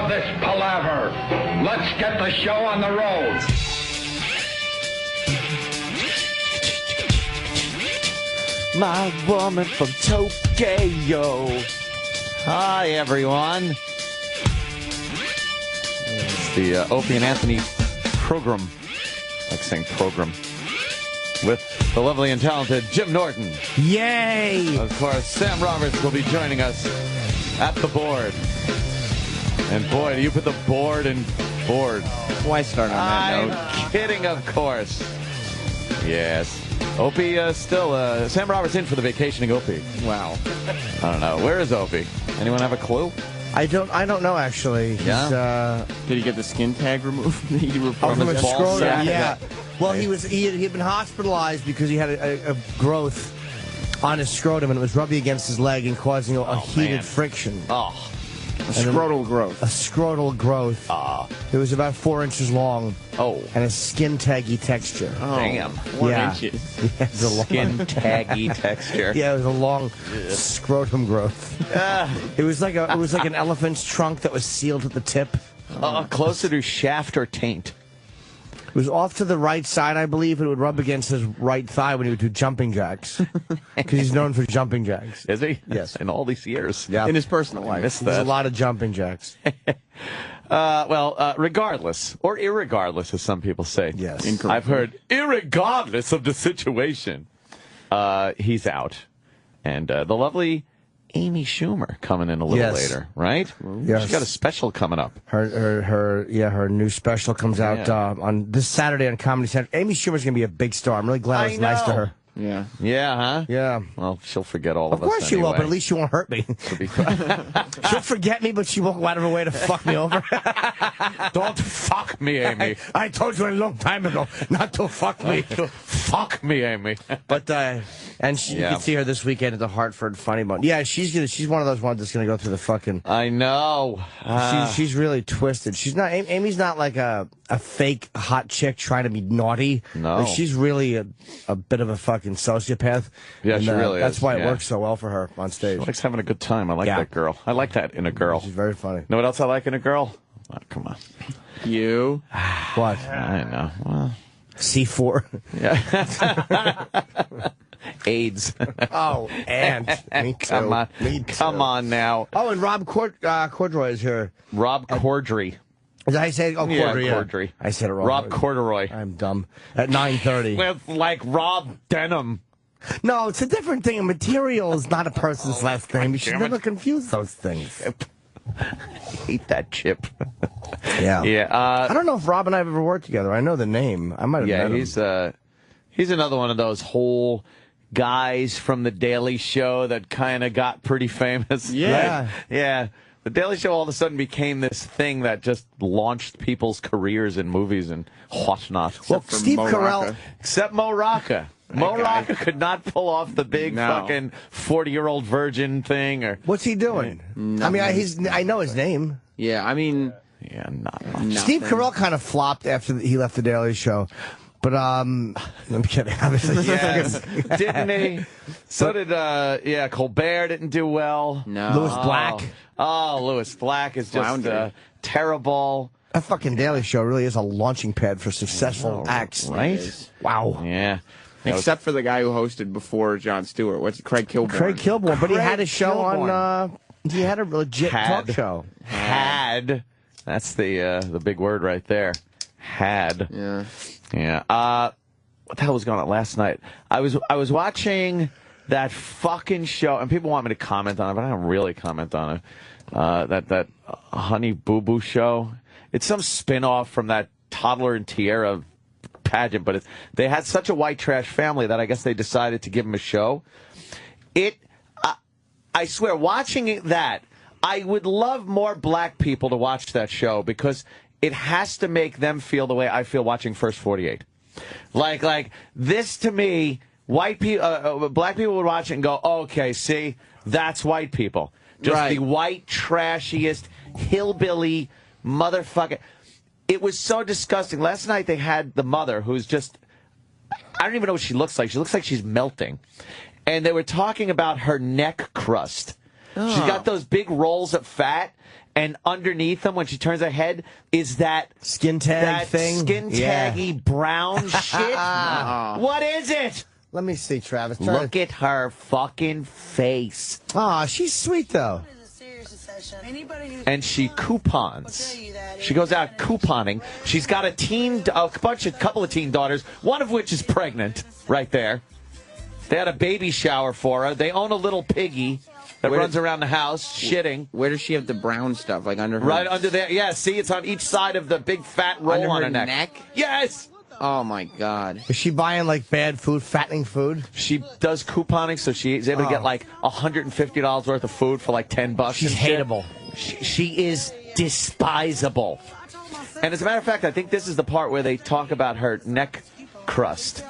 of this palaver. Let's get the show on the road. My woman from Tokyo. Hi, everyone. It's the Opie and Anthony program. I like saying program. With the lovely and talented Jim Norton. Yay! Of course, Sam Roberts will be joining us at the board. And boy, do you put the board in board. Why start on that note? I'm kidding, of course. Yes. Opie still, Sam Roberts in for the vacationing Opie. Wow. I don't know. Where is Opie? Anyone have a clue? I don't know, actually. Yeah? Did he get the skin tag removed? From his ball scrotum, sack? yeah. Well, he had been hospitalized because he had a growth on his scrotum, and it was rubbing against his leg and causing a heated friction. Oh. A scrotal growth. A scrotal growth. It was about 4 inches long. Oh. And a skin taggy texture. Oh. Damn. 4 inches. Yeah, it was a long, Skin taggy texture. Yeah, it was a long scrotum growth. It was like an elephant's trunk that was sealed at the tip. Closer to shaft or taint. It was off to the right side, I believe. It would rub against his right thigh when he would do jumping jacks. Because he's known for jumping jacks. Is he? Yes. In all these years. Yeah. In his personal life. Missed There's that. a lot of jumping jacks. Regardless, or irregardless, as some people say. Yes. Incorrect. I've heard, irregardless of the situation, he's out. And the lovely Amy Schumer coming in a little later, right? Yes. She's got a special coming up. Her new special comes out on this Saturday on Comedy Central. Amy Schumer's going to be a big star. I'm really glad I was nice to her. Yeah. Yeah, huh? Yeah. Well, she'll forget all of us. Of course she will, but at least she won't hurt me. She'll be fine. She'll forget me, but she won't go out of her way to fuck me over. Don't fuck me, Amy. I told you a long time ago not to fuck me. Fuck me, Amy. But and you can see her this weekend at the Hartford Funny Bone. Yeah, she's one of those ones that's gonna go through the fucking. I know. She's really twisted. She's not. Amy's not like a fake hot chick trying to be naughty. No, like, she's really a bit of a fucking sociopath. Yeah, and, she really is. That's why it works so well for her on stage. She likes having a good time. I like that girl. I like that in a girl. She's very funny. Know what else I like in a girl? Oh, come on. You. What? I know. Well, C4. yeah. AIDS. Oh, and me too. Come on. Me too. Come on now. Oh, and Rob Corddry is here. Rob Corddry. Did I say? Oh, Corddry. Yeah, Corddry. I said it wrong. Rob Corduroy. I'm dumb. At 9:30. With like Rob Denham. No, it's a different thing. Material is not a person's last name. You should never confuse those things. I hate that chip. Yeah. Yeah. I don't know if Rob and I have ever worked together. I know the name. I might have met him. He's another one of those whole guys from The Daily Show that kind of got pretty famous. Yeah. Right? Yeah. The Daily Show all of a sudden became this thing that just launched people's careers in movies and whatnot. Well, Steve Carell. Except Mo Rocca. Mo Rocca could not pull off the big fucking 40-year-old virgin thing. Or what's he doing? I mean, I know his name. Yeah, I mean... Yeah, not much. Steve Carell kind of flopped after he left The Daily Show. But, I'm kidding, obviously. Yes, didn't he? So did, Colbert didn't do well. No. Louis Black. Oh, Louis Black is just terrible. That fucking Daily Show really is a launching pad for successful acts. Right? Wow. Yeah. Except for the guy who hosted before Jon Stewart. What's it? Craig Kilborn. Craig Kilborn. But he had a show Kilborn. on, he had a legit talk show. Had. That's the big word right there. Had. Yeah. Yeah. What the hell was going on last night? I was watching that fucking show, and people want me to comment on it, but I don't really comment on it. That Honey Boo Boo show. It's some spin-off from that Toddler and Tiara pageant, but they had such a white trash family that I guess they decided to give them a show. I swear, watching that, I would love more black people to watch that show because it has to make them feel the way I feel watching First 48. Like this to me, white people, black people would watch it and go, okay, see, that's white people. Just the white, trashiest, hillbilly motherfucker. It was so disgusting. Last night they had the mother who's just, I don't even know what she looks like. She looks like she's melting. And they were talking about her neck crust. Oh. She's got those big rolls of fat, and underneath them, when she turns her head, is that skin tag thing? Skin taggy brown shit? What is it? Let me see, Travis. Look at her fucking face. Aw, she's sweet, though. And she coupons. She goes out couponing. She's got a couple of teen daughters, one of which is pregnant, right there. They had a baby shower for her. They own a little piggy that runs around the house, shitting. Where does she have the brown stuff? Like under her? Right under there. Yeah, see, it's on each side of the big fat roll on her neck. Yes! Oh, my God. Is she buying, like, bad food, fattening food? She does couponing, so she's able to get, like, $150 worth of food for, like, $10. She's hateable. She is despisable. And as a matter of fact, I think this is the part where they talk about her neck crust.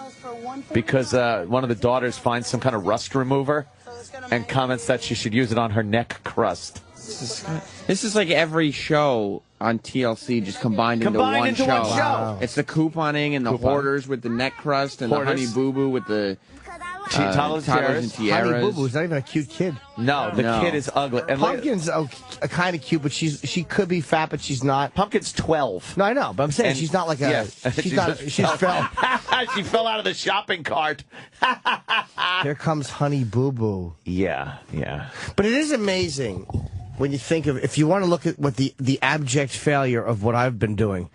Because one of the daughters finds some kind of rust remover and comments that she should use it on her neck crust. This is like every show on TLC just combined into one show. Wow. It's the couponing and the hoarders with the neck crust and the honey boo boo with the toddlers and tiaras. Honey Boo Boo's not even a cute kid. No, the kid is ugly. And Pumpkin's kind of cute, but she could be fat, but she's not. Pumpkin's 12. No, I know, but I'm saying she's not like a. Yeah. She fell. She fell out of the shopping cart. Here comes Honey Boo Boo. Yeah. But it is amazing when you think of, if you want to look at what the abject failure of what I've been doing.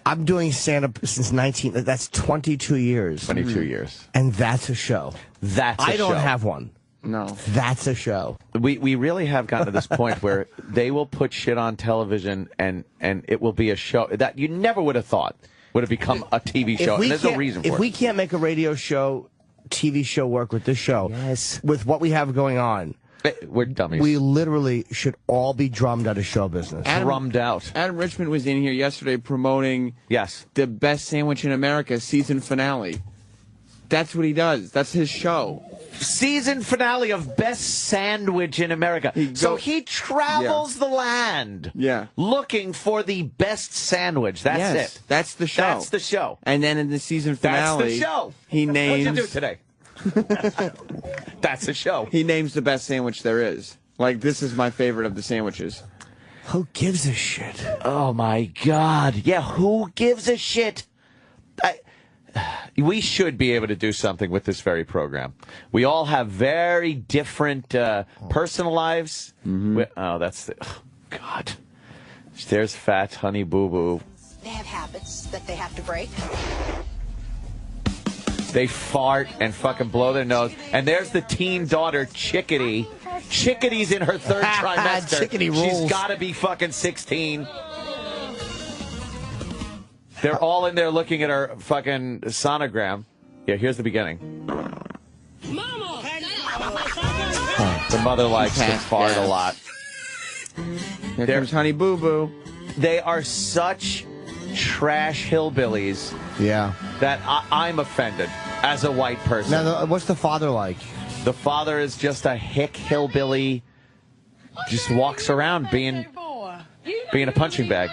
I'm doing stand-up since that's 22 years. 22 years. And that's a show. I don't have one. No. That's a show. We really have gotten to this point where they will put shit on television and it will be a show that you never would have thought would have become a TV show. And there's no reason for it. If we can't make a radio show, TV show work with this show, with what we have going on, we're dummies. We literally should all be drummed out of show business. Drummed out. Adam Richmond was in here yesterday promoting the best sandwich in America season finale. That's what he does. That's his show. Season finale of Best Sandwich in America. So he travels the land looking for the best sandwich. That's it. That's the show. That's the show. And then in the season finale, that's the show. He names... What'd you do today? That's the show. He names the best sandwich there is. Like, this is my favorite of the sandwiches. Who gives a shit? Oh, my God. Yeah, who gives a shit? We should be able to do something with this very program. We all have very different personal lives. That's the... Oh, God. There's fat Honey Boo Boo. They have habits that they have to break. They fart and fucking blow their nose. And there's the teen daughter, Chickadee. Chickadee's in her third trimester. Chickadee rules. She's got to be fucking 16. They're all in there looking at her fucking sonogram. Yeah, here's the beginning. Mama! The mother likes to fart a lot. Here comes Honey Boo Boo. They are such trash hillbillies. Yeah. That I'm offended as a white person. Now, what's the father like? The father is just a hick hillbilly. Just walks around being a punching bag.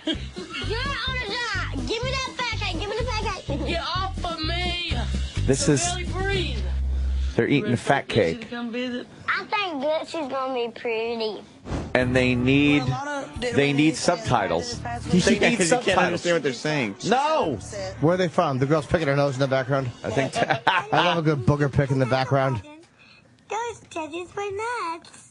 Give me that pancake. Give me the pancake. Get off of me. This is... They're eating a fat cake. I think that she's going to be pretty. And they need subtitles. They need subtitles. You can't understand what they're saying. No! Where are they from? The girl's picking her nose in the background? I think... I love a good booger pick in the background. Those judges were nuts.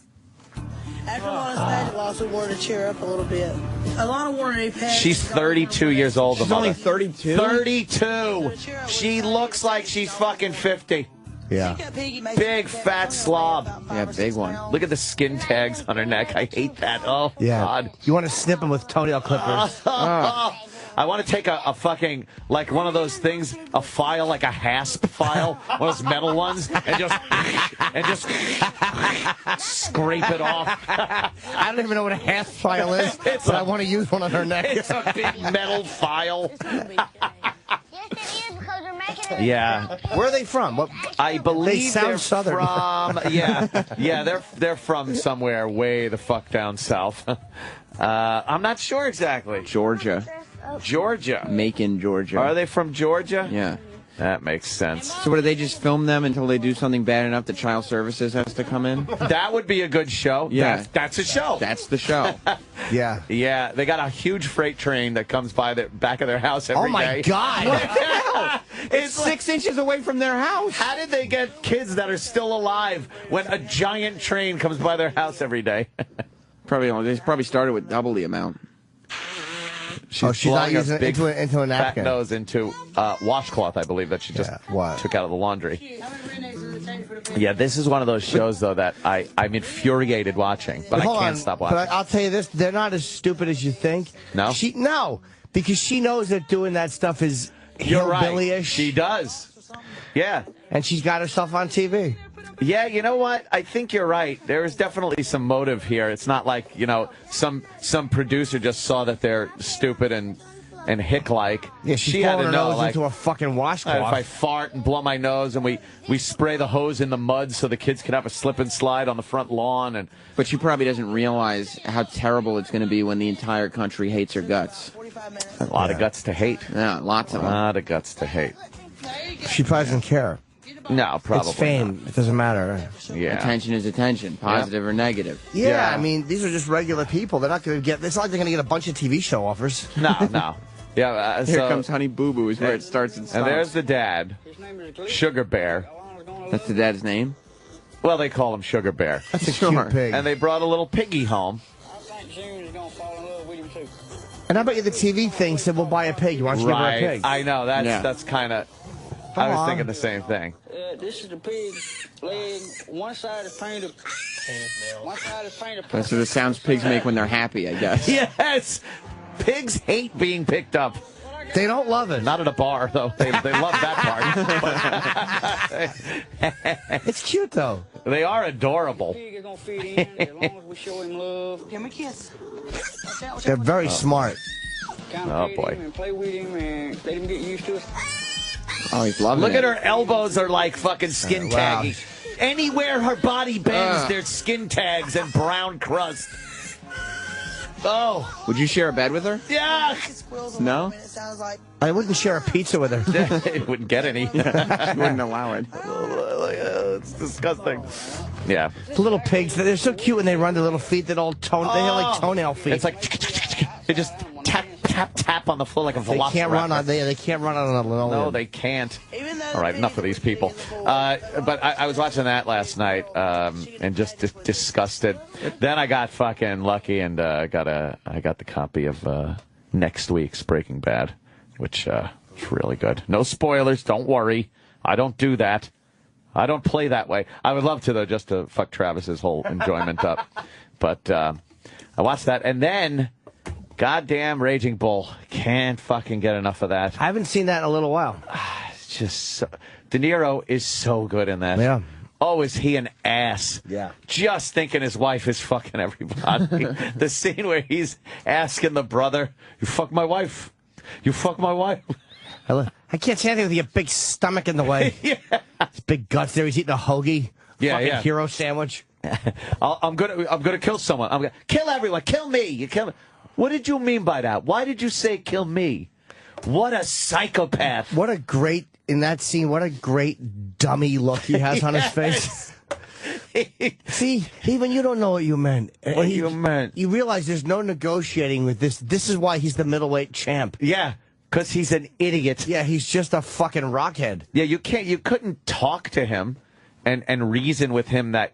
After Lana's pageant, we also wanted to cheer up a little bit. Alana wanted a pageant. She's 32 years old. She's only 32? 32! She looks like she's fucking 50. Yeah. Big fat slob. Yeah, big one. Look at the skin tags on her neck. I hate that. Oh, yeah. God. You want to snip them with toenail clippers. I want to take a fucking, like one of those things, a file, like a hasp file, one of those metal ones, and just scrape it off. I don't even know what a hasp file is, but I want to use one on her neck. It's a big metal file. Yeah. Where are they from? What? I believe they sound they're southern. from. They're from somewhere way the fuck down south. I'm not sure exactly. Georgia. Georgia. Macon, Georgia. Are they from Georgia? Yeah. That makes sense. So what, do they just film them until they do something bad enough that child services has to come in? That would be a good show. Yeah. That's a show. That's the show. Yeah. Yeah, they got a huge freight train that comes by the back of their house every day. Oh, my God. What the hell? It's 6 inches away from their house. How did they get kids that are still alive when a giant train comes by their house every day? They probably started with double the amount. She's not blowing her using it big into a napkin. fat nose into washcloth, I believe, that she just took out of the laundry. Yeah, this is one of those shows, though, that I'm infuriated watching, but I can't stop watching. But I'll tell you this, they're not as stupid as you think. No? No, because she knows that doing that stuff is You're right. hillbilly-ish. She does. Yeah. And she's got herself on TV. Yeah, you know what? I think you're right. There is definitely some motive here. It's not like, some producer just saw that they're stupid and hick-like. Yeah, she had to her know, nose like, into a fucking washcloth. if I fart and blow my nose and we spray the hose in the mud so the kids can have a slip and slide on the front lawn. But she probably doesn't realize how terrible it's going to be when the entire country hates her guts. A lot of guts to hate. Yeah, lots of them. A lot of guts to hate. She probably doesn't care. No, probably It's fame. not. It doesn't matter. Yeah. Attention is attention, positive or negative. Yeah, I mean, these are just regular people. They're not going to get. It's not like they're going to get a bunch of TV show offers. No. Yeah. Here comes Honey Boo Boo is where it starts and stops. And there's the dad, Sugar Bear. That's the dad's name? Well, they call him Sugar Bear. That's a cute pig. And they brought a little piggy home. And I bet you the TV thing said, we'll buy a pig. You want to give her a pig? I know. That's kind of... I was thinking the same thing. This is the pig's leg. One side is painted. One side is painted. That's the sounds pigs make when they're happy, I guess. Yes! Pigs hate being picked up. They don't love it. Not at a bar, though. They love that part. It's cute, though. They are adorable. Pig is gonna fit in as long as we show him love. Give me a kiss. They're very smart. Kind Oh, of boy. him and play with him and let him get used to it. Oh, he's loving Look it. at her elbows are like fucking skin Wow. taggy. Anywhere her body bends, there's skin tags and brown crust. Oh. Would you share a bed with her? Yeah. No? It sounds like I wouldn't share a pizza with her. It wouldn't get any. She wouldn't allow it. It's disgusting. Yeah. The little pigs, they're so cute when they run their little feet. They have like toenail feet. It's like they just tap on the floor like a velociraptor. They can't run on a linoleum. No, they can't. All right, enough of these people. But I was watching that last night and just disgusted. Then I got fucking lucky and I got the copy of next week's Breaking Bad, which is really good. No spoilers. Don't worry. I don't do that. I don't play that way. I would love to, though, just to fuck Travis's whole enjoyment up. But I watched that, and then goddamn Raging Bull. Can't fucking get enough of that. I haven't seen that in a little while. It's just so... De Niro is so good in that. Yeah. Oh, is he an ass? Yeah. Just thinking his wife is fucking everybody. The scene where he's asking the brother, "You fuck my wife. You fuck my wife." I can't say anything with your big stomach in the way. Yeah. His big guts there. He's eating a hoagie. Yeah, fucking yeah. hero sandwich. I'm gonna kill someone. I'm gonna kill everyone. Kill me. You kill me. What did you mean by that? Why did you say kill me? What a psychopath. What a great, in that scene, what a great dummy look he has on his face. See, even you don't know what you meant. What you meant? You realize there's no negotiating with this. This is why he's the middleweight champ. Yeah, because he's an idiot. Yeah, he's just a fucking rockhead. Yeah, you couldn't talk to him and reason with him that,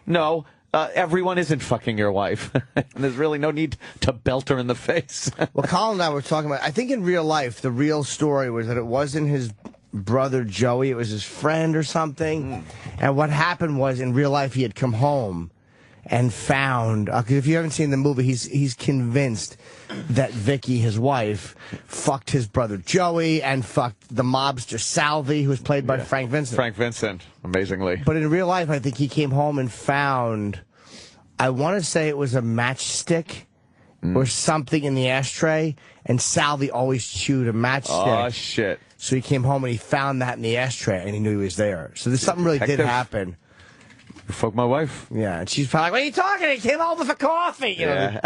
no, everyone isn't fucking your wife. And there's really no need to belt her in the face. Well, Colin and I were talking about, I think in real life, the real story was that it wasn't his brother Joey, it was his friend or something. And what happened was, in real life, he had come home and found, because if you haven't seen the movie, he's convinced that Vicky, his wife, fucked his brother Joey and fucked the mobster Salvi, who was played by Frank Vincent. Frank Vincent, amazingly. But in real life, I think he came home and found, I want to say it was a matchstick or something in the ashtray, and Salvi always chewed a matchstick. Oh, shit. So he came home and he found that in the ashtray, and he knew he was there. So there's something really did happen. You fuck my wife. Yeah, and she's probably like, what are you talking? He came over for coffee. You know,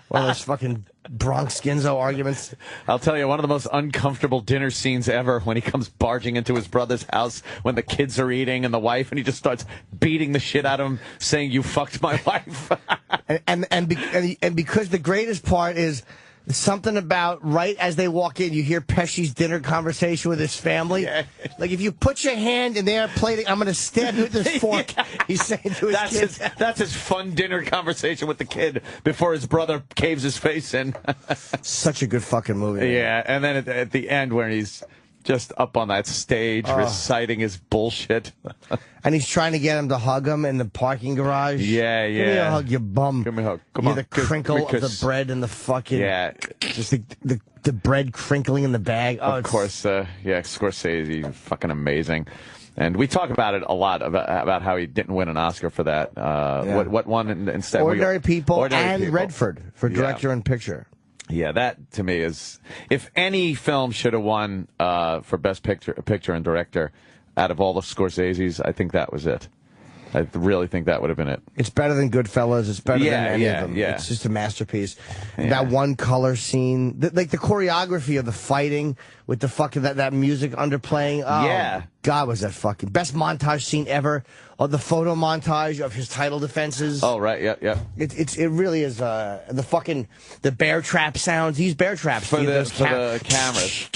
one of those fucking Bronx Skinzo arguments. I'll tell you, one of the most uncomfortable dinner scenes ever when he comes barging into his brother's house when the kids are eating and the wife, and he just starts beating the shit out of him, saying, you fucked my wife. and because the greatest part is something about right as they walk in, you hear Pesci's dinner conversation with his family. Yeah. Like, if you put your hand in their plate, I'm going to stab you with this fork. Yeah. He's saying to his kids. That's his fun dinner conversation with the kid before his brother caves his face in. Such a good fucking movie. Yeah, and then at the end where he's just up on that stage reciting his bullshit. And he's trying to get him to hug him in the parking garage. Yeah, yeah. Give me a hug, you bum. Give me a hug. Come on. on. The crinkle of the bread and the fucking... Yeah. Just the bread crinkling in the bag. Oh, of course, Scorsese, fucking amazing. And we talk about it a lot, about how he didn't win an Oscar for that. What won instead? Ordinary People and People. Redford for director and picture. Yeah, that to me is, if any film should have won for Best Picture and Director out of all the Scorsese's, I think that was it. I really think that would have been it. It's better than Goodfellas. It's better than any of them. Yeah. It's just a masterpiece. Yeah. That one color scene, like the choreography of the fighting with the fucking that music underplaying. Oh, yeah. God, was that fucking best montage scene ever? Or the photo montage of his title defenses. Oh, right, yeah. It really is the bear trap sounds. These bear traps for the cameras.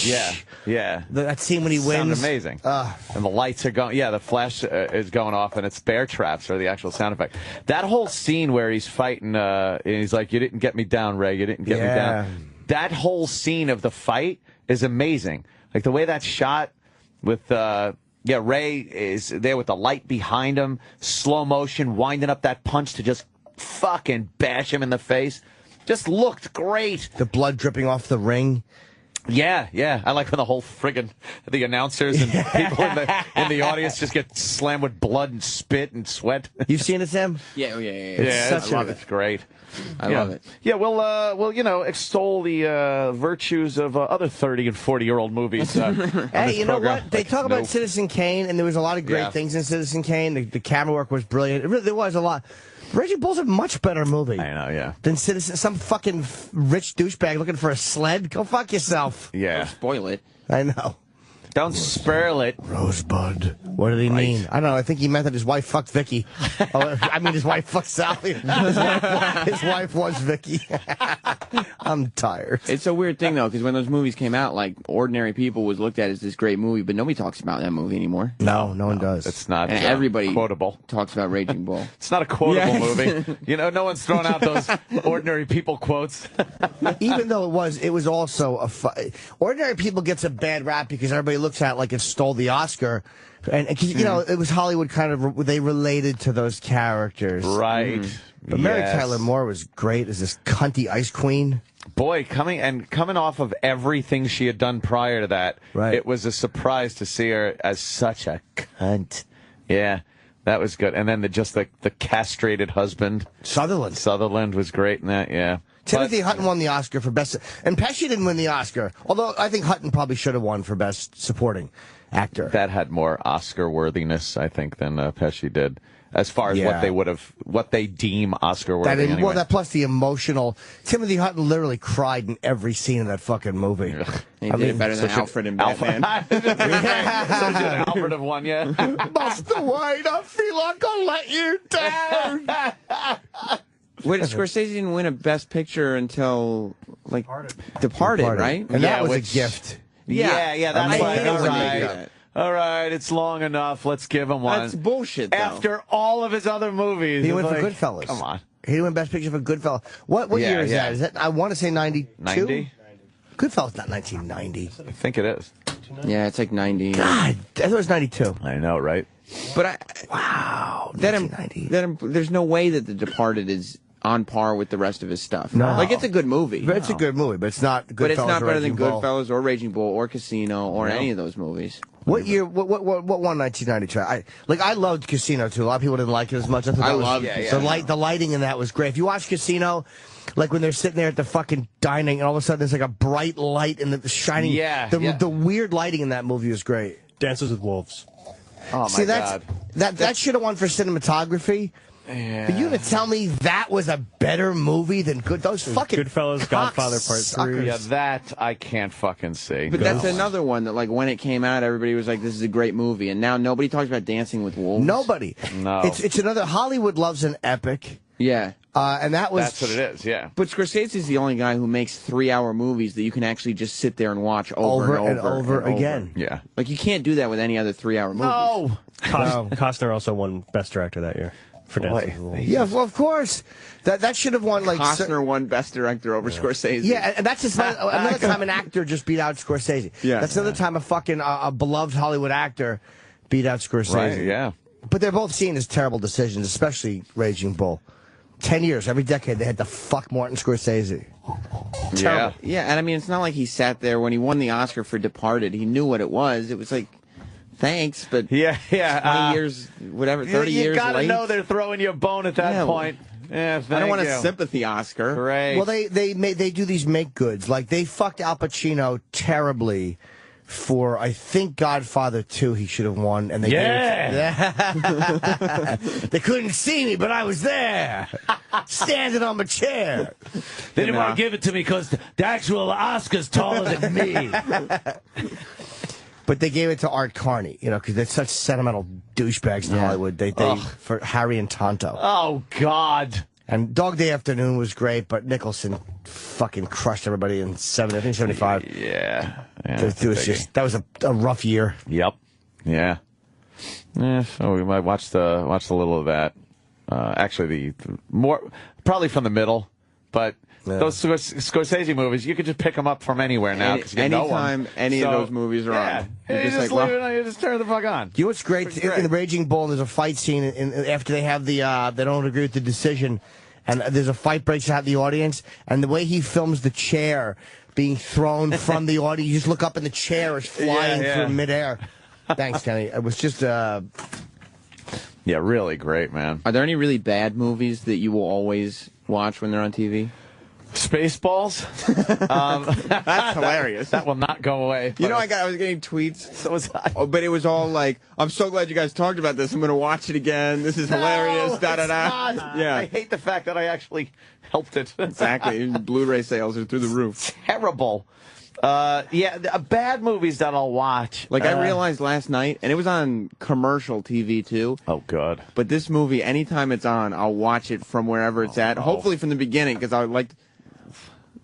Yeah. That scene when he wins. Sound amazing. And the lights are going. Yeah, the flash is going off, and it's bear traps or the actual sound effect. That whole scene where he's fighting, and he's like, "You didn't get me down, Ray. You didn't get me down." That whole scene of the fight is amazing. Like the way that's shot with. Ray is there with the light behind him, slow motion, winding up that punch to just fucking bash him in the face. Just looked great. The blood dripping off the ring. Yeah. I like when the whole friggin' the announcers and people in the audience just get slammed with blood and spit and sweat. You've seen it, Sam? Yeah. I love it. It's great. I love it. Yeah, we'll extol the virtues of other 30 and 40-year-old movies. Hey, you know what? They talk about Citizen Kane, and there was a lot of great things in Citizen Kane. The camera work was brilliant. There was a lot. Raging Bull's a much better movie. I know, yeah. Than Citizen. Some fucking rich douchebag looking for a sled. Go fuck yourself. Yeah. Don't spoil it. I know. Don't spoil it. Rosebud. What did he mean? I don't know. I think he meant that his wife fucked Vicky. His wife fucked Sally. His wife was Vicky. I'm tired. It's a weird thing, though, because when those movies came out, like, Ordinary People was looked at as this great movie, but nobody talks about that movie anymore. No one does. It's not and everybody quotable. Talks about Raging Bull. It's not a quotable movie. No one's throwing out those Ordinary People quotes. Even though it was also Ordinary People gets a bad rap because everybody looks at it like it stole the Oscar. And it was Hollywood kind of, they related to those characters. Right. But Mary Tyler Moore was great as this cunty ice queen. Boy, coming off of everything she had done prior to that, it was a surprise to see her as such a cunt. Yeah, that was good. And then the castrated husband. Sutherland was great in that, yeah. Timothy Hutton won the Oscar for Best... And Pesci didn't win the Oscar, although I think Hutton probably should have won for Best Supporting Actor. That had more Oscar worthiness, I think, than Pesci did. As far as what they deem Oscar worthy. Anyway. Well, that plus the emotional. Timothy Hutton literally cried in every scene of that fucking movie. He did it better than Alfred in Batman. Alfred of one, yeah. Buster White, I feel like I'll let you down. Wait, Scorsese didn't win a Best Picture until Departed, right? And that was a gift. Yeah, that's right. All right, it's long enough. Let's give him one. That's bullshit, though. After all of his other movies. He went for Goodfellas. Come on. He went Best Picture for Goodfellas. What year is that? Is that? I want to say 92? 90? Goodfellas not 1990. I think it is. Yeah, it's like 90. God, I thought it was 92. I know, right? But wow, 1990. There's no way that The Departed is on par with the rest of his stuff. No. Like, it's a good movie. But it's a good movie, but it's not Goodfellas. But it's not better than Bull. Goodfellas or Raging Bull or Casino or any of those movies. What year? What won 1992? I loved Casino too. A lot of people didn't like it as much. I loved it. The lighting in that was great. If you watch Casino, like when they're sitting there at the fucking dining, and all of a sudden there's like a bright light and the shining. The weird lighting in that movie was great. Dances with Wolves. Oh my God! That should have won for cinematography. Yeah. But you gonna tell me that was a better movie than those fucking Goodfellas, Godfather Part 3? Yeah, that I can't fucking see. But that's another one that, like, when it came out, everybody was like, "This is a great movie," and now nobody talks about Dancing with Wolves. Nobody. No. It's another. Hollywood loves an epic. Yeah. And that's what it is, yeah. But Scorsese's the only guy who makes 3-hour movies that you can actually just sit there and watch over and over again. Yeah. Like, you can't do that with any other 3-hour movie. No! Costner also won Best Director that year for Dancing with Wolves. Yeah, well, of course. That should have won, like... Costner won Best Director over Scorsese. Yeah, and that's just another time an actor just beat out Scorsese. Yeah. That's another time a fucking a beloved Hollywood actor beat out Scorsese. Right, yeah. But they're both seen as terrible decisions, especially Raging Bull. 10 years, every decade, they had to fuck Martin Scorsese. Terrible. Yeah, and I mean, it's not like he sat there when he won the Oscar for Departed. He knew what it was. It was like, thanks, but 20 years, whatever, 30 years You gotta late. know they're throwing you a bone at that point. Yeah, I don't want a sympathy Oscar. Great. Well, they do these make goods. Like, they fucked Al Pacino terribly for, I think, Godfather 2 he should have won. And they they couldn't see me, but I was there, standing on my chair. They didn't want to give it to me because the actual Oscar's taller than me. But they gave it to Art Carney, you know, because they're such sentimental douchebags in Hollywood. They for Harry and Tonto. Oh, God. And Dog Day Afternoon was great, but Nicholson fucking crushed everybody in 75. Yeah. That was a rough year. Yep. Yeah. So we might watch a little of that. Actually, probably from the middle, but those Scorsese movies, you could just pick them up from anywhere now. Anytime any of those movies are on. You just turn the fuck on. You know what's great? In the Raging Bull, there's a fight scene after they have they don't agree with the decision, and there's a fight breaks out in the audience, and the way he films the chair being thrown from the audience, you just look up and the chair is flying through midair. Thanks, Kenny. It was just really great, man. Are there any really bad movies that you will always watch when they're on TV? Spaceballs. That's hilarious. That will not go away. You know, I was getting tweets. So was I. Oh, but it was all like, "I'm so glad you guys talked about this. I'm going to watch it again. This is hilarious." Da da da. Yeah. I hate the fact that I actually helped it. Exactly. Blu-ray sales are through the roof. Terrible. Bad movies that I'll watch. Like, I realized last night, and it was on commercial TV too. Oh, God. But this movie, anytime it's on, I'll watch it from wherever it's at. Hopefully from the beginning, because I like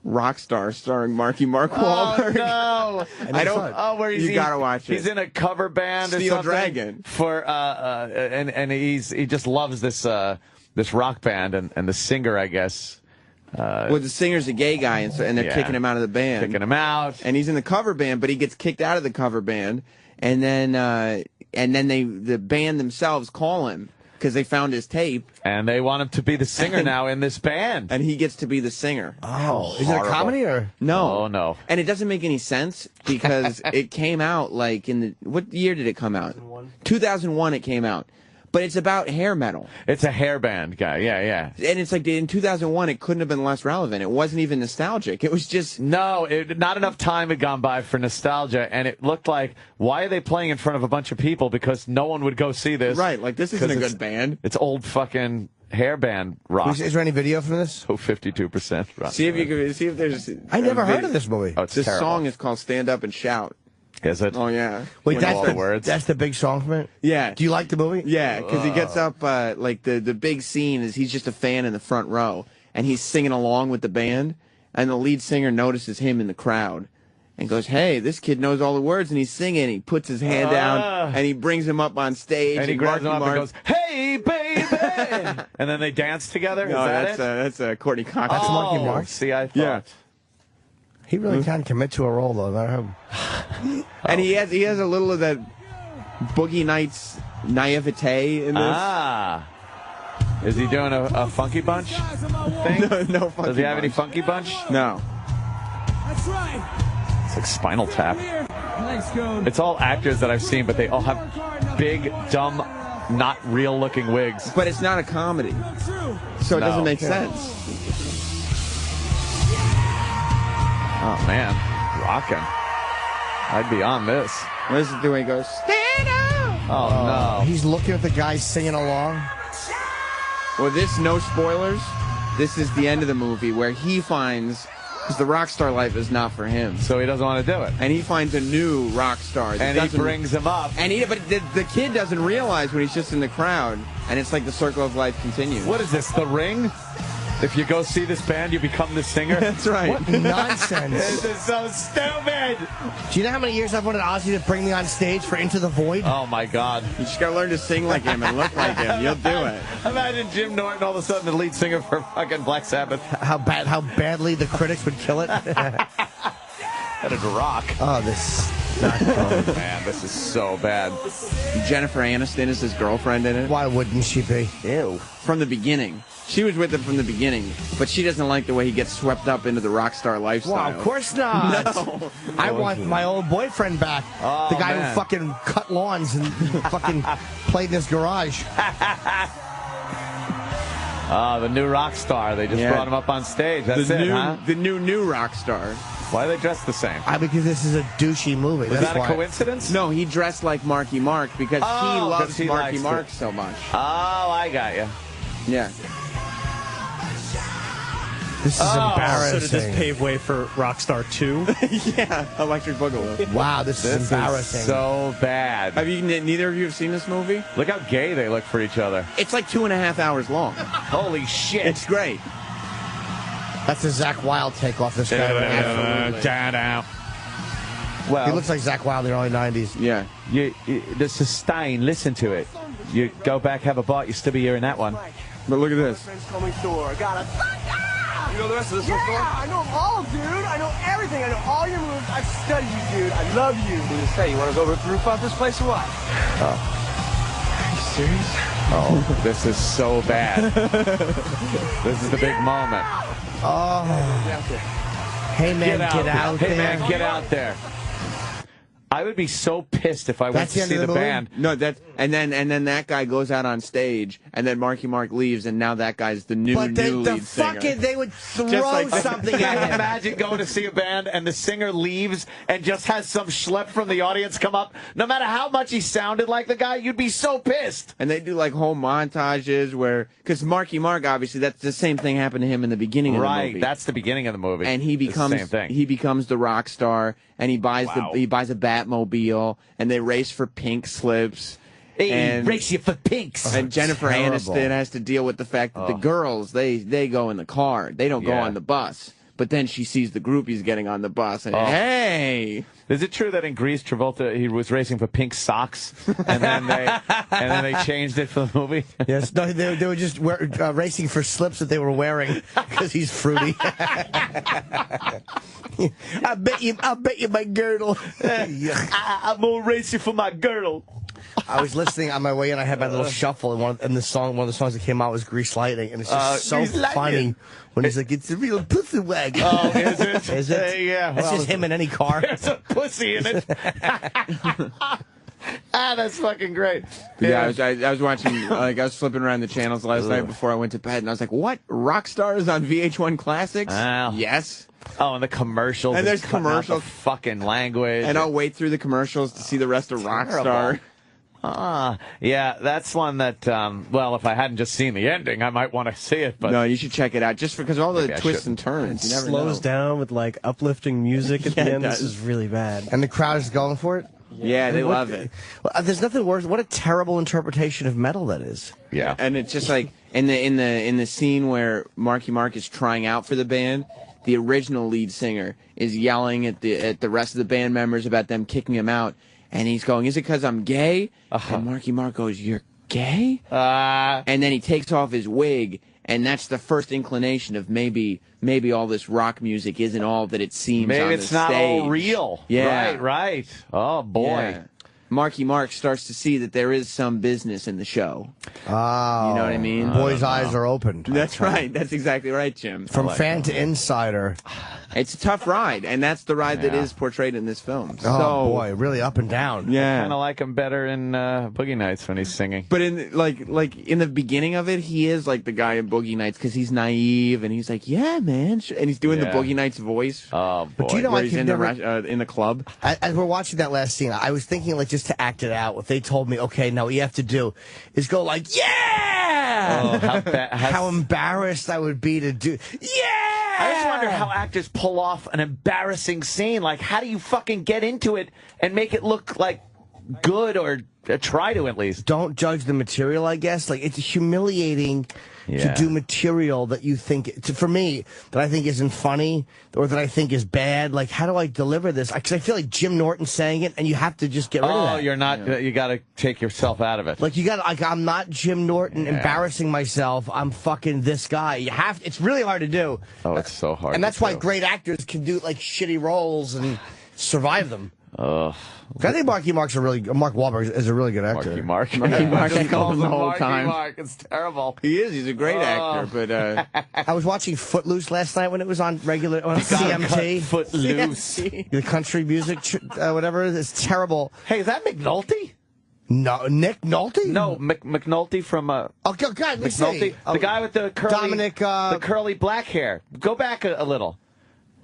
Rockstar starring Mark Wahlberg. Oh, no. I don't. You gotta watch it. He's in a cover band or Steel something. Dragon. And he just loves this rock band, and the singer, I guess. Well, the singer's a gay guy, and they're kicking him out of the band. Kicking him out. And he's in the cover band, but he gets kicked out of the cover band. And then the band themselves call him because they found his tape. And they want him to be the singer now in this band. And he gets to be the singer. Oh, is it a comedy or? No. Oh, no. And it doesn't make any sense because it came out like what year did it come out? 2001 it came out. But it's about hair metal. It's a hair band guy, yeah. And it's like in 2001, it couldn't have been less relevant. It wasn't even nostalgic. It was just... No, not enough time had gone by for nostalgia, and it looked like, why are they playing in front of a bunch of people? Because no one would go see this. Right, like this isn't a good band. It's old fucking hair band rock. Is there any video from this? Oh, 52% rock. See if there's... I never heard of this movie. Oh, it's this terrible. song is called Stand Up and Shout. Is it? Oh, yeah. Wait, words. That's the big song from it? Yeah. Do you like the movie? Yeah, because he gets up, like, the big scene is he's just a fan in the front row, and he's singing along with the band, and the lead singer notices him in the crowd, and goes, "Hey, this kid knows all the words," and he's singing, he puts his hand down, and he brings him up on stage, and he grabs him up and goes, "Hey, baby!" And then they dance together? No, Is that's Courtney Cox. That's Marky Mark? See, I thought. Yeah. He really can't commit to a role, though. No matter how... And he has a little of that Boogie Nights naivete in this. Ah. Is he doing a Funky Bunch thing? No Funky Does he have Bunch. any Funky Bunch? No. That's right. It's like Spinal Tap. Thanks, Code. It's all actors that I've seen, but they all have big, dumb, not real-looking wigs. But it's not a comedy, so it doesn't make sense. Oh, man. Rockin'. I'd be on this. Listen to it, he goes, "Stand up Oh, no. He's looking at the guy singing along. Well, no spoilers. This is the end of the movie where he finds, because the rock star life is not for him. So he doesn't want to do it. And he finds a new rock star. And he brings him up. But the kid doesn't realize when he's just in the crowd, and it's like the circle of life continues. What is this, The Ring? If you go see this band, you become the singer? That's right. What nonsense. This is so stupid. Do you know how many years I've wanted Ozzy to bring me on stage for Into the Void? Oh, my God. You just got to learn to sing like him and look like him. You'll do it. Imagine Jim Norton all of a sudden the lead singer for fucking Black Sabbath. How badly the critics would kill it. That'd rock. Oh, this... Oh, man, this is so bad. Jennifer Aniston is his girlfriend in it. Why wouldn't she be? Ew. From the beginning. She was with him from the beginning, but she doesn't like the way he gets swept up into the rock star lifestyle. Well, of course not. No. I want my old boyfriend back. Oh, the guy man. who fucking cut lawns and fucking played in his garage. The new rock star. They just brought him up on stage. That's huh? The new rock star. Why are they dressed the same? Because this is a douchey movie. Was That's that why. a coincidence? No, he dressed like Marky Mark because he loves Marky Mark so much. Oh, I got you. Yeah. This is embarrassing. So did this pave way for Rockstar 2? Yeah, Electric Boogaloo. Wow, this is embarrassing. Is so bad. Neither of you have seen this movie? Look how gay they look for each other. It's like 2.5 hours long. Holy shit. It's great. That's a Zach Wilde take off this guy. Absolutely. Well, He looks like Zach Wilde in the early 90s. Yeah. The sustain, listen to it. You go back, have a bite, you still be hearing that one. But look at this. Friends call me Thor. I got You know the rest of this one, Thor? I know them all, dude. I know everything. I know all your moves. I've studied you, dude. I love you. What do you say? You want to go rip the roof off this place or what? Are you serious? Oh, this is so bad. This is the big moment. Oh. Hey, man, get out there. Hey, man, get out there. I would be so pissed if I went to see the band. No, and then that guy goes out on stage, and then Marky Mark leaves, and now that guy's the new lead singer. They would throw like something Can at you him. imagine going to see a band and the singer leaves and just has some schlep from the audience come up? No matter how much he sounded like the guy, you'd be so pissed. And they do like whole montages where, because Marky Mark, obviously, that's the same thing happened to him in the beginning of the movie. Right, that's the beginning of the movie. And he It's the becomes same thing. he becomes the rock star, and he buys a Batmobile, and they race for pink slips. Hey, and race you for pinks. And Jennifer Aniston has to deal with the fact that the girls, they go in the car. They don't go on the bus. But then she sees the groupies getting on the bus, and hey! Is it true that in Greece, Travolta, he was racing for pink socks, and then they changed it for the movie? Yes, no, they were just racing for slips that they were wearing because he's fruity. I bet you my girdle. I'm gonna race you for my girdle. I was listening on my way in. I had my little shuffle, and one of the songs that came out was "Grease Lightning," and it's just so funny when he's like, "It's a real pussy wagon." Oh, is it? Is it? Yeah. That's just him in any car. There's a pussy in it. That's fucking great. Yeah, I was watching, like, I was flipping around the channels last night before I went to bed, and I was like, what? Rock stars on VH1 Classics? Yes. Oh, and the commercials. And there's cutting out commercials. the fucking language. And I'll wait through the commercials to see the rest of Rockstar. Yeah, that's one that, well, if I hadn't just seen the ending, I might want to see it. But no, you should check it out, just because all the twists and turns. It You never slows down with, like, uplifting music at the end. This is really bad. And the crowd is going for it? Yeah, they love it. Well, there's nothing worse. What a terrible interpretation of metal that is. Yeah. And it's just like, in the scene where Marky Mark is trying out for the band, the original lead singer is yelling at the rest of the band members about them kicking him out. And he's going, is it because I'm gay? And Marky Mark goes, you're gay? And then he takes off his wig, and that's the first inclination of maybe all this rock music isn't all that it seems on the stage. Maybe it's not all real. Yeah. Right. Oh, boy. Yeah. Marky Mark starts to see that there is some business in the show. Oh. You know what I mean? Boys' eyes are opened. That's right. That's exactly right, Jim. From fan to insider. It's a tough ride, and that's the ride that is portrayed in this film. Oh, boy, really up and down. Yeah. I kind of like him better in Boogie Nights when he's singing. But in like in the beginning of it, he is like the guy in Boogie Nights because he's naive and he's like, yeah, man, and he's doing the Boogie Nights voice. Oh boy! But do you know, where like, he's in the club. As we're watching that last scene, I was thinking, like, just to act it out. What they told me, okay, now what you have to do is go like, yeah. Oh, how embarrassed I would be to do. Yeah. I just wonder how actors pull off an embarrassing scene. Like, how do you fucking get into it and make it look like good, or try to at least? Don't judge the material, I guess. Like, it's humiliating to do material that you think, for me, that I think isn't funny or that I think is bad. Like, how do I deliver this? Because I feel like Jim Norton saying it, and you have to just get rid of that. Oh, you're not. You got to take yourself out of it. Like, you got like, I'm not Jim Norton embarrassing myself. I'm fucking this guy. You have. It's really hard to do. Oh, it's so hard. And that's why great actors can do like shitty roles and survive them. I think Marky Mark Wahlberg is a really good actor. Marky Mark, I call him the whole time. Mark, it's terrible. He is. He's a great actor, but I was watching Footloose last night when it was on CMT. Footloose, the country music, whatever. It's terrible. Hey, is that McNulty? No, Nick Nolte? No, McNulty from oh God, let me McNulty, see. the guy with the curly, Dominic, the curly black hair. Go back a little.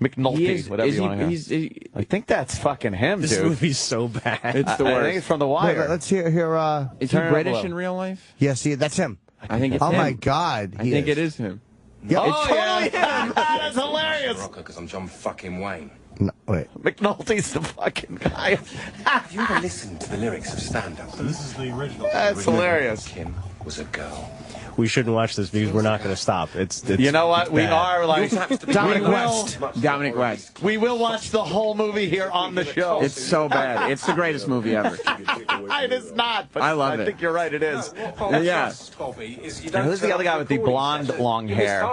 McNulty, whatever you want to hear. I think that's fucking him, This dude. movie's so bad. it's the worst. I think it's from The Wire. Let's hear. Is he British in real life? Yeah, see, that's him. I think it's oh him. my God, I think it is him. Yeah, oh, it's totally him. That's hilarious. Because I'm John fucking Wayne. No, wait. McNulty's the fucking guy. Have you ever listened to the lyrics of Stand Up? So this is the original. That's hilarious. Kim was a girl. We shouldn't watch this because we're not going to stop. It's you know what? We bad. are like Dominic West. We will watch the whole movie here on the show. It's so bad. It's the greatest movie ever. It is not, but I love it. I think you're right. It is. Yeah. And who's the other guy with the blonde, long hair?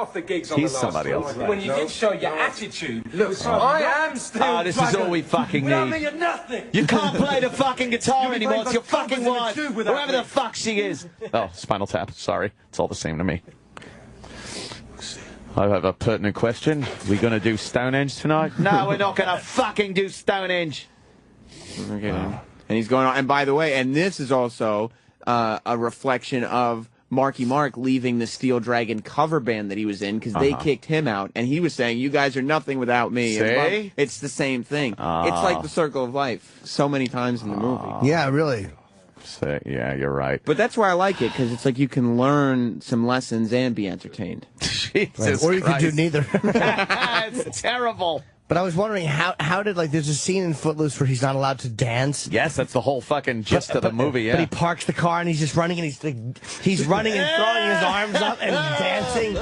He's somebody else. When you did show your attitude, look, I am still. This is all we fucking need. Nothing. You can't play the fucking guitar anymore. It's your fucking wife. Whoever the fuck she is. Oh, Spinal Tap. Sorry. It's all the same to me. I have a pertinent question. We going to do Stonehenge tonight? No, we're not going to fucking do Stonehenge. Okay. And he's going on. And by the way, and this is also a reflection of Marky Mark leaving the Steel Dragon cover band that he was in because they kicked him out. And he was saying, you guys are nothing without me. See? It's the same thing. It's like the circle of life so many times in the movie. Yeah, really. Yeah, you're right. But that's why I like it, because it's like you can learn some lessons and be entertained. Jesus Or you Christ. could do neither. It's terrible. But I was wondering how did, like, there's a scene in Footloose where he's not allowed to dance. Yes, that's the whole fucking gist of the movie, yeah. But he parks the car and he's just running, and he's running and throwing his arms up and dancing.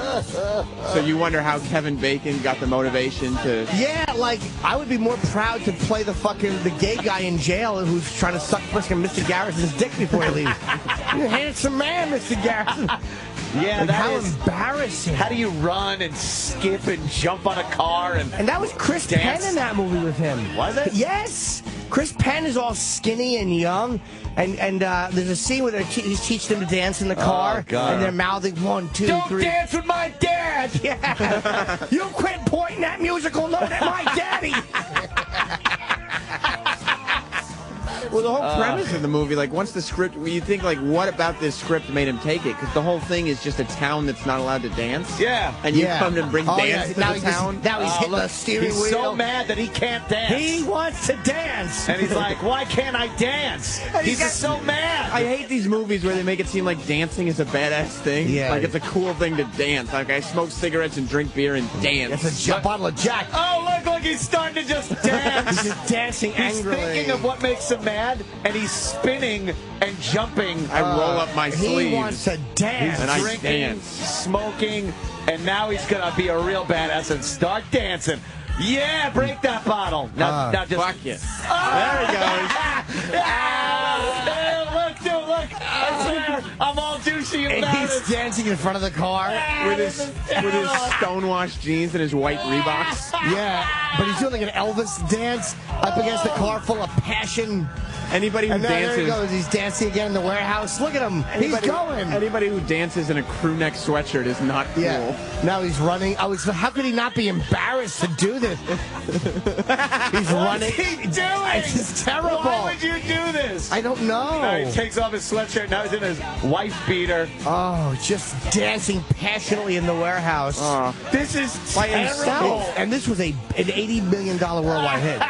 So you wonder how Kevin Bacon got the motivation to... Yeah, like, I would be more proud to play the gay guy in jail who's trying to suck Mr. Garrison's dick before he leaves. You're a handsome man, Mr. Garrison. Yeah, like, how is embarrassing. How do you run and skip and jump on a car and that was Chris dance? Penn in that movie with him. Was it? Yes. Chris Penn is all skinny and young, and there's a scene where he's teaching them to dance in the car, and they're mouthing 1, 2, 3. Don't dance with my dad! Yeah. You quit pointing that musical note at my daddy! Well, the whole premise of the movie, like, once the script, you think, like, what about this script made him take it? Because the whole thing is just a town that's not allowed to dance. Yeah. And you come to bring dance to the town. Now he's hitting the steering wheel. He's so mad that he can't dance. He wants to dance. And he's like, why can't I dance? He's just so mad. I hate these movies where they make it seem like dancing is a badass thing. Yeah. Like, it's a cool thing to dance. Like, I smoke cigarettes and drink beer and dance. It's a bottle of Jack. Oh, look, he's starting to just dance. He's just dancing angrily. He's thinking of what makes him mad, and he's spinning and jumping. I roll up my sleeves. He wants to dance. And I drinking, dance. smoking, and now he's going to be a real badass and start dancing. Yeah, break that bottle. Now just... Fuck you. There he goes. Look, dude, look. I swear, I'm all douchey And about he's it. dancing in front of the car. With his stonewashed jeans and his white Reeboks. Yeah, but he's doing like an Elvis dance up against the car full of passion. Anybody who and there he dances. goes. He's dancing again in the warehouse. Look at him. He's going. Anybody who dances in a crew neck sweatshirt is not cool. Yeah. Now he's running. How could he not be embarrassed to do this? He's running. What's he doing? It's terrible. Why would you do this? I don't know. He takes off his sweatshirt. Now he's in his wife beater. Oh, just dancing passionately in the warehouse. This is by terrible. And this was an $80 million worldwide hit.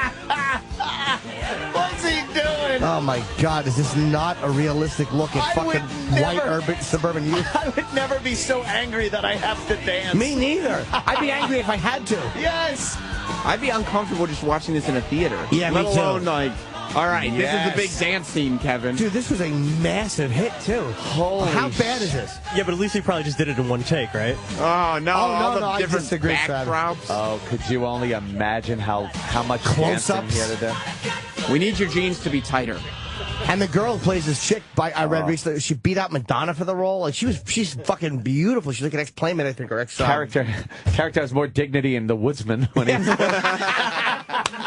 What's he doing? Oh my God, is this not a realistic look at fucking white urban suburban youth? I would never be so angry that I have to dance. Me neither. I'd be angry if I had to. Yes. I'd be uncomfortable just watching this in a theater. Yeah, me let too. alone like, all right, this is the big dance scene, Kevin. Dude, this was a massive hit too. Holy How bad is this? Yeah, but at least he probably just did it in one take, right? Oh no! All the I different disagree, backdrops. Oh, could you only imagine how much Close-ups? dancing he had to do? We need your jeans to be tighter. And the girl who plays this chick, I read recently, she beat out Madonna for the role. Like she's fucking beautiful. She's like an ex-playmate, I think, or ex Character has more dignity in The Woodsman when he.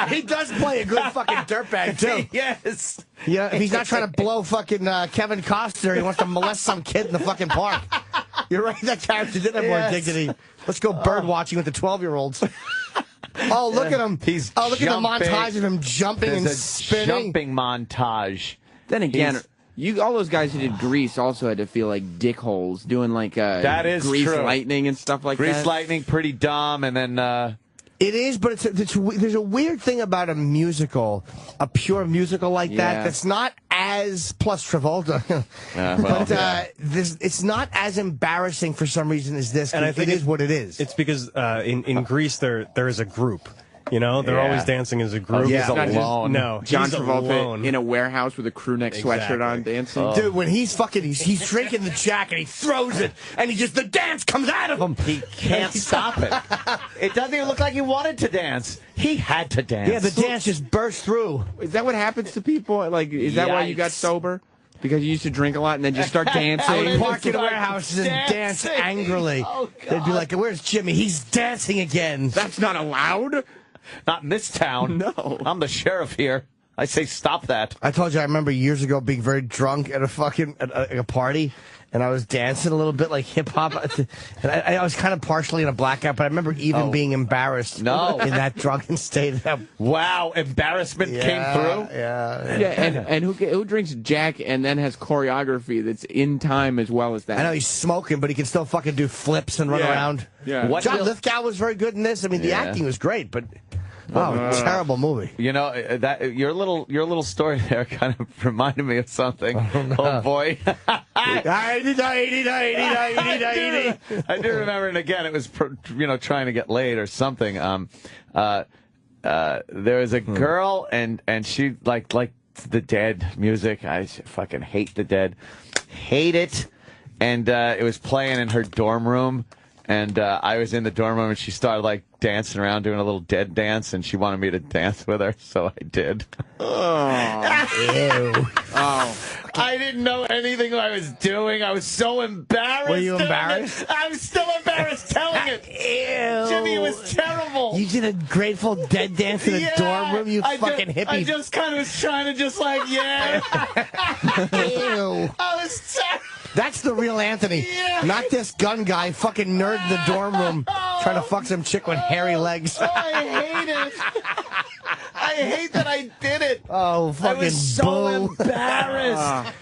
He does play a good fucking dirtbag too. Yes. Yeah, if he's not trying to blow fucking Kevin Costner, he wants to molest some kid in the fucking park. You're right, that character did have more dignity. Let's go bird watching with the 12-year-olds. Oh, look at him. He's look at the jumping. montage of him jumping and spinning. Jumping montage. Then again, all those guys who did Grease also had to feel like dickholes doing like that is Grease true. Lightning and stuff like that. Grease Lightning, pretty dumb, and then. It is, but there's a weird thing about a musical, a pure musical like that, that's not as, plus Travolta, it's not as embarrassing for some reason as this, and I think it is what it is. It's because in Greece there is a group. You know, they're always dancing as a group. He's alone. No, John he's Travolta alone. in a warehouse with a crew neck sweatshirt on dancing. Dude, when he's drinking the Jack and he throws it, and the dance comes out of him. He can't stop it. It doesn't even look like he wanted to dance. He had to dance. Yeah, the dance just burst through. Is that what happens to people? Like, is that why you got sober? Because you used to drink a lot and then just start dancing? I would park in warehouses and dance angrily. They'd be like, where's Jimmy? He's dancing again. That's not allowed. Not in this town. No. I'm the sheriff here. I say stop that. I told you I remember years ago being very drunk at a party, and I was dancing a little bit like hip hop, and I was kind of partially in a blackout, but I remember even being embarrassed. No. In that drunken state. Wow, embarrassment came through. Yeah. And who drinks Jack and then has choreography that's in time as well as that? I know he's smoking, but he can still fucking do flips and run around. Yeah. John Lithgow was very good in this. I mean, the acting was great, but terrible movie. You know that your little story there kind of reminded me of something. Oh boy. I do remember, and again, it was trying to get laid or something. There was a girl, and she like the Dead music. I fucking hate the Dead, hate it. And it was playing in her dorm room, and I was in the dorm room, and she started like dancing around, doing a little Dead dance, and she wanted me to dance with her, so I did. Ew. I didn't know anything I was doing. I was so embarrassed. Were you embarrassed? I'm still embarrassed telling it. Ew. Jimmy, it was terrible. You did a Grateful Dead dance in a dorm room, you fucking hippie. I just kind of was trying to just like, Ew. I was terrible. That's the real Anthony. Yeah. Not this gun guy, fucking nerd in the dorm room, trying to fuck some chick with hairy legs. Oh, I hate it. I hate that I did it. Oh, fucking I was so embarrassed.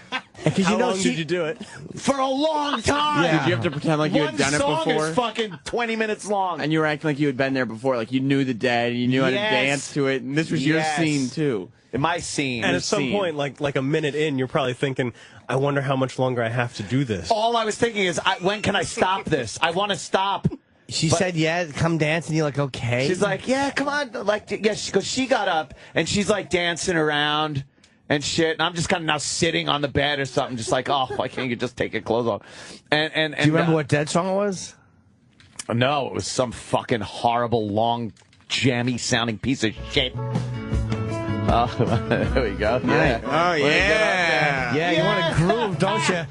How long did you do it? For a long time. Yeah. Did you have to pretend like you had done it before? One song is fucking 20 minutes long. And you were acting like you had been there before, like you knew the Dead, and you knew how to dance to it, and this was your scene too. My scene. And at some point, like a minute in, you're probably thinking, I wonder how much longer I have to do this. All I was thinking is, when can I stop this? I want to stop. She said, yeah, come dance, and you're like, okay. She's like, yeah, come on. Like, yeah, because she got up, and she's like dancing around and shit, and I'm just kind of now sitting on the bed or something, just like, oh, why can't you just take your clothes off? And do you remember what Dead song it was? No, it was some fucking horrible, long, jammy-sounding piece of shit. Oh, there we go. Yeah. Oh, yeah. Yeah, you want to groove, don't you?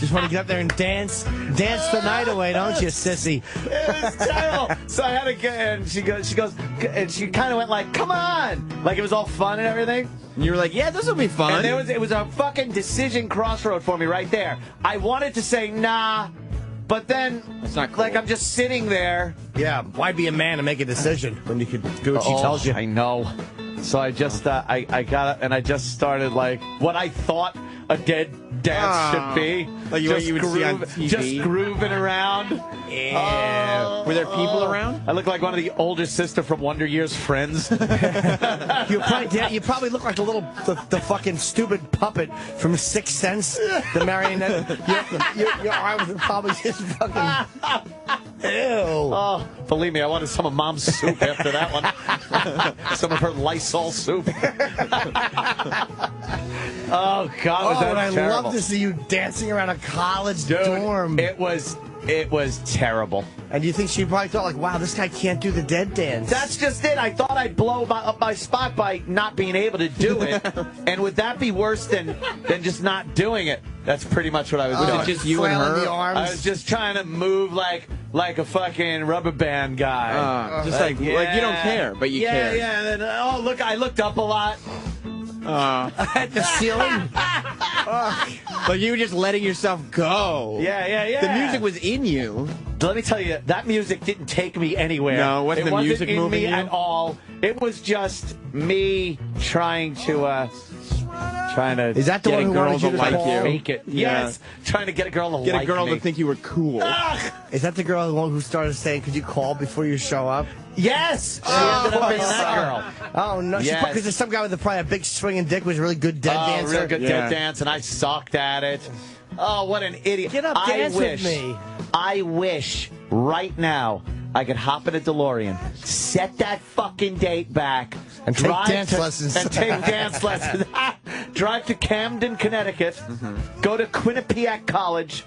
Just want to get up there and dance the night away, don't you, sissy? It was terrible. So I had to get, and she goes, and she kind of went like, "Come on!" Like it was all fun and everything. And you were like, "Yeah, this will be fun." And it was a fucking decision crossroad for me right there. I wanted to say nah, but then it's not cool. Like I'm just sitting there. Yeah, why be a man and make a decision when you could do what she tells you? I know. So I just I got up and I just started like what I thought a dead dance should be. Like what you would see on TV. Just grooving around. Yeah. Were there people around? I look like one of the older sister from Wonder Years Friends. You probably look like the fucking stupid puppet from Sixth Sense, the marionette. Your arms are probably just fucking. Ew. Oh, believe me, I wanted some of Mom's soup after that one. Some of her Lysol soup. Oh, God, was that I terrible. love to see you dancing around a college Dude, dorm. It was terrible. And you think she probably thought, like, wow, this guy can't do the dead dance. That's just it. I thought I'd blow up my spot by not being able to do it. And would that be worse than just not doing it? That's pretty much what I was doing. Was it just you and her? The arms? I was just trying to move like a fucking rubber band guy. Just like you don't care, but you care. Yeah, and then, look, I looked up a lot. At the ceiling? But you were just letting yourself go. Yeah. The music was in you. Let me tell you, that music didn't take me anywhere. No, wasn't the music in moving me you? at all. It was just me trying to. Is that the get one a who girl wanted you to to like call? you? Fake it. Yeah. Yes, trying to get a girl to Get like a girl me. to think you were cool. Is that the girl who started saying, could you call before you show up? Yes, she ended up being that girl. Oh, no. Yes. Because there's some guy with probably a big swinging dick was a really good dead dancer. Real good dead dance, and I sucked at it. Oh, what an idiot. Get up, dance with me. I wish right now I could hop in a DeLorean, set that fucking date back, and take dance lessons. And take dance lessons. Drive to Camden, Connecticut, go to Quinnipiac College,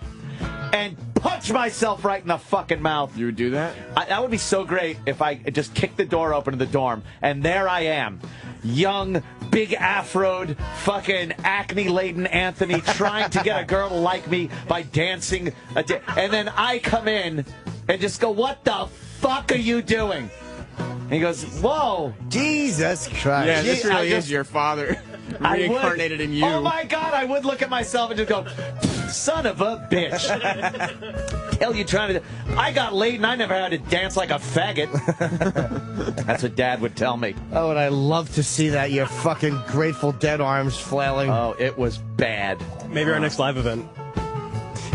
and punch myself right in the fucking mouth. You would do that? That would be so great if I just kicked the door open to the dorm, and there I am, young, big afroed, fucking acne-laden Anthony trying to get a girl to like me by dancing. And then I come in and just go, what the fuck are you doing? And he goes, whoa. Jesus Christ. Yeah, this really is your father reincarnated in you. Oh, my God, I would look at myself and just go, son of a bitch. Hell you trying to do? I got laid and I never had to dance like a faggot. That's what Dad would tell me. Oh, and I love to see that, your fucking Grateful Dead arms flailing. Oh, it was bad. Maybe our next live event.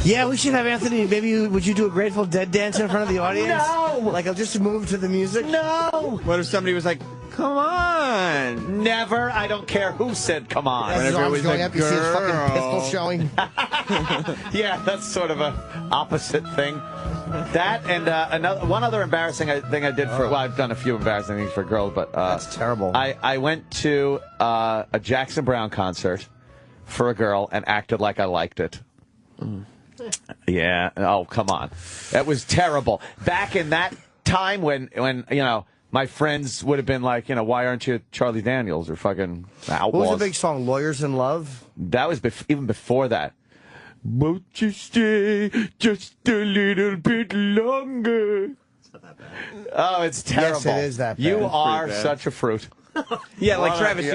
Yeah, we should have Anthony. Maybe would you do a Grateful Dead dance in front of the audience? No! Like, I'll just move to the music? No! What if somebody was like, come on? Never. I don't care who said come on. As his arms going up, you see his fucking pistol showing. Yeah, that's sort of a opposite thing. That and one other embarrassing thing I did for, well, I've done a few embarrassing things for girls, but that's terrible. I went to a Jackson Browne concert for a girl and acted like I liked it. Yeah. Oh, come on. That was terrible. Back in that time when you know, my friends would have been like, you know, why aren't you Charlie Daniels or fucking Outlaws? What was the big song, Lawyers in Love? That was even before that. Won't you stay just a little bit longer? It's not that bad. Oh, it's terrible. Yes, it is that bad. You It's are pretty bad. such a fruit. Yeah, like Well, Travis,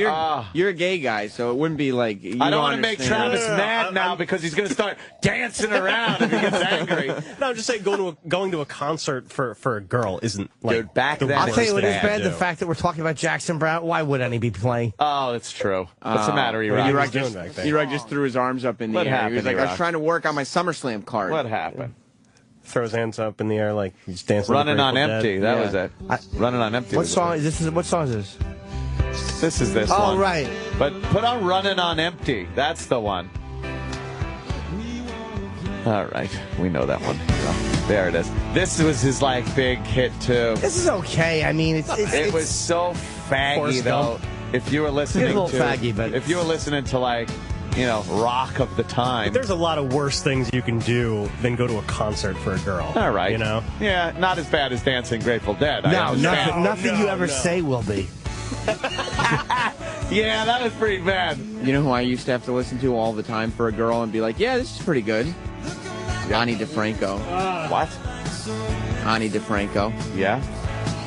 you're a gay guy, so it wouldn't be like. I don't want to make Travis mad now because he's going to start dancing around if he gets angry. No, I'm just saying going to a concert for a girl isn't like. Dude, back the then, I'll tell you what is worst thing bad, to the do. fact that we're talking about Jackson Browne. Why would any be playing? Oh, it's true. What's the matter, what are you E-Rock? doing back there? E-Rock just threw his arms up in the What air. He happened, was like, I E-Rock? was trying to work on my SummerSlam card. What happened? Throw his hands up in the air like he's dancing. Running on Grateful Empty. Dead. That Yeah. was it. Running on Empty. What was song is this? What song is this? This is this Oh, one. right. But put on Running on Empty. That's the one. All right. We know that one. So, there it is. This was his, like, big hit, too. This is okay. I mean, It was so faggy, Forrest though. Gump. If you were listening It's a little to... faggy, but- If you were listening to, like, you know, rock of the time... There's a lot of worse things you can do than go to a concert for a girl. All right. You know? Yeah, not as bad as Dancing Grateful Dead. I No, understand. nothing you ever say will be. Yeah, that was pretty bad. You know who I used to have to listen to all the time for a girl and be like, yeah, this is pretty good? Ani DeFranco. What? Ani DeFranco. Yeah.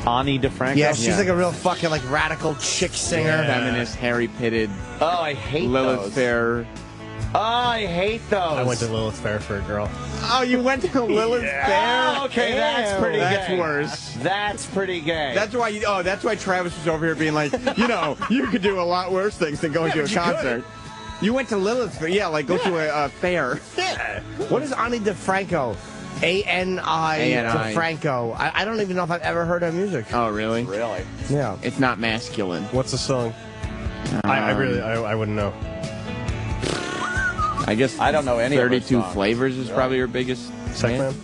Ani DeFranco? Yeah, she's like a real fucking like radical chick singer. Feminist, hairy-pitted. Oh, I hate Lilith those. Fair. Oh, I hate those. I went to Lilith Fair for a girl. Oh, you went to Lilith Fair? Oh, okay, that's pretty That's gay. worse. That's pretty gay. That's why that's why Travis was over here being like, you could do a lot worse things than going to a concert. You went to Lilith Fair. Yeah, like go to a fair. Yeah. What is Ani DeFranco? A-N-I DeFranco. I don't even know if I've ever heard her music. Oh, really? Really? Yeah. It's not masculine. What's the song? I wouldn't know. I guess I don't know any 32 of her songs. Flavors is probably her biggest Segment?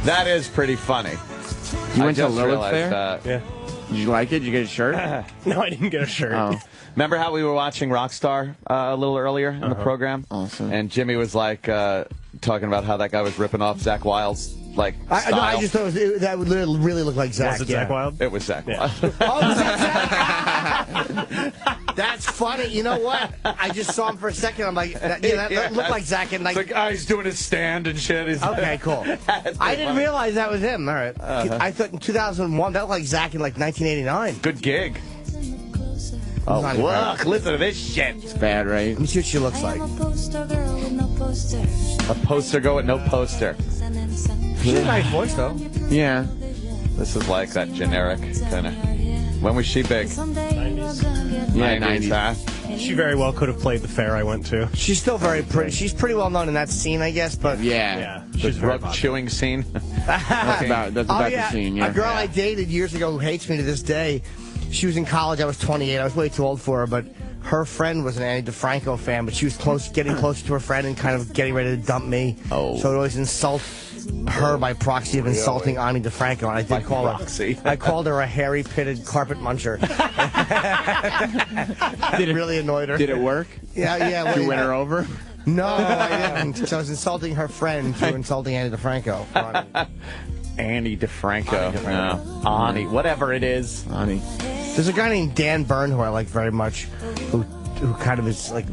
That is pretty funny. You I went to just Lilith realized Fair? that. Yeah. Did you like it? Did you get a shirt? No, I didn't get a shirt. Oh. Remember how we were watching Rockstar a little earlier in the program? Awesome. And Jimmy was like talking about how that guy was ripping off Zach Wild's like style. No, I just thought that would really look like Zach. Was it Zach Wild? It was Zach Wild. Oh, was that Zach? That's funny. You know what? I just saw him for a second. I'm like, that looked like Zach. And like, the guy's doing his stand and shit. Okay, cool. I didn't realize that was him. All right. I thought in 2001 that looked like Zach in like 1989. Good gig. Oh, look, listen to this shit. It's bad, right? Let me see what she looks like. A poster girl with no poster. She has a nice voice, though. Yeah. This is like that generic kind of. When was she big? 90s. Yeah, 90s. Huh? She very well could have played the fair I went to. She's still very pretty. She's pretty well known in that scene, I guess. But Yeah. She's The very rug popular. chewing scene. That's about the scene, yeah. A girl I dated years ago who hates me to this day. She was in college. I was 28. I was way too old for her, but her friend was an Ani DeFranco fan, but she was getting closer to her friend and kind of getting ready to dump me. Oh. So I'd always insult her by proxy of insulting Ani DeFranco, and I did call her. I called her a hairy-pitted carpet muncher. It really annoyed her. Did it work? Yeah. Did you win her over? No, I didn't. So I was insulting her friend through insulting Ani DeFranco. Annie DeFranco. Ani, whatever it is. Ani. There's a guy named Dan Byrne who I like very much, who kind of is like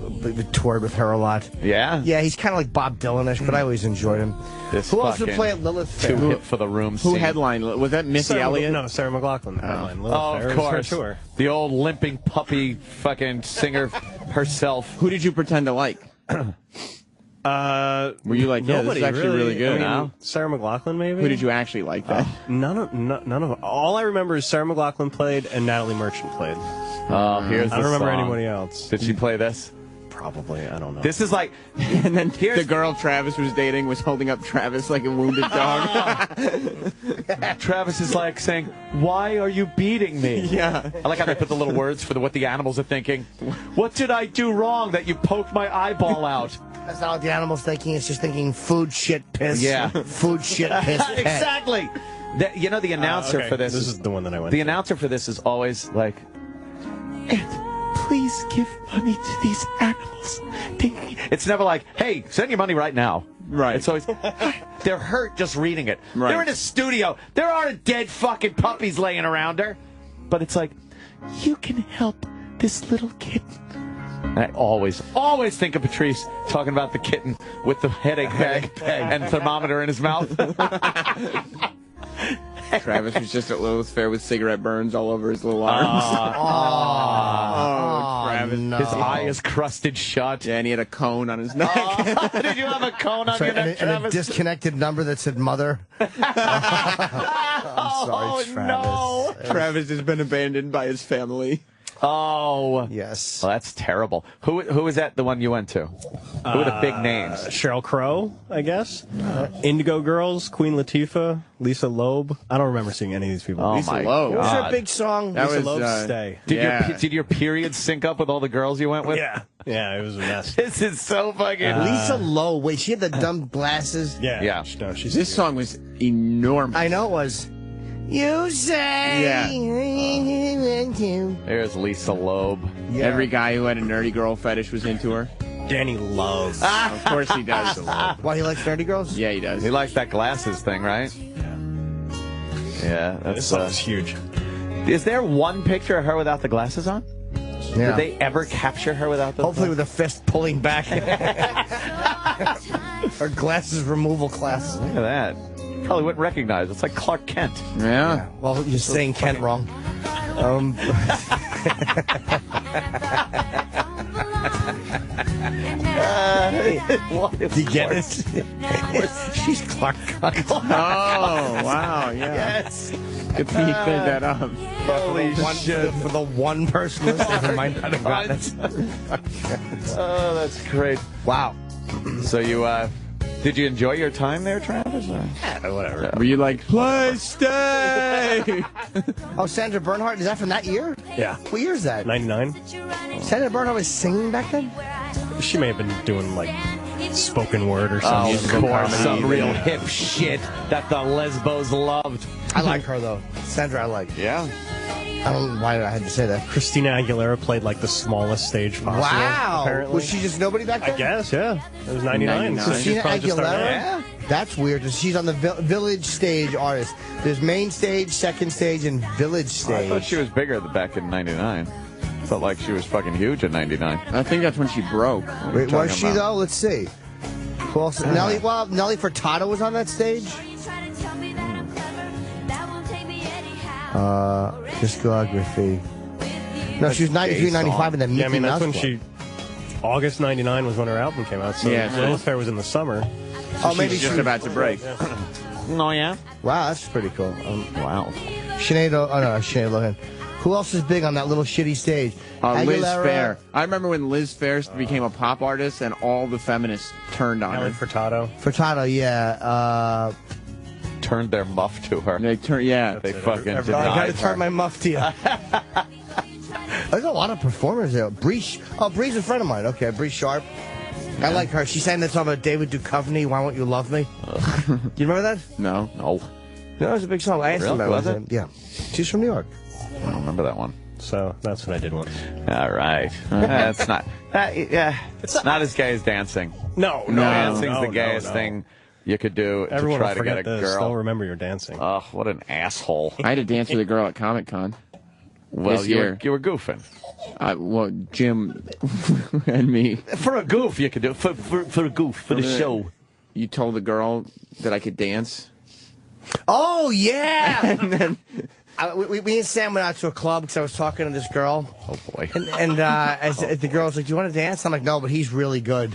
toured with her a lot. Yeah? Yeah, he's kind of like Bob Dylan-ish, but I always enjoyed him. Who else would play at Lilith Fair? Too hip for the room Who scene. headlined? Was that Missy Elliott? No, Sarah McLachlan headlined. Lilith Oh, Fair. of It was her course. tour. The old limping puppy fucking singer herself. Who did you pretend to like? Were you like, yeah, this is actually really good? I mean, Sarah McLachlan, maybe? Who did you actually like, then? None of all I remember is Sarah McLachlan played and Natalie Merchant played. Oh, here's I don't the remember song. anybody else. Did she play this? Probably. I don't know. This is like... And then the girl Travis was dating was holding up Travis like a wounded dog. Travis is like saying, "Why are you beating me?" Yeah. I like how they put the little words for what the animals are thinking. What did I do wrong that you poked my eyeball out? That's not what the animal's thinking. It's just thinking food, shit, piss. Yeah. Food, shit, piss, pet. Exactly. You know, the announcer okay. for this... This is the one that I went The to. announcer for this is always like, "And please give money to these animals." It's never like, "Hey, send your money right now." Right. It's always, they're hurt just reading it. Right. They're in a studio. There aren't dead fucking puppies laying around her. But it's like, "You can help this little kitten." And I always think of Patrice talking about the kitten with the headache bag and thermometer in his mouth. Travis was just at Lilith Fair with cigarette burns all over his little arms. Travis. no. His eye is crusted shut. Yeah, and he had a cone on his neck. Did you have a cone on Sorry, your neck, and a Travis? disconnected number that said mother. I'm sorry, Travis. No. Travis has been abandoned by his family. Oh. Yes. Well, that's terrible. Who was that, the one you went to? Who were the big names? Sheryl Crow, I guess. Indigo Girls, Queen Latifah, Lisa Loeb. I don't remember seeing any of these people. Oh, Lisa my Loeb. What was God. her big song? That Lisa was Loeb, Stay. Did your periods sync up with all the girls you went with? Yeah, it was a mess. This is so fucking... Lisa Lowe. Wait, she had the dumb glasses. Yeah. No, she's This song was enormous. I know it was. You say. Yeah. There's Lisa Loeb. Yeah. Every guy who had a nerdy girl fetish was into her. Danny Love. Of course he does. Why, he likes nerdy girls? Yeah, he does. He likes that glasses thing, right? Yeah, This that's... song is huge. Is there one picture of her without the glasses on? Yeah. Did they ever capture her without the... Hopefully with a fist pulling back. Her glasses removal class. Look at that. Probably wouldn't recognize. It's like Clark Kent. Yeah. Well, you're saying Kent wrong. Do you get it? She's Clark Kent. Oh, wow, yeah. Yes. Good thing you cleared that up. Holy shit. For the one person listening who might not have gotten it. Oh, that's great. Wow. So you, did you enjoy your time there, Travis? Yeah, whatever. Were you like, play, stay? Oh, Sandra Bernhardt, is that from that year? Yeah. What year is that? 99. Sandra Bernhardt was singing back then? She may have been doing, like, spoken word or Oh, something. of course. Some real hip shit that the lesbos loved. I like her, though. Sandra, I like. Yeah. I don't know why I had to say that. Christina Aguilera played, like, the smallest stage possible. Wow. Apparently. Was she just nobody back then? I guess, yeah. It was 99. So Christina she's probably just started out. Aguilera? That's weird. She's on the Village Stage artist. There's main stage, second stage, and Village Stage. I thought she was bigger back in 99. Felt like she was fucking huge in 99. I think that's when she broke. Wait, was she, though? Let's see. Who else? Nelly Furtado was on that stage? Discography. No, she was 93, 95, and then Mickey Yeah, I mean, that's Mouse when August 99 was when her album came out. So Yeah, so- Lilith Fair was in the summer. So maybe she's just about to break. Oh, yeah? Wow, that's pretty cool. Wow. Sinead Lohan. Who else is big on that little shitty stage? Liz Aguilera. Fair. I remember when Liz Fair became a pop artist and all the feminists turned on Nelly her. Furtado, yeah. Turned their muff to her. They turned, yeah. They fucking I denied gotta her. turn my muff to you. There's a lot of performers there. Bree's a friend of mine. Okay, Bree Sharp. I like her. She sang that song about David Duchovny, Why Won't You Love Me? Do you remember that? No. No. No, it was a big song. I asked Really? him about Was it? Yeah. She's from New York. I don't remember that one. So that's what I did once. All right. That's not. It's not as gay as dancing. No. Dancing's the gayest thing you could do Everyone to try will to get forget a this. girl. They'll remember your dancing. Oh, what an asshole. I had to dance with a girl at Comic-Con. Well, this you year. were goofing. Well, Jim and me. For a goof, you could do it. For a goof, for the show. You told the girl that I could dance. Oh, yeah! And then me and Sam went out to a club because I was talking to this girl. Oh, boy. And as the girl was like, do you want to dance? I'm like, no, but he's really good.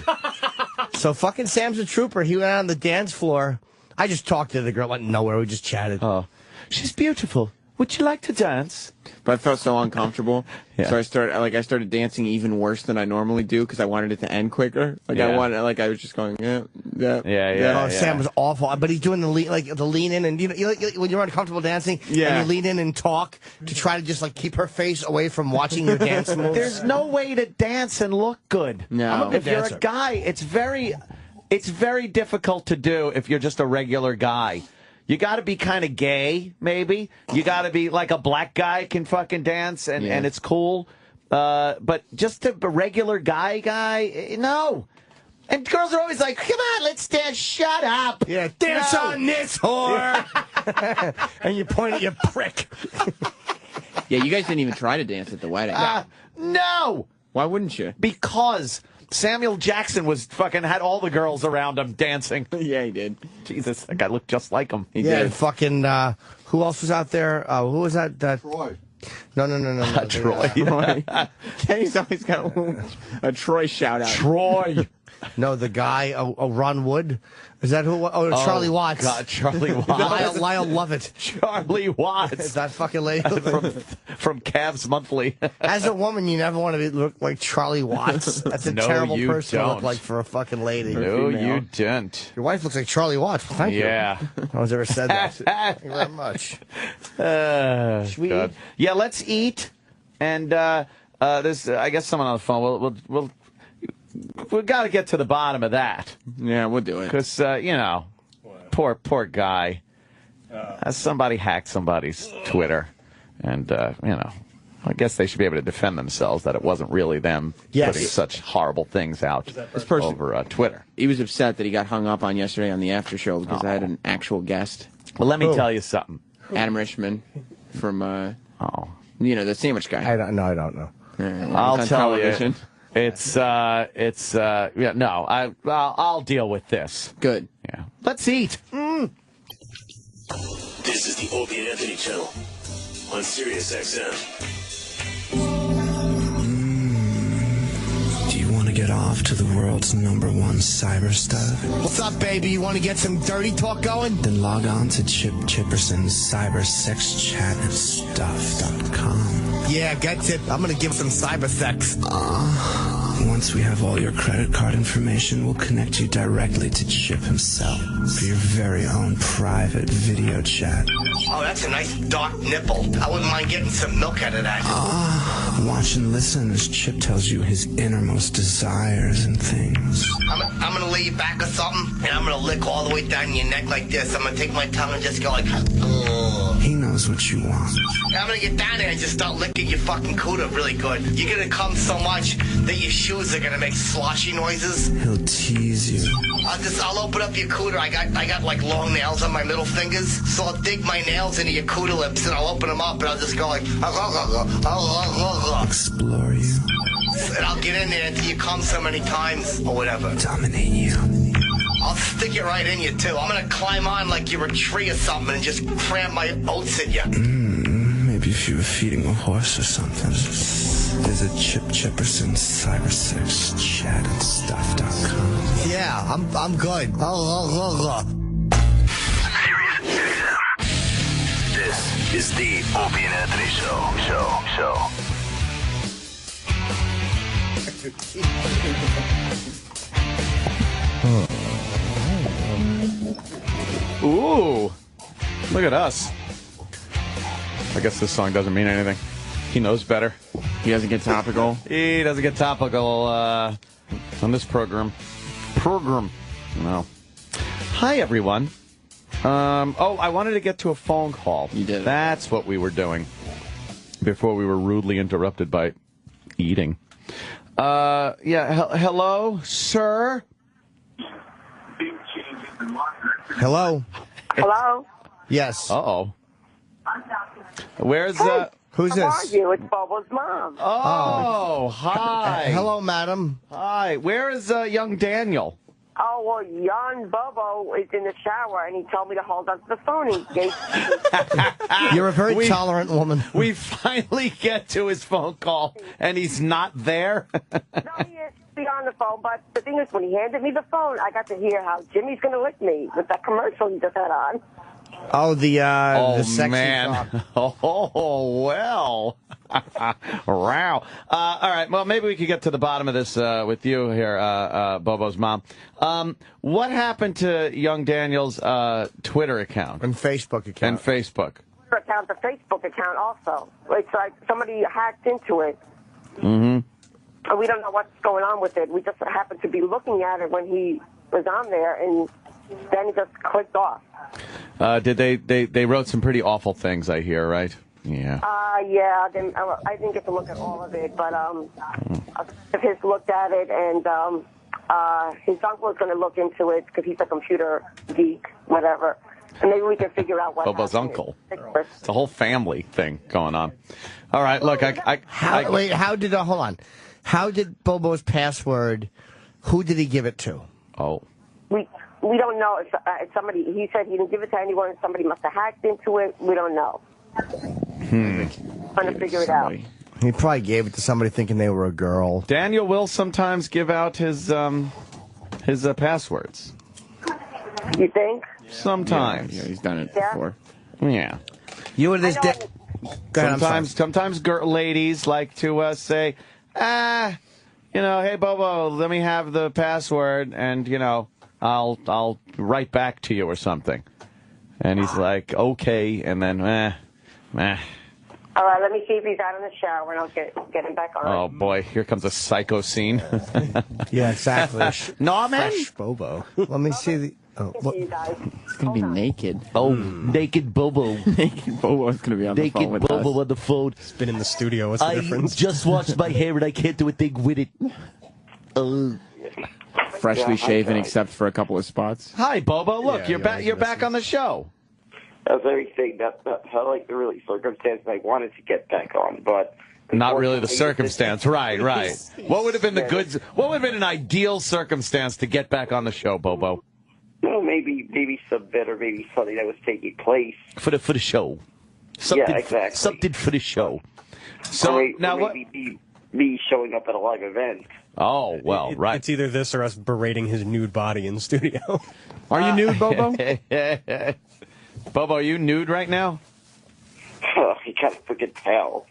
So fucking Sam's a trooper. He went out on the dance floor. I just talked to the girl, went nowhere. We just chatted. Oh, she's beautiful. Would you like to dance? But I felt so uncomfortable. Yeah. So I started dancing even worse than I normally do because I wanted it to end quicker. Yeah. I was just going, yeah. Oh, Sam was awful. But he's doing the lean in, and you know, when you're uncomfortable dancing, and you lean in and talk to try to just like keep her face away from watching your dance moves. There's no way to dance and look good. No. I'm a good If you're dancer. a guy, it's very difficult to do if you're just a regular guy. You got to be kind of gay, maybe. You got to be like a black guy can fucking dance, and it's cool. But just a regular guy, no. And girls are always like, come on, let's dance. Shut up. Yeah, dance on this whore. And you point at your prick. Yeah, you guys didn't even try to dance at the wedding. No. Why wouldn't you? Because Samuel Jackson had all the girls around him dancing. Yeah, he did. Jesus, that guy looked just like him. He Yeah, did. and fucking, who else was out there? Who was that? Troy. No. Troy. Kenny's always got a Troy shout out. Troy. No, the guy, Ron Wood. Is that who? Oh, Charlie Watts. God, Charlie Watts. Lyle Lovett. Charlie Is Watts. that fucking lady? from Cavs Monthly. As a woman, you never want to look like Charlie Watts. That's a No, terrible you person to look don't. like for a fucking lady. No, female. you didn't. Your wife looks like Charlie Watts. Thank you. Yeah. No one's ever said that. Thank you very much. Should we eat? Yeah, let's eat. And there's, I guess, someone on the phone. We've got to get to the bottom of that. Yeah, we'll do it. Because, poor guy. Somebody hacked somebody's Twitter. And, I guess they should be able to defend themselves that it wasn't really them putting such horrible things out over Twitter. He was upset that he got hung up on yesterday on the after show because I had an actual guest. Well, let me tell you something. Adam Richman from, the sandwich guy. I don't know. I'll tell you. Yeah, no, I'll deal with this. Good. Yeah. Let's eat. This is the Opie and Anthony channel on Sirius XM. Do you want to get off to the world's #1 cyber stuff? What's up, baby? You want to get some dirty talk going? Then log on to Chipperson's cybersexchatandstuff.com. Yeah, get it. I'm going to give some cyber sex. Once we have all your credit card information, we'll connect you directly to Chip himself for your very own private video chat. Oh, that's a nice dark nipple. I wouldn't mind getting some milk out of that. Watch and listen as Chip tells you his innermost desires and things. I'm going to lay you back or something, and I'm going to lick all the way down your neck like this. I'm going to take my tongue and just go like... He knows what you want. I'm going to get down there and just start licking your fucking cooter really good. You're going to come so much that your shoes are going to make sloshy noises. He'll tease you. I'll open up your cooter. I got like long nails on my middle fingers, so I'll dig my nails into your cooter lips and I'll open them up and I'll just go like... Explore you. And I'll get in there until you come so many times or whatever. Dominate you. I'll stick it right in you, too. I'm going to climb on like you're a tree or something and just cram my oats in you. Maybe if you were feeding a horse or something. There's a Chipperson cybersexchatandstuff.com. Yeah, I'm good. This is the Opie and Anthony Show. Ooh, look at us. I guess this song doesn't mean anything. He knows better. He doesn't get topical. He doesn't get topical on this program. No. Hi, everyone. I wanted to get to a phone call. You did. That's what we were doing before we were rudely interrupted by eating. Hello, sir? Hello? Hello? Yes. Uh-oh. Where's, Who's How this? are you? It's Bobo's mom. Oh, hi. Hello, madam. Hi. Where is young Daniel? Oh, well, young Bobo is in the shower, and he told me to hold on to the phone. You're a very tolerant woman. We finally get to his phone call, and he's not there. No, he is on the phone, but the thing is, when he handed me the phone, I got to hear how Jimmy's going to lick me with that commercial he just had on. Oh, the sexy man. talk. Oh, well. Wow. All right. Well, maybe we could get to the bottom of this with you here, Bobo's mom. What happened to young Daniel's Twitter account? And Facebook account. And Facebook. Twitter account, the Facebook account also. It's like somebody hacked into it. Mm-hmm. And we don't know what's going on with it. We just happened to be looking at it when he was on there, and then he just clicked off. Did they wrote some pretty awful things, I hear, right? Yeah. Yeah, I didn't get to look at all of it, but his looked at it, and his uncle is going to look into it because he's a computer geek, whatever. And maybe we can figure out what Bobo's happened. uncle. It's a whole family thing going on. All right, look, hold on. How did Bobo's password, who did he give it to? Oh. We don't know. If somebody, he said he didn't give it to anyone. Somebody must have hacked into it. We don't know. Trying to figure it out. He probably gave it to somebody thinking they were a girl. Daniel will sometimes give out his passwords. You think? Sometimes. Yeah, he's done it before. Yeah. You were this Sometimes ladies like to say, hey Bobo, let me have the password, and I'll write back to you or something. And he's like, okay, and then All right, let me see if he's out in the shower, and I'll get him back on. Oh boy, here comes a psycho scene. Yeah, exactly. Norman? Fresh Bobo. Let me see the. Oh, what? He's gonna be naked. Oh, naked Bobo. Naked Bobo is gonna be on the phone with Naked Bobo us. on the phone. He's been in the studio. What's the difference? I just washed my hair and I can't do a thing with it. Freshly shaven, except for a couple of spots. Hi, Bobo. Look, you're back. You're back on the show. That's everything. That's not like the really circumstance I wanted to get back on, but Not really the circumstance. Right. What would have been the goods? What would have been an ideal circumstance to get back on the show, Bobo? Well, maybe some better, maybe something that was taking place. For the show. Something, yeah, exactly. Something for the show. So now what? Maybe me showing up at a live event. Oh, well, right. It's either this or us berating his nude body in studio. Are you nude, Bobo? Bobo, are you nude right now? You got a freaking towel.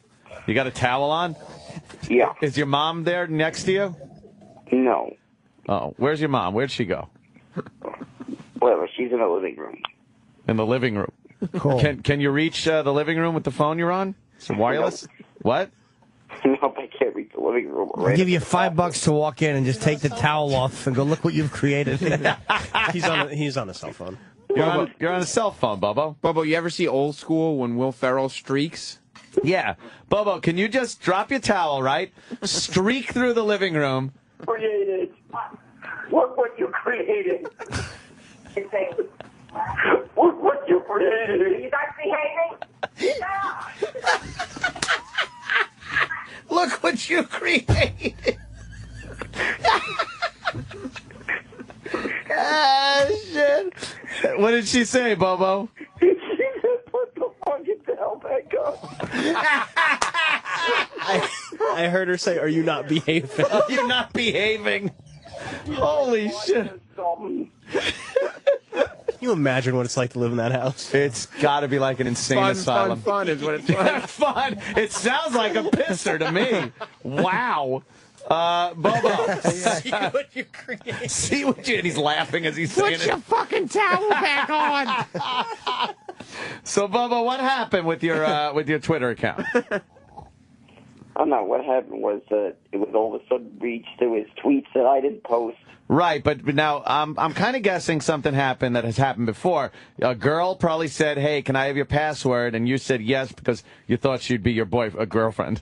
You got a towel on? Yeah. Is your mom there next to you? No. Oh, where's your mom? Where'd she go? Whatever, she's in the living room. In the living room. Cool. Can you reach the living room with the phone you're on? Some wireless? No. What? No, I can't reach the living room. I'll give you $5 to walk in and just take the towel off and go, look what you've created. He's on a cell phone. You're on a cell phone, Bobo. Bobo, you ever see Old School when Will Ferrell streaks? Yeah. Bobo, can you just drop your towel, right? Streak through the living room. Created. Look what you created. Look what you created. Are you guys behaving? Look what you created. Ah, shit. What did she say, Bobo? She said, put the fucking towel back up. I heard her say, are you not behaving? Are you not behaving? Holy shit. Can you imagine what it's like to live in that house? It's got to be like an insane asylum. Fun is what it's like. Fun. It sounds like a pisser to me. Wow. Bobo. See what you create. See what you... And he's laughing as he's saying Put your fucking towel back on. So, Bobo, what happened with your Twitter account? I don't know. What happened was it was all of a sudden reached to his tweets that I didn't post. Right, but now I'm kind of guessing something happened that has happened before. A girl probably said, "Hey, can I have your password?" And you said yes because you thought she'd be your girlfriend,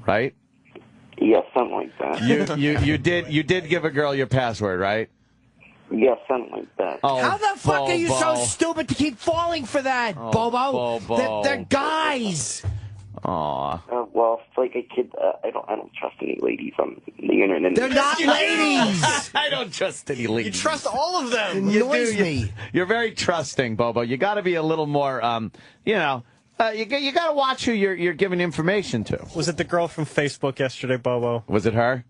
right? Yeah, something like that. You did give a girl your password, right? Yeah, something like that. Oh, how the fuck Bobo. are you so stupid to keep falling for that, Bobo? Bobo. They're guys. Aw. Well, it's like a kid. I don't trust any ladies on the internet. They're not ladies. I don't trust any ladies. You trust all of them. It annoys me. You're very trusting, Bobo. You got to be a little more, you got to watch who you're giving information to. Was it the girl from Facebook yesterday, Bobo? Was it her?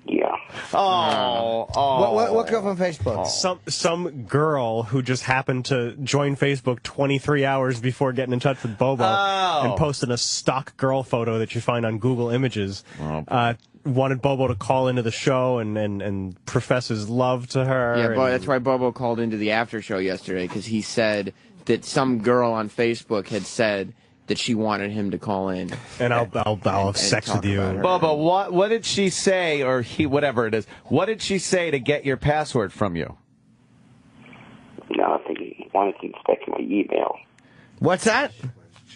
Yeah. What girl from Facebook? Some girl who just happened to join Facebook 23 hours before getting in touch with Bobo and posted a stock girl photo that you find on Google Images. Wanted Bobo to call into the show and profess his love to her. Yeah, that's why Bobo called into the after show yesterday, because he said that some girl on Facebook had said that she wanted him to call in. And I'll have sex with you. Bobo, what did she say, or he, whatever it is, what did she say to get your password from you? No, I think he wanted to inspect my email. What's that?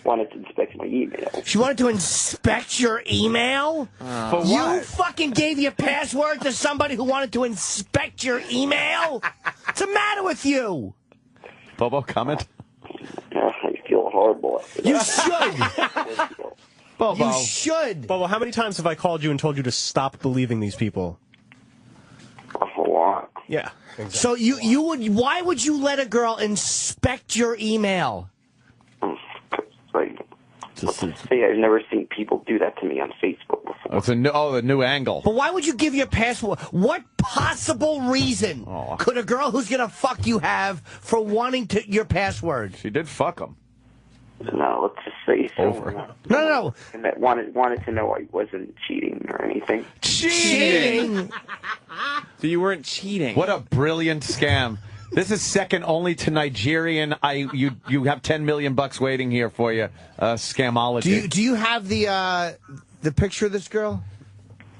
Wanted to inspect my email. She wanted to inspect your email? For what? You fucking gave your password to somebody who wanted to inspect your email? What's the matter with you? Bobo, comment? I feel horrible after that. You should. Bobo. You should. Bobo, how many times have I called you and told you to stop believing these people? A lot. Yeah. Exactly. So you would? Why would you let a girl inspect your email? I've never seen people do that to me on Facebook before. It's a new angle. But why would you give your password? What possible reason could a girl who's gonna fuck you have for wanting your password? She did fuck him. No, let's just say so. Over. No. And that wanted to know I wasn't cheating or anything. Cheating? So you weren't cheating. What a brilliant scam. This is second only to Nigerian. You have $10 million waiting here for you. Scamology. Do you have the picture of this girl?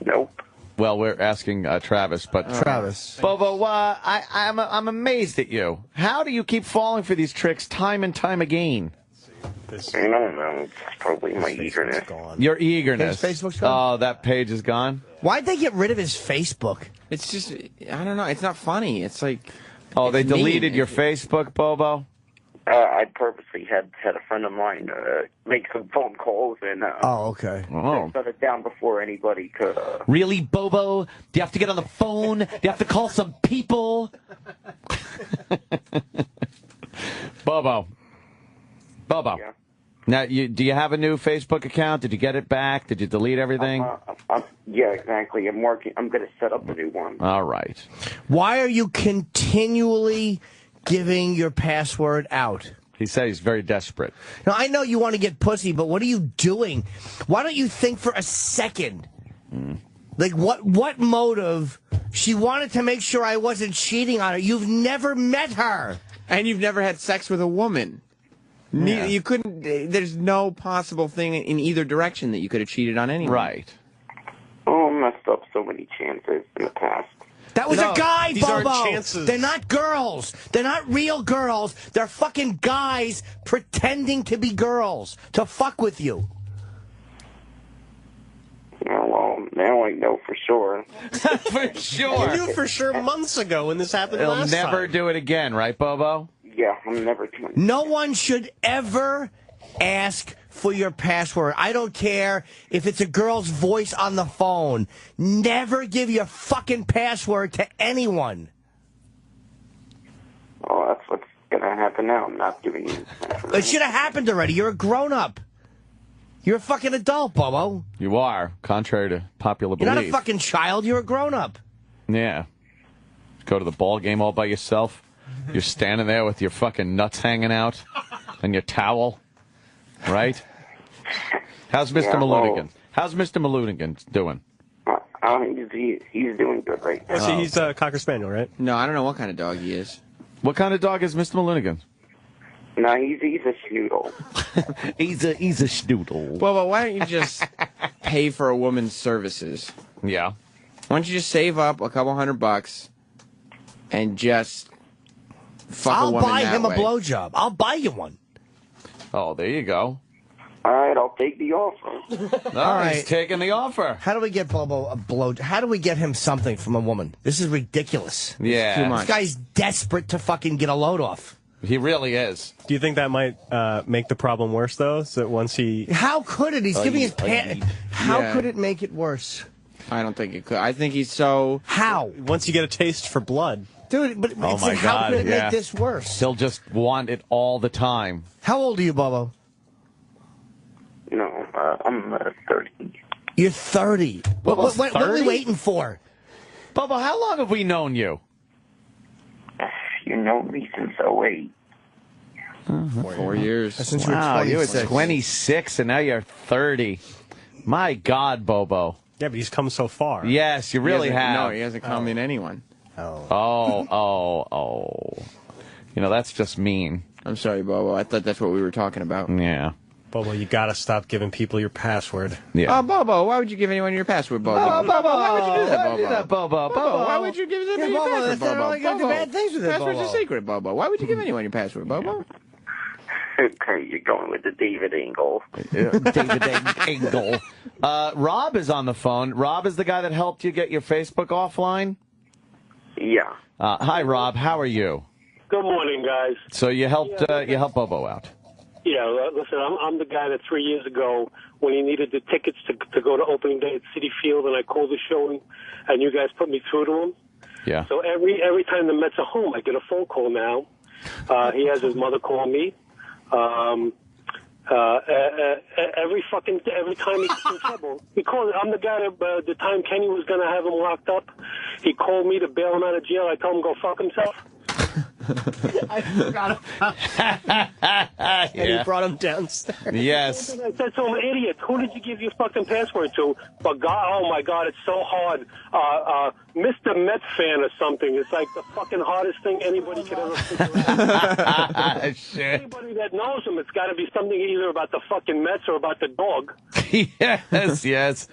Nope. Well, we're asking Travis, but Travis. Bobo, I'm amazed at you. How do you keep falling for these tricks time and time again? I don't know. It's probably my eagerness. Your eagerness. His Facebook's gone? Oh, that page is gone? Why'd they get rid of his Facebook? It's just, I don't know. It's not funny. It's like... Oh, they it's deleted mean. your Facebook, Bobo? I purposely had a friend of mine make some phone calls and okay. shut it down before anybody could. Really, Bobo? Do you have to get on the phone? Do you have to call some people? Bobo. Yeah. Now, do you have a new Facebook account? Did you get it back? Did you delete everything? Yeah, exactly. I'm going to set up a new one. All right. Why are you continually giving your password out? He said he's very desperate. Now, I know you want to get pussy, but what are you doing? Why don't you think for a second? Like, what motive? She wanted to make sure I wasn't cheating on her. You've never met her. And you've never had sex with a woman. Yeah. You couldn't. There's no possible thing in either direction that you could have cheated on anyone. Right. Oh, I messed up so many chances in the past. That was a guy, these Bobo. aren't chances. They're not girls. They're not real girls. They're fucking guys pretending to be girls to fuck with you. Oh, well, now I know for sure. For sure. You knew for sure months ago when this happened He'll last never time. do it again, right, Bobo? Yeah, I'm never doing it. No one should ever ask for your password. I don't care if it's a girl's voice on the phone. Never give your fucking password to anyone. Oh, that's what's going to happen now. I'm not giving you. It should have happened already. You're a grown-up. You're a fucking adult, Bobo. You are, contrary to popular You're belief. not a fucking child. You're a grown-up. Yeah. Go to the ball game all by yourself. You're standing there with your fucking nuts hanging out and your towel, right? How's Mr. Malunigan? How's Mr. Malunigan doing? He's doing good right now. See, he's a Cocker Spaniel, right? No, I don't know what kind of dog he is. What kind of dog is Mr. Malunigan? No, he's a schnoodle. he's a schnoodle. Well, why don't you just pay for a woman's services? Yeah. Why don't you just save up a couple $100 and just fuck a woman I'll buy that him way? a blowjob. I'll buy you one. Oh, there you go. All right, I'll take the offer. All right, he's taking the offer. How do we get Bobo a blow? How do we get him something from a woman? This is ridiculous. Yeah. Too much. This guy's desperate to fucking get a load off. He really is. Do you think that might make the problem worse, though? So that once he... How could it? He's giving his pants. How Yeah. could it make it worse? I don't think it could. I think he's so... How? Once you get a taste for blood. Dude, but Oh it's my like, how God, could it yeah. make this worse? He'll just want it all the time. How old are you, Bobo? No, I'm 30. You're 30. Bobo's What are we 30? waiting for? Bobo, how long have we known you? You know me since 08. 4 years. Since Wow, you you were were 26. 26 and now you're 30. My God, Bobo. Yeah, but he's come so far. Yes, you really have. No, he hasn't come in anyone. Oh. You know, that's just mean. I'm sorry, Bobo. I thought that's what we were talking about. Yeah. Bobo, you gotta stop giving people your password. Yeah. Oh, Bobo, why would you give anyone your password, Bobo? Oh, Bobo, why would you do that, why Bobo? would you do that, Bobo? Bobo, why would you give anyone your Bobo, password, that's not Bobo? only gonna do bad things with it, Password's Bobo. a secret, Bobo. Why would you give anyone your password, Bobo? Okay, you're going with the David Angle. David Engel. Rob is on the phone. Rob is the guy that helped you get your Facebook offline? Yeah. Hi, Rob. How are you? Good morning, guys. So you helped Bobo out. Yeah, listen, I'm the guy that 3 years ago, when he needed the tickets to go to opening day at Citi Field, and I called the show, and you guys put me through to him. Yeah. So every time the Mets are home, I get a phone call now. He has his mother call me. Every time he gets in trouble, he calls. I'm the guy that the time Kenny was going to have him locked up, he called me to bail him out of jail. I told him to go fuck himself. I forgot about that. And he brought him downstairs. Yes. I said to him, idiot, who did you give your fucking password to? But God, oh my God, it's so hard. Mr. Mets fan or something. It's like the fucking hardest thing anybody could ever figure out. Shit. Anybody that knows him, it's got to be something either about the fucking Mets or about the dog. yes.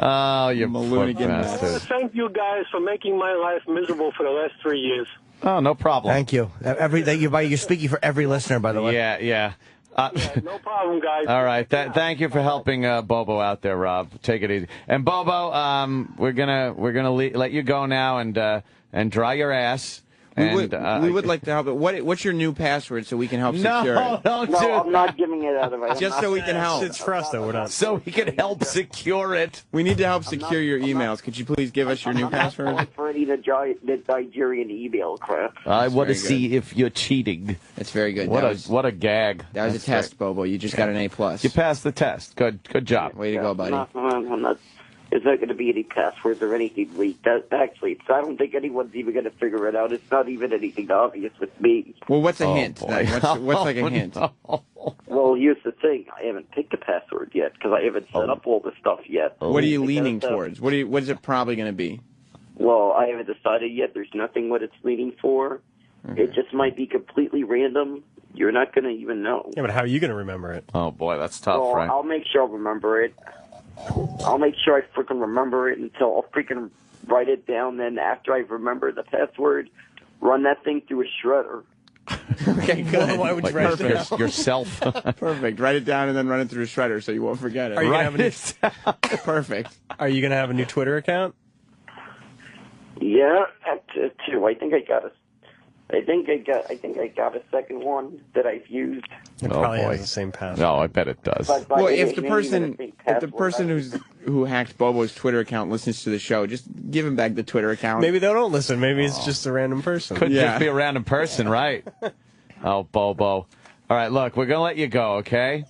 Oh, you Malunigan I want to bastard. thank you guys for making my life miserable for the last 3 years. Oh, no problem. Thank you. You're speaking for every listener, by the way. Yeah. Yeah, no problem, guys. All right. Thank you for helping Bobo out there, Rob. Take it easy. And Bobo, we're gonna let you go now and dry your ass. We would like to help it. What's your new password so we can help secure it? No, I'm not giving it out of it. Just so we can help. It's for us, though. We're not. So we can help secure it. We need to help secure your emails. Could you please give us your new password? I'm not for any of the Nigerian email crap. I want to see if you're cheating. That's very good. What a gag. That was a test, Bobo. You just got an A+. You passed the test. Good job. Way to go, buddy. I'm not. There's not going to be any passwords or anything leaked. Actually, I don't think anyone's even going to figure it out. It's not even anything obvious with me. Well, what's a hint? What's like a hint? No. Well, here's the thing. I haven't picked a password yet because I haven't set up all the stuff yet. What are you leaning towards? What is it probably going to be? Well, I haven't decided yet. There's nothing what it's leaning for. It just might be completely random. You're not going to even know. Yeah, but how are you going to remember it? Oh, boy, that's tough, well, right? I'll make sure I remember it. I'll make sure I freaking remember it until I'll freaking write it down. Then after I remember the password, run that thing through a shredder. Okay, good. Well, why would you write it down? Yourself. Perfect. Write it down and then run it through a shredder so you won't forget it. Are you gonna have Perfect. Are you going to have a new Twitter account? Yeah, two. I think I got a second one that I've used. It probably has the same password. No, I bet it does. Well, if the person who hacked Bobo's Twitter account listens to the show, just give him back the Twitter account. Maybe they don't listen. Maybe it's just a random person. Could just be a random person, right? Oh, Bobo. All right, look, we're going to let you go, okay?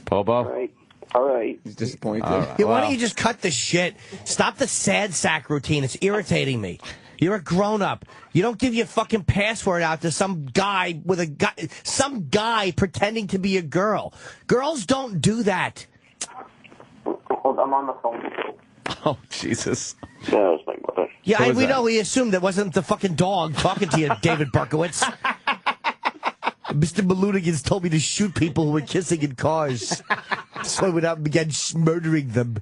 Bobo? All right. He's disappointed. Why don't you just cut the shit? Stop the sad sack routine. It's irritating me. You're a grown-up. You don't give your fucking password out to some guy pretending to be a girl. Girls don't do that. Hold on, I'm on the phone. Oh, Jesus. That was my mother. Yeah, we know. We assumed that wasn't the fucking dog talking to you, David Berkowitz. Mr. Malunigan's told me to shoot people who were kissing in cars, so I would not begin murdering them.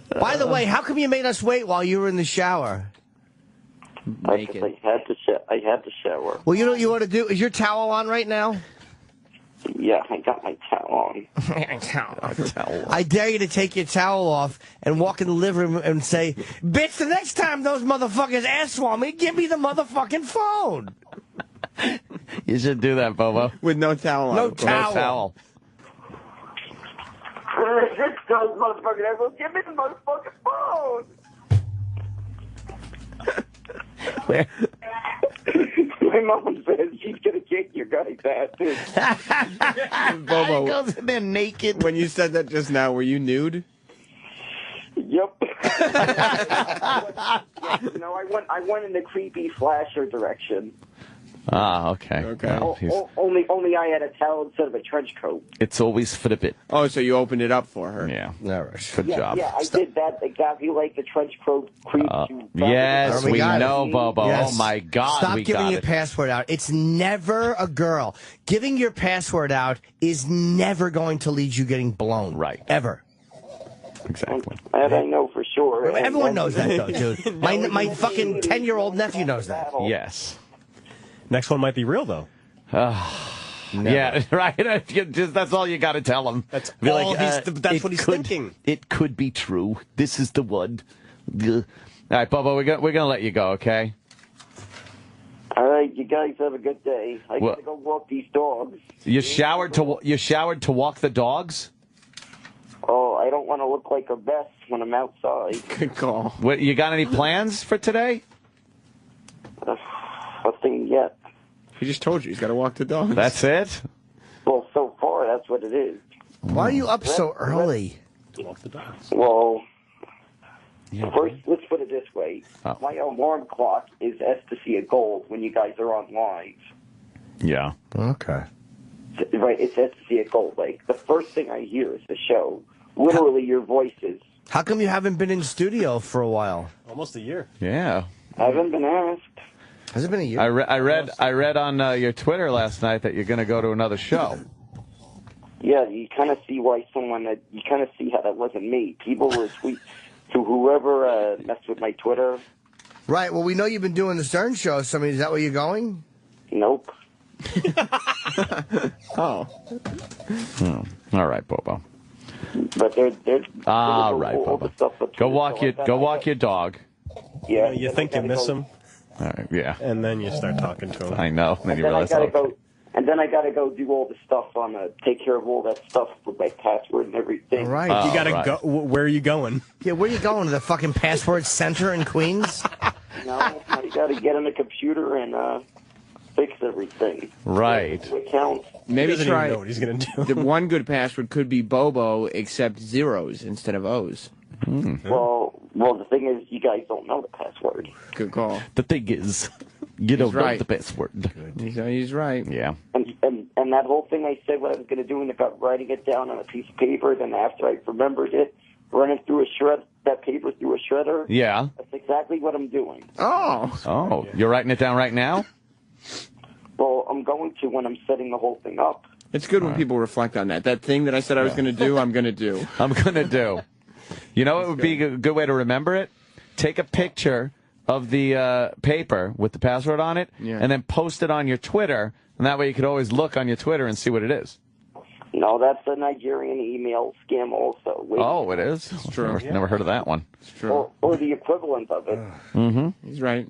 By the way, how come you made us wait while you were in the shower? I had to shower. Well, you know what you want to do? Is your towel on right now? Yeah, I got my towel on. I dare you to take your towel off and walk in the living room and say, "Bitch, the next time those motherfuckers ask for me, give me the motherfucking phone." You should do that, Bobo. With no towel on. No towel. No towel. Those motherfuckers ask, give me the motherfucking phone. Where? My mom says she's going to kick your guy's ass, too. Bobo, He goes in there naked. when you said that just now, were you nude? Yep. No, I went in the creepy flasher direction. Ah, okay. Well, Only I had a towel instead of a trench coat. it's always for the bit. Oh, so you opened it up for her. Yeah. All right. Good job. Yeah, I did that. Exactly like the trench coat creep. Yes, we got it. know, Bobo. Yes. Oh, my God, Stop we giving got your it. password out. It's never a girl. Giving your password out is never going to lead you getting blown. Right. Ever. Exactly. That I know for sure. Everyone knows that, though, dude. My fucking 10-year-old nephew knows that. Yes. Next one might be real, though. Yeah, right. That's all you got to tell him. That's Be all like, that's what he's thinking. It could be true. This is the one. All right, Bobo, we're gonna let you go, okay? All right, you guys have a good day. I gotta go walk these dogs. You showered to walk the dogs? Oh, I don't want to look like a mess when I'm outside. Good call. What, you got any plans for today? Nothing yet. He just told you he's got to walk the dogs. That's it? Well, so far, that's what it is. Why are you up so early? Walk the dogs. Well, first, let's put it this way. Oh. My alarm clock is ecstasy of gold when you guys are on live. Yeah. Okay. Right, it's ecstasy of gold. Like, the first thing I hear is the show. Literally, your voices. How come you haven't been in studio for a while? Almost a year. Yeah. I haven't been asked. Has it been a year? I read on your Twitter last night that you're going to go to another show. Yeah, you kind of see you kind of see how that wasn't me. People were tweet to whoever messed with my Twitter. Right, well, we know you've been doing the Stern Show, so I mean, is that where you're going? Nope. Oh. All right, Bobo. But they're all right, Bobo. Go walk your dog. Yeah. You think you miss him, All right, yeah. and then you start talking to him. I know. Then And you then I realize, gotta go. And then I gotta go do all the stuff on take care of all that stuff with my password and everything. All right. You gotta go. Where are you going? Yeah, where are you going? To the fucking passport center in Queens? No, I gotta get on the computer and fix everything. Right. Account. Maybe doesn't try. even know what he's gonna do. The one good password could be Bobo, except zeros instead of O's. Well, the thing is, you guys don't know the password. Good call. The thing is, you don't know the password. He's right. Yeah. And that whole thing I said what I was going to do, and about writing it down on a piece of paper, then after I remembered it, running through that paper through a shredder. Yeah. That's exactly what I'm doing. Oh, you're writing it down right now? Well, I'm going to when I'm setting the whole thing up. It's good when people reflect on that. That thing that I said I was going to do, I'm going to do. I'm going to do. You know what would be a good way to remember it? Take a picture of the paper with the password on it, and then post it on your Twitter, and that way you could always look on your Twitter and see what it is. No, that's a Nigerian email scam also. Oh, it is? It's true. Never heard of that one. It's true. Or the equivalent of it. Mm-hmm. He's right.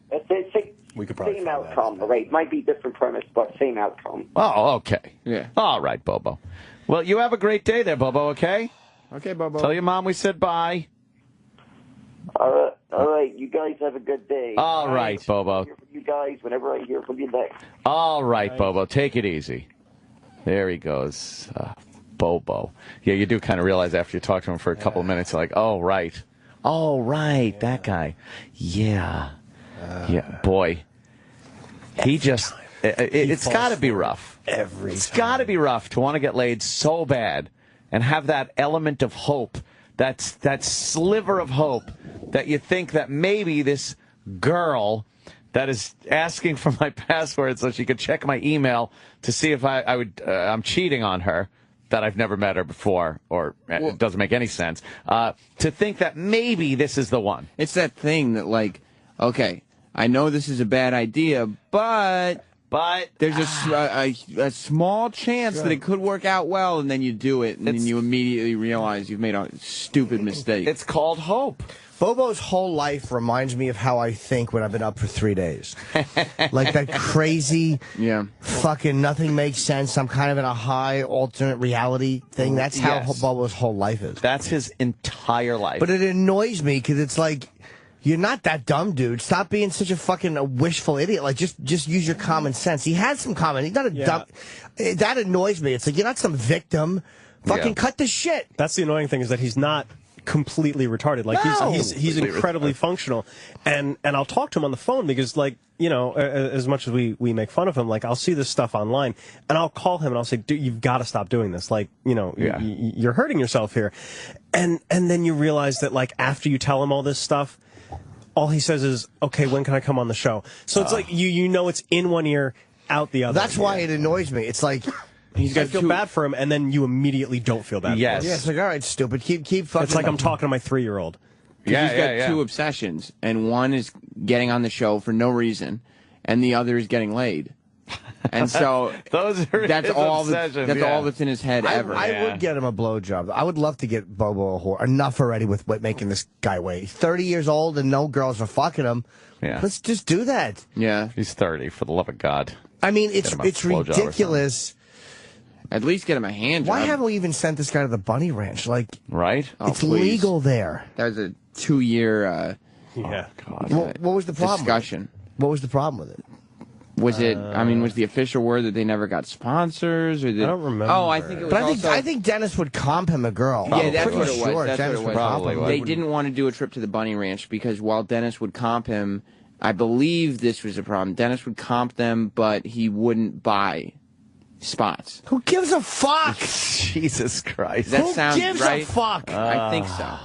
We could probably same outcome, right? Might be different premise, but same outcome. Oh, okay. Yeah. All right, Bobo. Well, you have a great day there, Bobo, okay? Okay, Bobo. Tell your mom we said bye. All right. You guys have a good day. All right, Bobo. Hear from you guys whenever I hear from you next. All right, Bobo. Take it easy. There he goes. Bobo. Yeah, you do kind of realize after you talk to him for a couple of minutes, you're like, oh, right. Oh, right, that guy. Yeah. Yeah, boy. He just... It's got to be rough. It's got to be rough to want to get laid so bad and have that element of hope, that sliver of hope that you think that maybe this girl that is asking for my password so she could check my email to see if I'm cheating on her, that I've never met her before, or it doesn't make any sense, to think that maybe this is the one. It's that thing that, like, okay, I know this is a bad idea, but there's a small chance that it could work out well, and then you do it, and then you immediately realize you've made a stupid mistake. It's called hope. Bobo's whole life reminds me of how I think when I've been up for 3 days. Like that crazy, fucking nothing makes sense. I'm kind of in a high alternate reality thing. That's how Bobo's whole life is. That's his entire life. But it annoys me because it's like, you're not that dumb, dude. Stop being such a fucking wishful idiot. Like, just use your common sense. He has some common. He's not a dumb. That annoys me. It's like, you're not some victim. Fucking cut the shit. That's the annoying thing, is that he's not completely retarded. Like, he's incredibly functional. And I'll talk to him on the phone because, like, you know, as much as we make fun of him, like, I'll see this stuff online and I'll call him and I'll say, dude, you've got to stop doing this. Like, you know, you're hurting yourself here. And then you realize that, like, after you tell him all this stuff, all he says is, okay, when can I come on the show? So it's like, you know, it's in one ear, out the other. That's why it annoys me. It's like, I feel bad for him, and then you immediately don't feel bad for him. Yeah, it's like, all right, stupid. Keep fucking. It's like I'm talking to my 3-year-old. He's got two obsessions, and one is getting on the show for no reason, and the other is getting laid. And so that's all that's in his head ever. I would get him a blowjob. I would love to get Bobo a whore. Enough already with making this guy wait. He's 30 years old and no girls are fucking him. Yeah. Let's just do that. Yeah. He's 30, for the love of God. I mean, it's ridiculous. At least get him a hand job. Why haven't we even sent this guy to the bunny ranch? Like, right? It's legal there. That was a 2-year what was the problem? Discussion. What was the problem with it? Was it? I mean, was the official word that they never got sponsors? Or I don't remember. Oh, I think it was. But I think Dennis would comp him a girl. Yeah, that's what it was. That's Dennis what it was. Probably they didn't want to do a trip to the bunny ranch because while Dennis would comp him, I believe this was a problem. Dennis would comp them, but he wouldn't buy spots. Who gives a fuck? Jesus Christ. Who gives a fuck? I think so.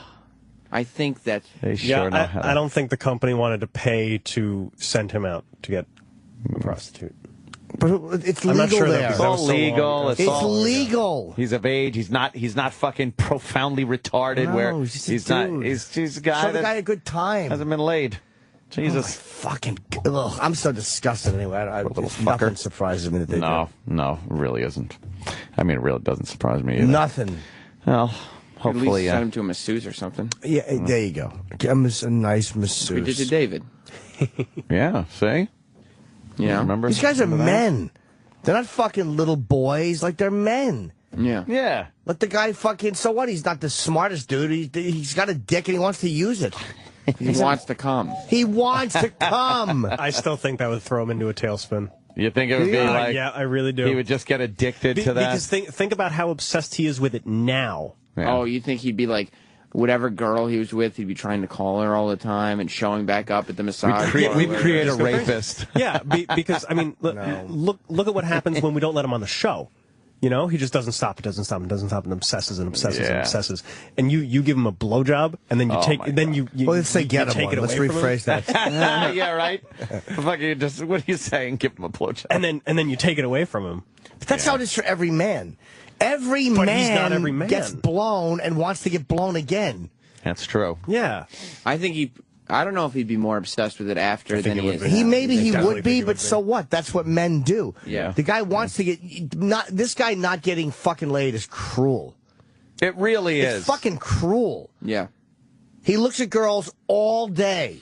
I think that's... They sure know how. I don't think the company wanted to pay to send him out to get a prostitute. But it's I'm legal not sure there. It's all legal. It's legal. He's of age. He's not fucking profoundly retarded. No, where he's a dude. He's a guy Show the that guy a good time. hasn't been laid. Jesus. Fucking. Ugh, I'm so disgusted anyway. Little nothing fucker. surprises me that they do. No, it really isn't. I mean, it really doesn't surprise me either. Nothing. Well, Hopefully, send him to a masseuse or something. Yeah, there you go. Give him a nice masseuse. We did to David. Yeah, see? Yeah. Remember? These guys are men. They're not fucking little boys. Like, they're men. Yeah. Yeah. Let the guy fucking... So what? He's not the smartest dude. He's got a dick and he wants to use it. He wants to come. He wants to come. I still think that would throw him into a tailspin. You think it would be like... Yeah, I really do. He would just get addicted to that? Because think about how obsessed he is with it now. Yeah. Oh, you think he'd be like... Whatever girl he was with, he'd be trying to call her all the time and showing back up at the massage. We'd create a rapist. Yeah, because, I mean, look at what happens when we don't let him on the show. You know, he just doesn't stop, and obsesses and obsesses and obsesses. And you give him a blowjob, and then you Well, let's say get him take one. it away Let's from rephrase him. that. Yeah, right? Fuck you, what are you saying? Give him a blowjob. And then you take it away from him. But that's how it is for every man. But he's not every man. Gets blown and wants to get blown again. That's true. Yeah. I don't know if he'd be more obsessed with it after than he is. He would be, but be. so what? That's what men do. Yeah. The guy wants to get this guy not getting fucking laid is cruel. It really is. It's fucking cruel. Yeah. He looks at girls all day.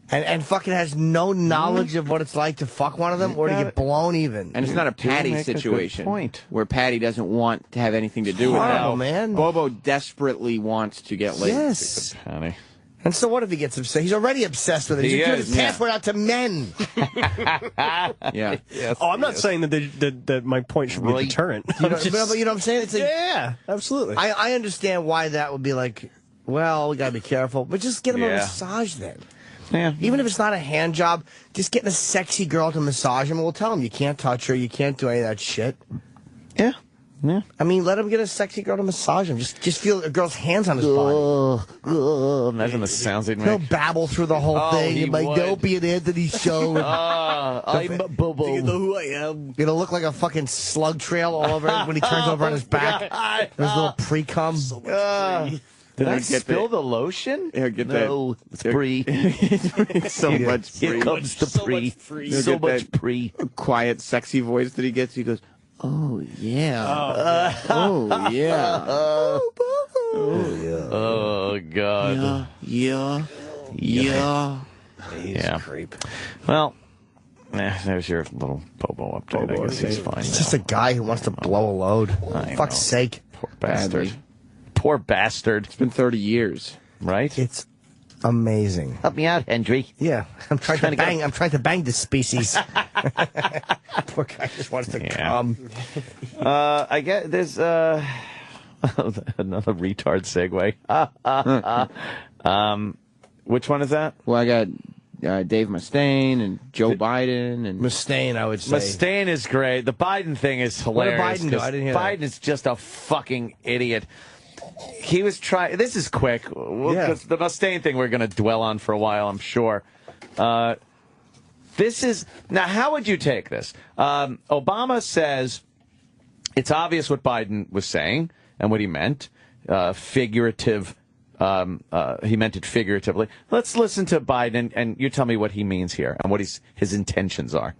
And fucking has no knowledge of what it's like to fuck one of them or to get blown even. And it's not a Patty situation where Patty doesn't want to have anything to do with horrible, it. Man. Bobo desperately wants to get laid. Yes. Patty. And so what if he gets obsessed? He's already obsessed with it. He's giving his password out to men. Yeah. Yes, I'm not saying that my point should be a deterrent. You know, but you know what I'm saying? It's like, yeah, absolutely. I understand why that would be like, well, we got to be careful. But just get him a massage then. Yeah. Even if it's not a hand job, just getting a sexy girl to massage him. We'll tell him you can't touch her, you can't do any of that shit. Yeah. Yeah. I mean, let him get a sexy girl to massage him. Just feel a girl's hands on his body. Imagine the sounds he'd He'll make. babble through the whole thing. he He'll be like, would. don't be an Anthony show. I'm Bobo. You know who I am. It'll look like a fucking slug trail all over when he turns over on his back. There's a little pre-cum. Did I spill the lotion? Here, get no, it's pre. So much pre. Here comes the pre. So much pre. Quiet, sexy voice that he gets. He goes, oh, yeah. Oh, yeah. Oh, yeah. Oh, God. Yeah. He's a creep. Well, there's your little Bobo update. I guess he's fine. It's just a guy who wants to blow a load. Fuck's sake. Poor bastard. Poor bastard. It's been 30 years. Right? It's amazing. Help me out, Hendry. Yeah, I'm trying to bang this species. Poor guy just wants to come. I guess there's another retard segue. Which one is that? Well, I got Dave Mustaine and Joe Biden and Mustaine, I would say. Mustaine is great. The Biden thing is hilarious. What did Biden do? I didn't hear Biden is just a fucking idiot. He was trying. This is quick. The Mustaine thing we're going to dwell on for a while, I'm sure. This is now. How would you take this? Obama says it's obvious what Biden was saying and what he meant. Figurative. He meant it figuratively. Let's listen to Biden, and you tell me what he means here and what his intentions are.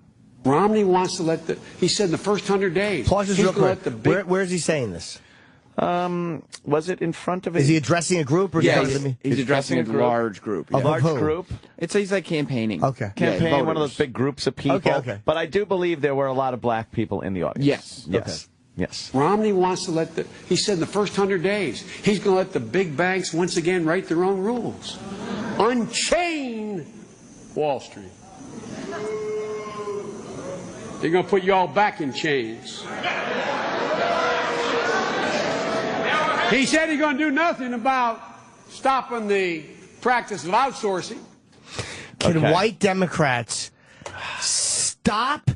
Romney wants to he said in the first 100 days. Pause this real quick. Where is he saying this? Was it in front of? Is he addressing a group or he's addressing a large group. A large group. He's like campaigning. Okay, campaign. One of those big groups of people. Okay. But I do believe there were a lot of black people in the audience. Yes. Yes. Romney wants to he said in the first 100 days, he's going to let the big banks once again write their own rules. Unchain Wall Street. They're going to put you all back in chains. He said he's going to do nothing about stopping the practice of outsourcing. Can white Democrats stop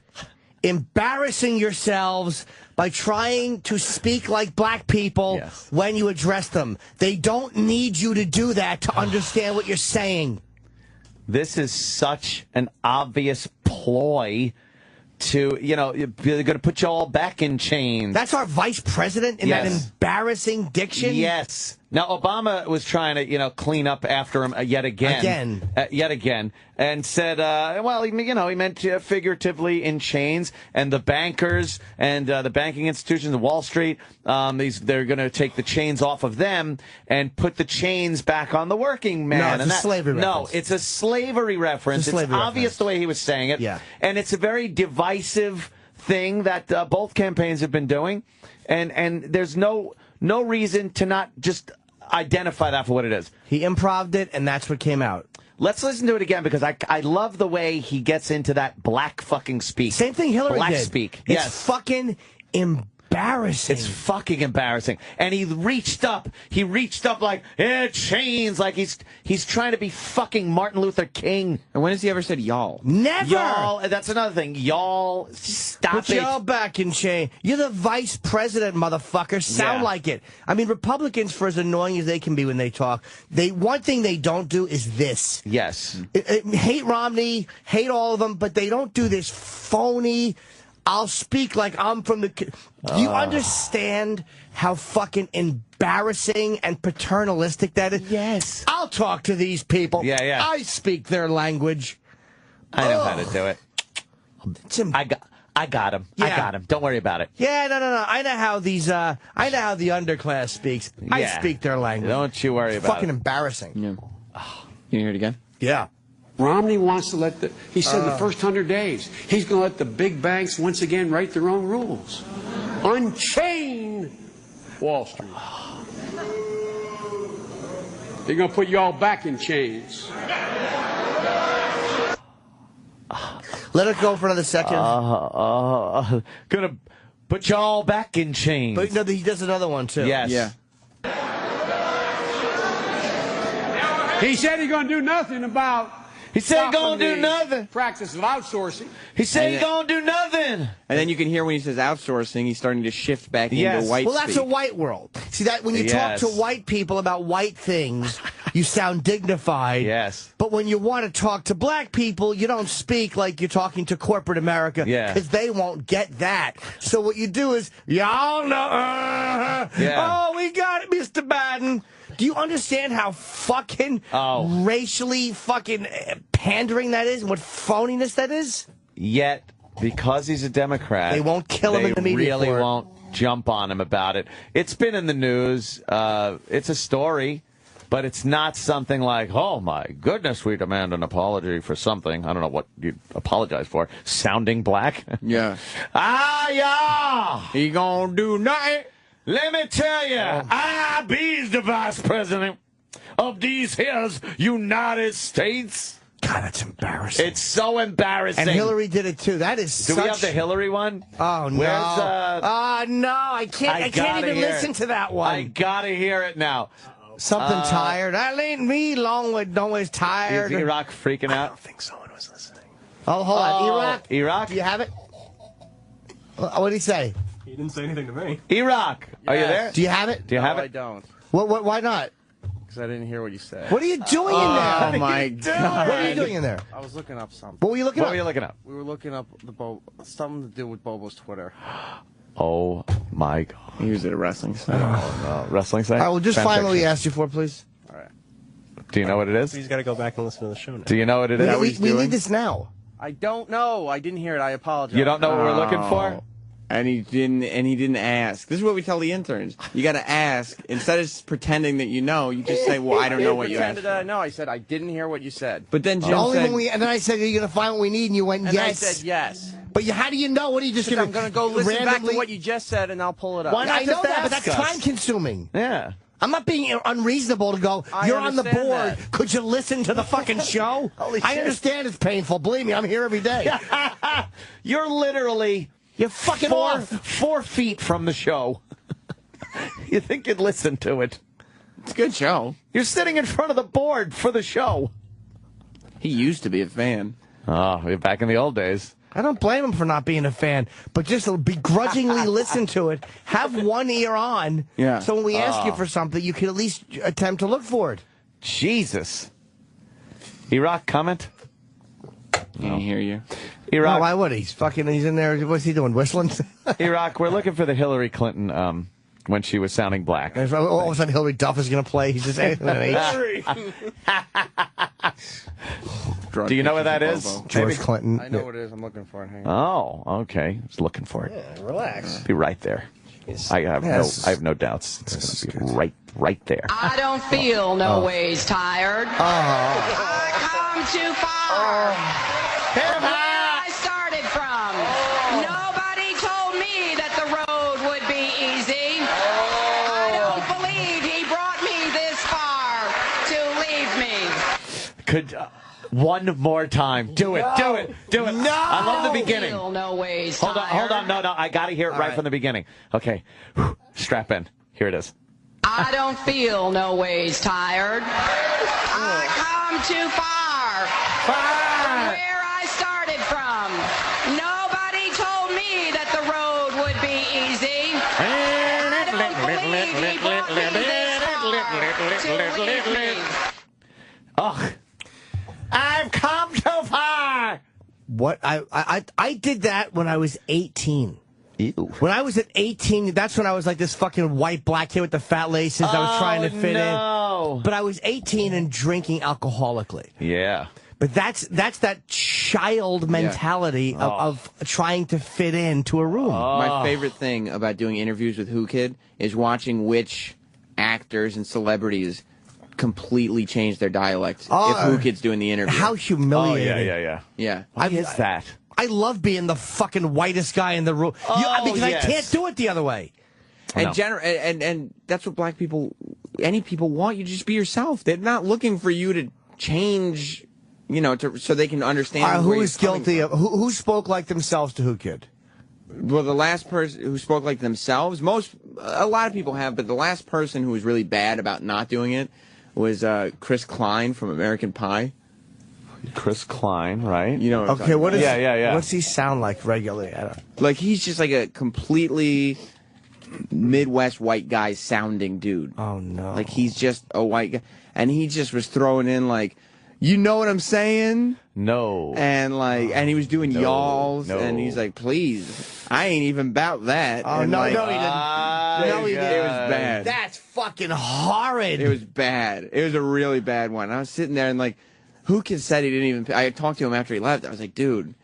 embarrassing yourselves by trying to speak like black people when you address them? They don't need you to do that to understand what you're saying. This is such an obvious ploy to, they're going to put you all back in chains. That's our vice president in that embarrassing diction? Yes. Now, Obama was trying to, clean up after him yet again. And said, he meant figuratively in chains, and the bankers and the banking institutions, Wall Street, they're going to take the chains off of them and put the chains back on the working man. No, it's a slavery reference. No, it's a slavery reference. It's obvious the way he was saying it. Yeah. And it's a very divisive thing that both campaigns have been doing. And there's no reason to not just identify that for what it is. He improv'd it, and that's what came out. Let's listen to it again, because I love the way he gets into that black fucking speak. Same thing Hillary black did. Speak. It's Yes. fucking embarrassing. It's fucking embarrassing. And he reached up like, chains, like he's trying to be fucking Martin Luther King. And when has he ever said y'all? Never. Y'all, that's another thing. Y'all, stop Put it. y'all back in chain. You're the vice president, motherfucker. Sound like it. I mean, Republicans, for as annoying as they can be when they talk, one thing they don't do is this. Yes. Hate Romney, hate all of them, but they don't do this phony, I'll speak like I'm from the... Do you understand how fucking embarrassing and paternalistic that is? Yes. I'll talk to these people. Yeah. I speak their language. I know how to do it. I got him. Yeah. I got him. Don't worry about it. Yeah, no. I know how these. I know how the underclass speaks. I Yeah. speak their language. Don't you worry It's about fucking it. embarrassing. Yeah. Can you hear it again? Yeah. Romney wants to he said the first 100 days, he's going to let the big banks once again write their own rules. Unchain Wall Street. They're going to put you all back in chains. Let it go for another second. Gonna put y'all back in chains. But no, he does another one too. Yes. Yeah. He said he's going to do nothing about... He said he's stopping gonna do the nothing. practice of outsourcing. He said he's gonna do nothing. And then you can hear when he says outsourcing, he's starting to shift back Yes. into white Well, that's speak. a white world. See that when you Yes. talk to white people about white things, you sound dignified. Yes. But when you want to talk to black people, you don't speak like you're talking to corporate America. Yeah. Because they won't get that. So what you do is, y'all know. Yeah. Oh, we got it, Mr. Biden. Do you understand how fucking racially fucking pandering that is and what phoniness that is? Yet, because he's a Democrat, They won't kill him in the media really for it. won't jump on him about it. It's been in the news. It's a story, but it's not something like, oh my goodness, we demand an apology for something. I don't know what you apologize for. Sounding black? Yeah. Yeah. He gonna do nothing. Let me tell you, I be's the vice president of these here's United States. God, that's embarrassing. It's so embarrassing. And Hillary did it too. That is Do such... we have the Hillary one? Oh, no. Where's, no, I can't even listen to that one. I gotta hear it now. Something tired. That ain't me, always tired. Is Iraq freaking out? I don't think someone was listening. Oh, hold on. Iraq? Do you have it? What did he say? He didn't say anything to me. Iraq, are you there? Do you have it? Do you have I it? don't. Why not? Because I didn't hear what you said. What are you doing in there? Oh, my God. What are you doing in there? I was looking up something. What were you looking What up? were you looking up? We were looking up something to do with Bobo's Twitter. Oh, my God. He was at a wrestling site. Wrestling site? All right, well, just Fan find what we fiction. asked you for, please. All right. Do you know what it is? He's got to go back and listen to the show now. Do you know what it is? We need this now. I don't know. I didn't hear it. I apologize. You don't know what we're looking for? And he didn't ask. This is what we tell the interns. You got to ask. Instead of pretending that you know, you just say, well, I don't know what you asked. pretended that I know. I said I didn't hear what you said. But then Jim Only said... when and then I said, are you going to find what we need? And you went, And yes. I said yes. But how do you know? What are you just I'm going to go listen back randomly... to what you just said, and I'll pull it up. Why not I know just that, but ask that's us? time-consuming. Yeah. I'm not being unreasonable to go, I you're on the understand board. that. Could you listen to the fucking show? Holy I shit. understand it's painful. Believe me, I'm here every day. You're literally... You're fucking four, off. 4 feet from the show. You think you'd listen to it. It's a good show. You're sitting in front of the board for the show. He used to be a fan. Oh, you're back in the old days. I don't blame him for not being a fan, but just begrudgingly listen to it. Have one ear on. Yeah. So when we ask you for something, you can at least attempt to look for it. Jesus. Iraq, comment? Can't hear you. Iraq, No, why would he? He's in there. What's he doing? Whistling? Iraq, we're looking for the Hillary Clinton when she was sounding black. And all of a sudden, Hillary Duff is going to play. He's just anything with an H. Do you know what that is? George Clinton. I know what it is. I'm looking for it. Hang on. Oh, okay. I was looking for it. Yeah, relax. Be right there. I have no doubts. It's going to be right there. I don't feel no ways tired. I come too far. From where I started from. Nobody told me that the road would be easy. I don't believe he brought me this far to leave me. Could one more time. Do it. Do it. Do it. No. I love the beginning. Feel no ways Hold tired. on. No. I got to hear it right from the beginning. Okay. Strap in. Here it is. I don't feel no ways tired. I come too far. From where I started from. Nobody told me that the road would be easy. I don't believe he brought me this far to leave me. Ugh. I've come too far. What I did that when I was 18. Ew. When I was at 18, that's when I was like this fucking white black kid with the fat laces. I was trying to fit in. But I was 18 and drinking alcoholically. Yeah. But that's that child mentality of trying to fit into a room. My favorite thing about doing interviews with Who Kid is watching which actors and celebrities completely change their dialect if Who Kid's doing the interview. How humiliating. Yeah. Why is that? I love being the fucking whitest guy in the room. Because I can't do it the other way. And and that's what black people, any people want you to just be yourself. They're not looking for you to change, so they can understand. Who is guilty of who spoke like themselves to Who Kid? Well, the last person who spoke like themselves, a lot of people have, but the last person who was really bad about not doing it was Chris Klein from American Pie. Chris Klein, right? Okay, what is? Yeah. What's he sound like regularly? I don't. Like he's just like a completely Midwest white guy sounding dude. Oh no! Like he's just a white guy, and he just was throwing in like, you know what I'm saying? No. And and he was doing y'alls, and he's like, please, I ain't even about that. Oh and no, like, no, he didn't. No, he didn't. It was bad. That's fucking horrid. It was bad. It was a really bad one. I was sitting there and like, Who Kid said he didn't even. I talked to him after he left. I was like, dude,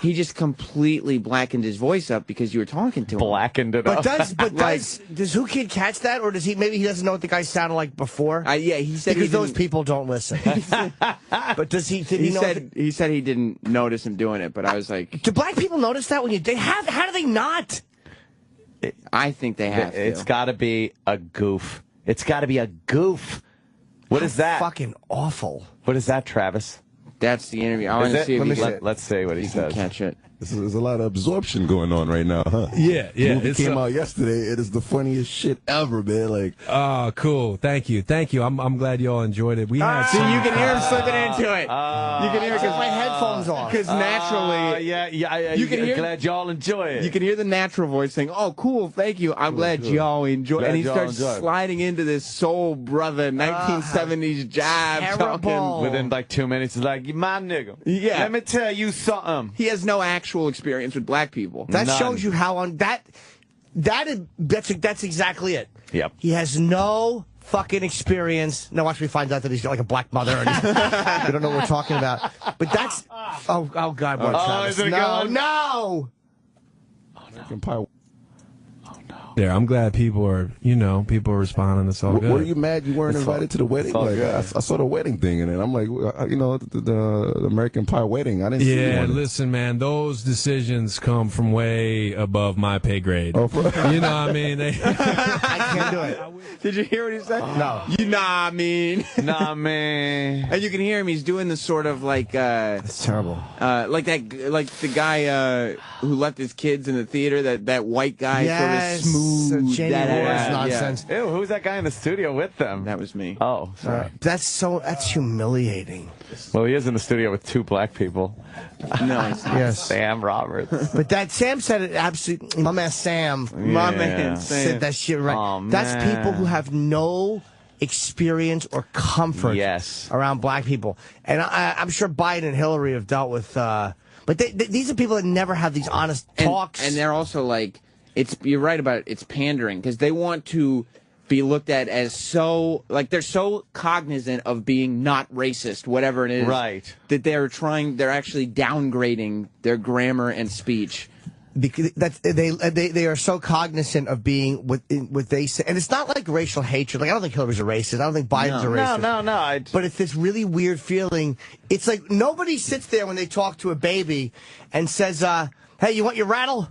he just completely blackened his voice up because you were talking to him. Blackened it up. Does Who Kid catch that, or does he? Maybe he doesn't know what the guy sounded like before. Yeah, he said because those people don't listen. But does he? Did he know? He said he didn't notice him doing it, but I was like, do black people notice that when they have? How do they not? I think they have to. It's got to be a goof. It's got to be a goof. What is that? Fucking awful. What is that, Travis? That's the interview. I want to see if let's see what he says. Catch it. There's a lot of absorption going on right now, huh? Yeah. It came out yesterday. It is the funniest shit ever, man. Like, oh, cool. Thank you. I'm glad you all enjoyed it. We had see, you can hear him slipping into it. You can hear it because my headphones off. Because naturally, you can hear. Glad y'all enjoy it. You can hear the natural voice saying, "Oh, cool, thank you. I'm glad y'all enjoy." And he starts sliding into this soul brother 1970s jive talking. Within like 2 minutes, he's like, "My nigga, yeah. Let me tell you something." He has no actual experience with black people. That shows you how that's exactly it. Yep. He has no fucking experience. Now watch me find out that he's got like a black mother. And we don't know what we're talking about. But that's oh God, what Travis? No. American Pie. There, I'm glad people are responding. It's all good. Were you mad you weren't invited to the wedding? Like, I saw the wedding thing, and I'm like, the American Pie wedding. I didn't see it. Yeah, listen, man, those decisions come from way above my pay grade. Oh, you know what I mean? I can't do it. Did you hear what he said? No. You know what I mean? Nah, man. And you can hear him. He's doing this sort of like. It's terrible. Like the guy who left his kids in the theater. That white guy, sort of smooth. Nonsense. Ew, who's that guy in the studio with them? That was me. Oh, sorry. That's humiliating. Well, he is in the studio with two black people. No, it's not. Yes. Sam Roberts. But that Sam said it absolutely. My man Sam. Said that shit right. Oh, that's man. people who have no experience or comfort around black people. And I'm sure Biden and Hillary have dealt with. But these are people that never have these honest talks. And they're also like. you're right about it. It's pandering because they want to be looked at as so, like, they're so cognizant of being not racist, whatever it is, right? That they're actually downgrading their grammar and speech. Because they are so cognizant of being what they say, and it's not like racial hatred. Like, I don't think Hillary's a racist. I don't think Biden's a racist. No. But it's this really weird feeling. It's like nobody sits there when they talk to a baby and says, "Hey, you want your rattle?"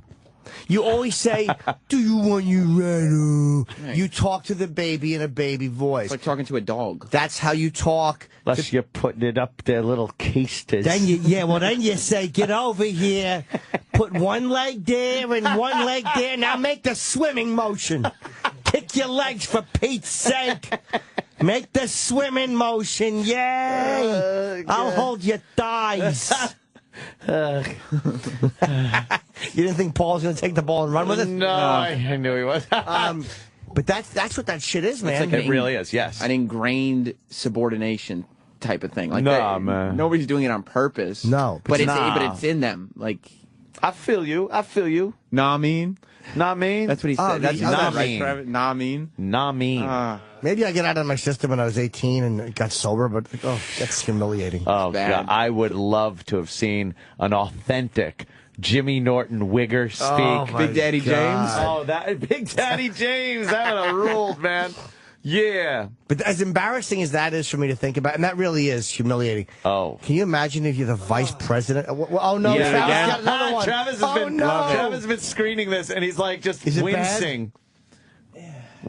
You always say, "Do you want your rattle?" Right. You talk to the baby in a baby voice. It's like talking to a dog. That's how you talk. Unless you're putting it up their little keisters. Then you say, "Get over here. Put one leg there and one leg there. Now make the swimming motion. Kick your legs for Pete's sake. Make the swimming motion. Yay! I'll hold your thighs." You didn't think Paul's going to take the ball and run with it? No, I knew he was. But that's what that shit is, man. It really is, yes. An ingrained subordination type of thing. Like man. Nobody's doing it on purpose. No. But it's in them. Like, I feel you. Nah, I mean. That's what he said. That's not right, Travis. Nah, I mean. Maybe I get out of my system when I was 18 and got sober, but that's humiliating. Oh, God. I would love to have seen an authentic Jimmy Norton wigger speak. Oh, Big Daddy James? Oh, that Big Daddy James. That would have ruled, man. Yeah. But as embarrassing as that is for me to think about, and that really is humiliating. Oh. Can you imagine if you're the vice president? Oh, no. Yeah, Travis got another one. Travis has been screening this, and he's like just wincing.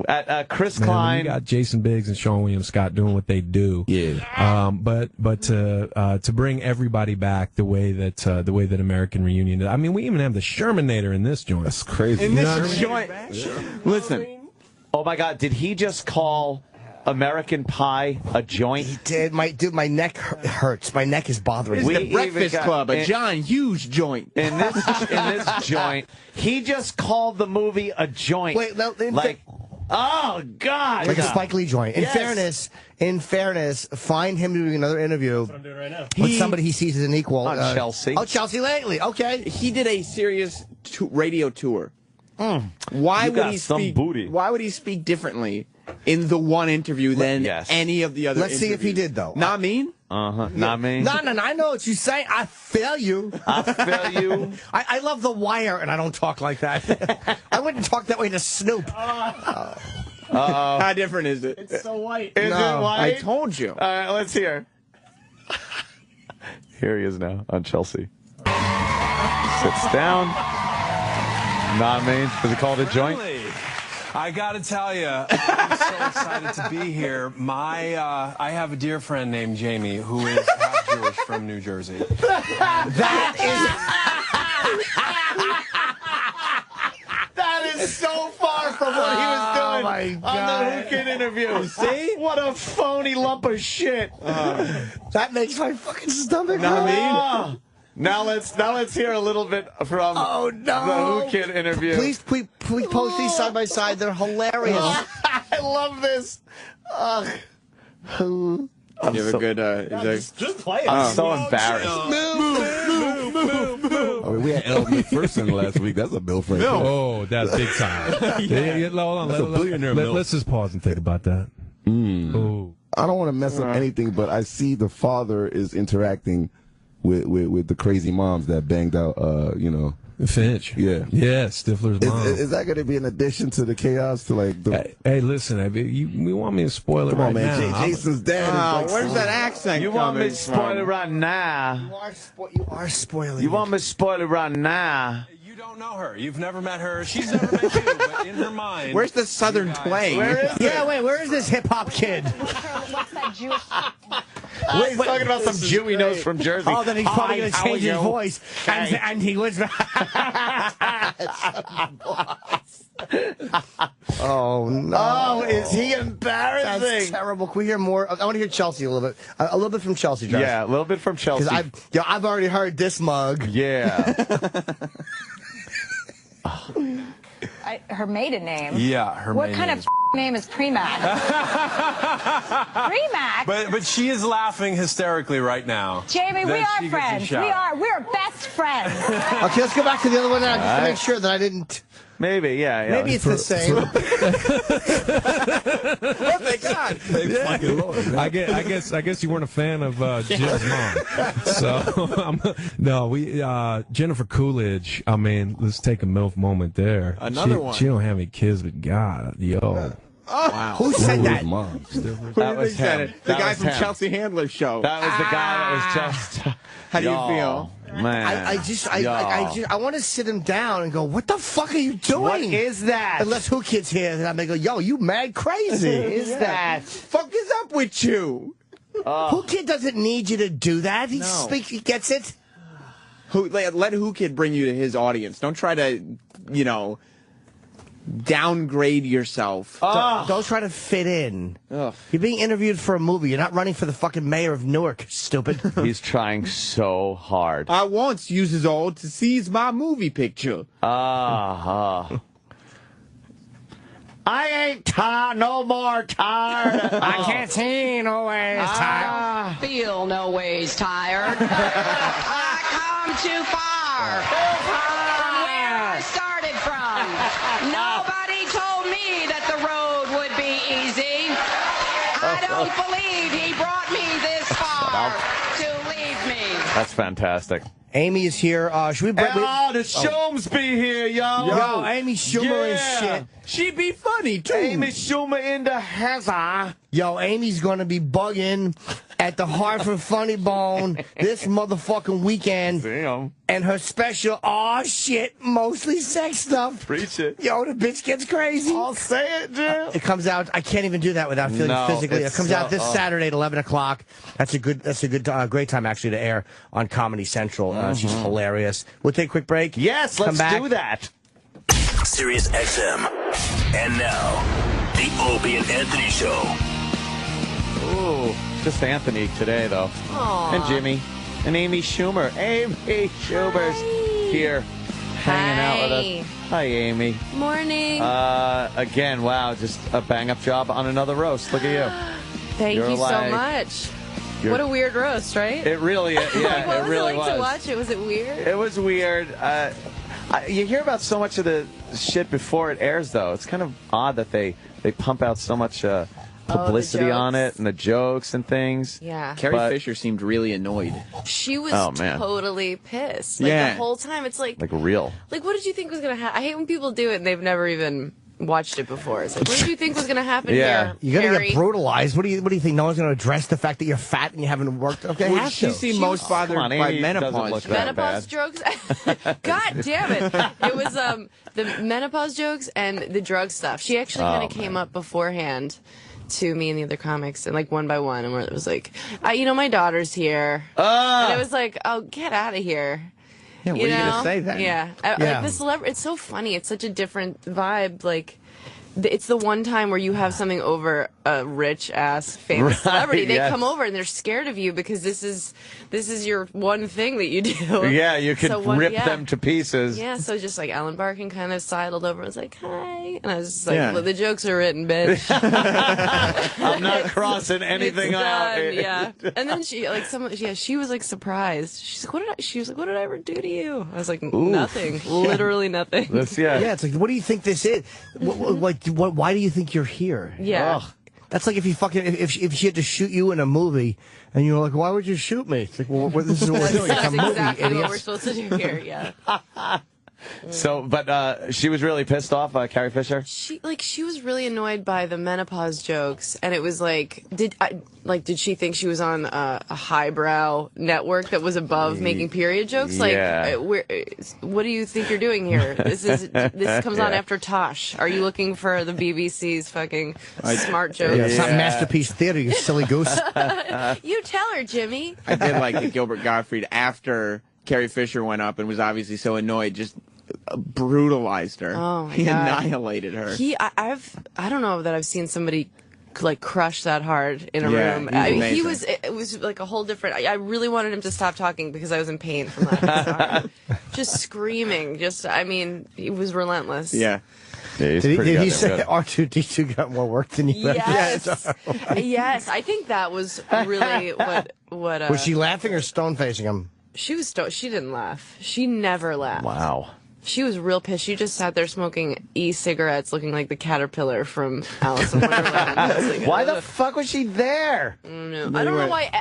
At Chris Klein, we got Jason Biggs and Sean William Scott doing what they do. Yeah. But to bring everybody back the way that American Reunion did. I mean, we even have the Shermanator in this joint. That's crazy. In this joint. Listen. Oh my God! Did he just call American Pie a joint? He did. My neck hurts. My neck is bothering me. It's the Breakfast Club, a John Hughes joint. In this joint, he just called the movie a joint. Wait, no, oh God! Like a Spike Lee joint. In fairness, find him doing another interview. That's what I'm doing right now. With somebody he sees as an equal. On Chelsea. Oh, Chelsea Lately. Okay. He did a serious radio tour. Why would he speak? Why would he speak differently in the one interview than any of the other? Let's see if he did though. Not mean. Not me. No. I know what you say. I feel you. I love The Wire, and I don't talk like that. I wouldn't talk that way to Snoop. How different is it? It's so white. Is it white? I told you. All right, let's hear. Here he is now on Chelsea. Sits down. Not me. Is it called a joint? I gotta tell you, I'm so excited to be here. I have a dear friend named Jamie who is half Jewish from New Jersey. That is so far from what he was doing my on the Who Can interview. See? What a phony lump of shit. That makes my fucking stomach hurt. Now let's hear a little bit from the Who Kid interview. Please post these side by side. They're hilarious. I love this. You have a good. Just play it. I'm so embarrassed. Move. We had El McPherson last week. That's a Bill Frank. Oh, that's big time. Hold on. Let's just pause and think about that. Oh. I don't want to mess up anything, but I see the father is interacting with the crazy moms that banged out, Finch. Yeah. Yeah, Stifler's mom. Is that going to be an addition to the chaos? To like the... Hey, listen, you want me to spoil it right now? Jason's dad. Where's that accent? You want me to spoil it right now? You are spoiling. You want me to spoil it right now? You don't know her. You've never met her. She's never met you, but in her mind. Where's the Southern twang? Where is this hip hop kid? What's that Jewish? He's talking about some Jew he knows from Jersey. Oh, then he's probably going to change his voice. And he was... Oh, no. Oh, is he embarrassing? That's terrible. Can we hear more? I want to hear Chelsea a little bit. A little bit from Chelsea, Josh. Yeah, a little bit from Chelsea. Because I've already heard this mug. Yeah. Her maiden name. Yeah, her what maiden kind name of name is Premac. Premac? But she is laughing hysterically right now. Jamie, we that are she gets a friends. shout. We're best friends. Okay, let's go back to the other one now, just to make sure that I didn't. Maybe, yeah. Maybe it's the same. Oh, thank God. Thank fucking Lord. I guess you weren't a fan of Jill's mom. So Jennifer Coolidge. I mean, let's take a MILF moment there. Another one. She don't have any kids, but God, yo. Wow. Who said that? Mom. That was him. The guy from Chelsea Handler's show. That was the guy that was just. How do you feel? Man. I want to sit him down and go, what the fuck are you doing? What is that? Unless Who Kid's here, then I may go, yo, you mad crazy. Is that? Fuck is up with you? Who Kid doesn't need you to do that. He gets it. Let Who Kid bring you to his audience. Don't try to, downgrade yourself. Don't try to fit in. You're being interviewed for a movie. You're not running for the fucking mayor of Newark, stupid. He's trying so hard. I once uses all to seize my movie picture. I ain't tired, no more tired. I can't see no ways tired. Feel no ways tired. I come too far from where I started from. Nobody told me that the road would be easy. I don't believe he brought me this far to leave me. That's fantastic. Amy is here. Should we break? The Schums be here, yo. Yo, Amy Schumer and shit. She'd be funny, too. Amy Schumer in the hazard. Yo, Amy's going to be bugging at the Hartford Funny Bone this motherfucking weekend. Damn. And her special, shit, mostly sex stuff. Preach it. Yo, the bitch gets crazy. I'll say it, Jim. It comes out. I can't even do that without feeling physically. It comes out this Saturday at 11 o'clock. That's a good, great time actually to air on Comedy Central. She's hilarious. We'll take a quick break. Yes, let's do that. Sirius XM. And now, the Opie and Anthony Show. Ooh, just Anthony today, though. Aww. And Jimmy. And Amy Schumer. Amy Schumer's here hanging out with us. Hi, Amy. Morning. Again, wow, just a bang-up job on another roast. Look at you. Thank you so much. What a weird roast, right? It really is. Yeah, what it really was. It like was. to watch it? Was it weird? It was weird. You hear about so much of the shit before it airs, though. It's kind of odd that they pump out so much publicity on it and the jokes and things. Yeah. Carrie Fisher seemed really annoyed. She was man. totally pissed. Like the whole time. It's like real. Like, what did you think was going to happen? I hate when people do it and they've never even watched it before. It's like, what did you think was going to happen here? You're going to Harry? get brutalized. What do you think? No one's going to address the fact that you're fat and you haven't worked? Okay, Well, she seemed most bothered by menopause. Menopause jokes? God damn it. It was the menopause jokes and the drug stuff. She actually kind of came up beforehand to me and the other comics, and like one by one, and it was like, my daughter's here. And it was like, oh, get out of here. Yeah, what are you going to say then? Yeah. Like the celebrity, it's so funny. It's such a different vibe. Like, it's the one time where you have something over a rich-ass famous celebrity. They come over and they're scared of you because this is your one thing that you do. Yeah, you could rip them to pieces. Yeah, so just like Alan Barkin kind of sidled over and was like, hi. And I was just like, well, the jokes are written, bitch. I'm not crossing anything out. Yeah. And then she was like surprised. She's like, what did I ever do to you? I was like, nothing. Literally nothing. Yeah, it's like, what do you think this is? Why do you think you're here? Yeah. Ugh. That's like if you if she had to shoot you in a movie and you were like, why would you shoot me? It's like, well, this is what we're doing. It's a movie, exactly idiots. what we're supposed to do here, yeah. So, but she was really pissed off, Carrie Fisher? She was really annoyed by the menopause jokes, and it was like, did she think she was on a highbrow network that was above making period jokes? Like, what do you think you're doing here? This comes on after Tosh. Are you looking for the BBC's fucking smart jokes? Yeah, it's not Masterpiece Theater, you silly goose. You tell her, Jimmy. I did like that Gilbert Gottfried, after Carrie Fisher went up and was obviously so annoyed, just brutalized her. Oh my he God. annihilated her. I don't know that I've seen somebody like crush that hard in a room. It was like a whole different. I really wanted him to stop talking because I was in pain from that. Just screaming. It was relentless. Yeah. Yeah, he's Did pretty he goddamn say good. R2D2 got more work than you? Yes. Yes, I think that was really what Was she laughing or stone facing him? She was she didn't laugh. She never laughed. Wow. She was real pissed. She just sat there smoking e-cigarettes, looking like the caterpillar from Alice in Wonderland. Why the fuck was she there? I don't know.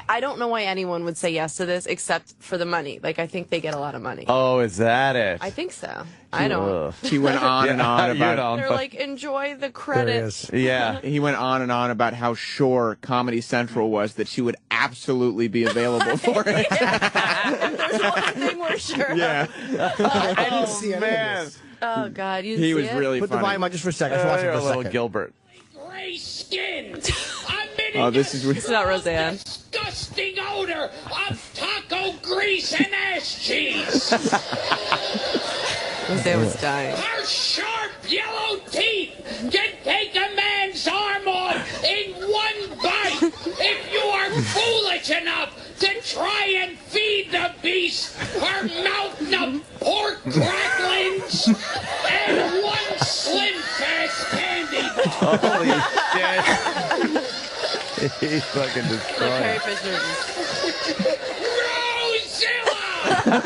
I don't know why anyone would say yes to this except for the money. Like, I think they get a lot of money. Oh, is that it? I think so. I don't. He went on and on about. They're like, enjoy the credits. Yeah. He went on and on about how sure Comedy Central was that she would absolutely be available for it. There's one thing we're sure of. Yeah. I didn't see any of this. Oh, God. You He see was it? really Put the funny. volume on just for a second. Let's watch it for a little second. Gilbert. Gray skin. I've been Oh, this is It's not Roseanne. disgusting odor of taco grease and ass cheese. Roseanne was dying. Her sharp yellow teeth can take a man's arm off in one bite if you are foolish enough to try and feed the beast her mountain of pork cracklings and one slim fast candy. Holy shit. He's fucking Carrie destroyed. Fisher. Rosilla!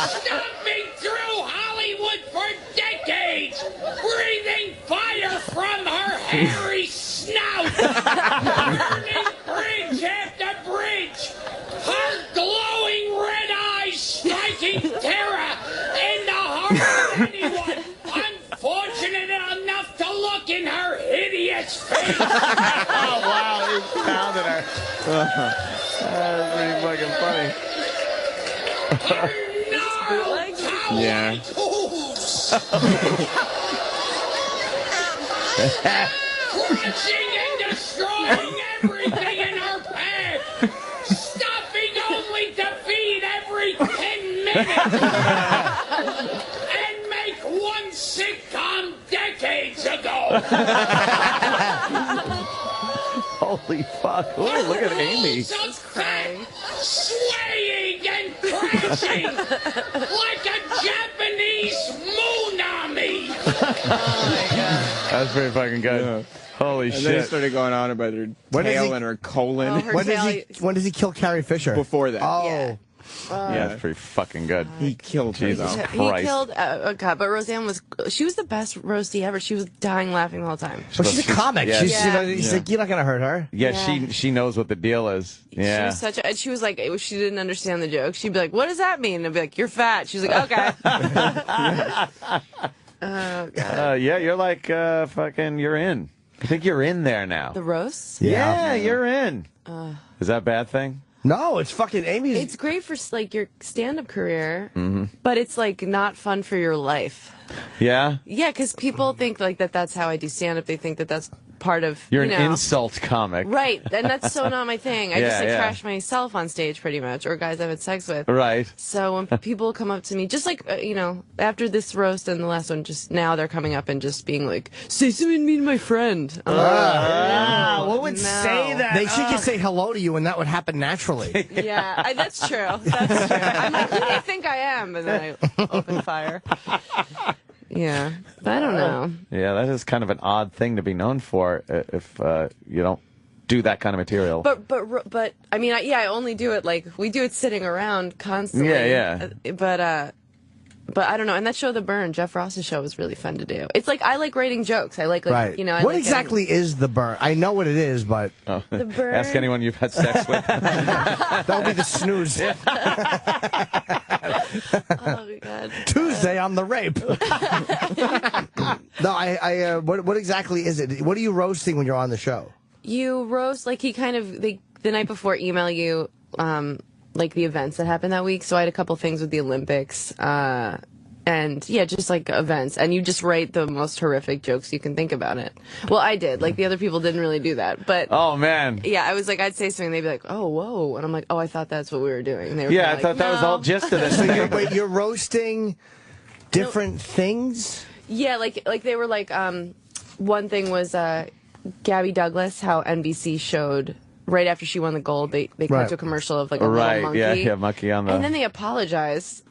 Stomping through Hollywood for decades, breathing fire from her hairy snout, burning bridge after bridge, her glowing red eyes striking terror in the heart of anyone unfortunate enough to look in her hideous face. Oh, wow. He pounded her. That's pretty fucking funny. Yeah. Crushing and destroying everything in her path, stopping only to feed every 10 minutes, and make one sitcom decades ago. Holy fuck. Oh, look at Amy. She's crying, swaying and crashing like a Japanese moonami. That's pretty fucking good. Holy And shit. then he started going on about her tail and her colon. When does he kill Carrie Fisher? Before that. Oh. Yeah. Yeah, that's pretty fucking good. He killed her, Jesus though. He Christ. killed, God, but Roseanne was the best roastie ever. She was dying laughing the whole time. Well, she's a comic. Yeah. She's, you know, he's like, you're not going to hurt her. Yeah, she knows what the deal is. Yeah. She was such a, and she was like, if she didn't understand the joke, she'd be like, what does that mean? And I'd be like, you're fat. She's like, okay. Oh, God. Yeah, you're like fucking, you're in. I think you're in there now. The roasts? Yeah, you're in. Uh, Is that a bad thing? No, it's fucking Amy's. It's great for like your stand-up career, Mm-hmm. but it's like not fun for your life. Yeah? Yeah, because people think like that's how I do stand-up. They think that's part of You're you an know. insult comic. Right, and that's so not my thing. I just like Yeah. trash myself on stage pretty much, or guys I've had sex with. Right. So when people come up to me, just like, you know, after this roast and the last one, just now they're coming up and just being like, say something mean to my friend. I'm like, what would say that? They should just say hello to you, and that would happen naturally. Yeah, that's true. That's true. I'm like, who do you think I am? And then I open fire. Yeah, but I don't know. Yeah, that is kind of an odd thing to be known for if you don't do that kind of material. But I mean, I only do it like we do it sitting around constantly. Yeah. But I don't know. And that show, The Burn, Jeff Ross's show, was really fun to do. It's like I like writing jokes. I like Right. you know. I what like exactly is the burn? I know what it is, but The Burn. Ask anyone you've had sex with. That'll be the snooze. Oh God. Tuesday on the rape. No, what exactly is it? What are you roasting when you're on the show? You roast like he kind of the night before email you like the events that happened that week. So I had a couple things with the Olympics. And yeah, just like events, and you just write the most horrific jokes you can think about it. Well, I did. Like the other people didn't really do that, but oh man, yeah, I was like, I'd say something, they'd be like, oh whoa, and I'm like, oh, I thought that's what we were doing. And they were Yeah, I like, thought that was "No." all gist of this. So you're roasting different things? Yeah, like they were like, one thing was Gabby Douglas, how NBC showed right after she won the gold, they cut Right. to a commercial of like a Right, little monkey. yeah, monkey on the. And then they apologized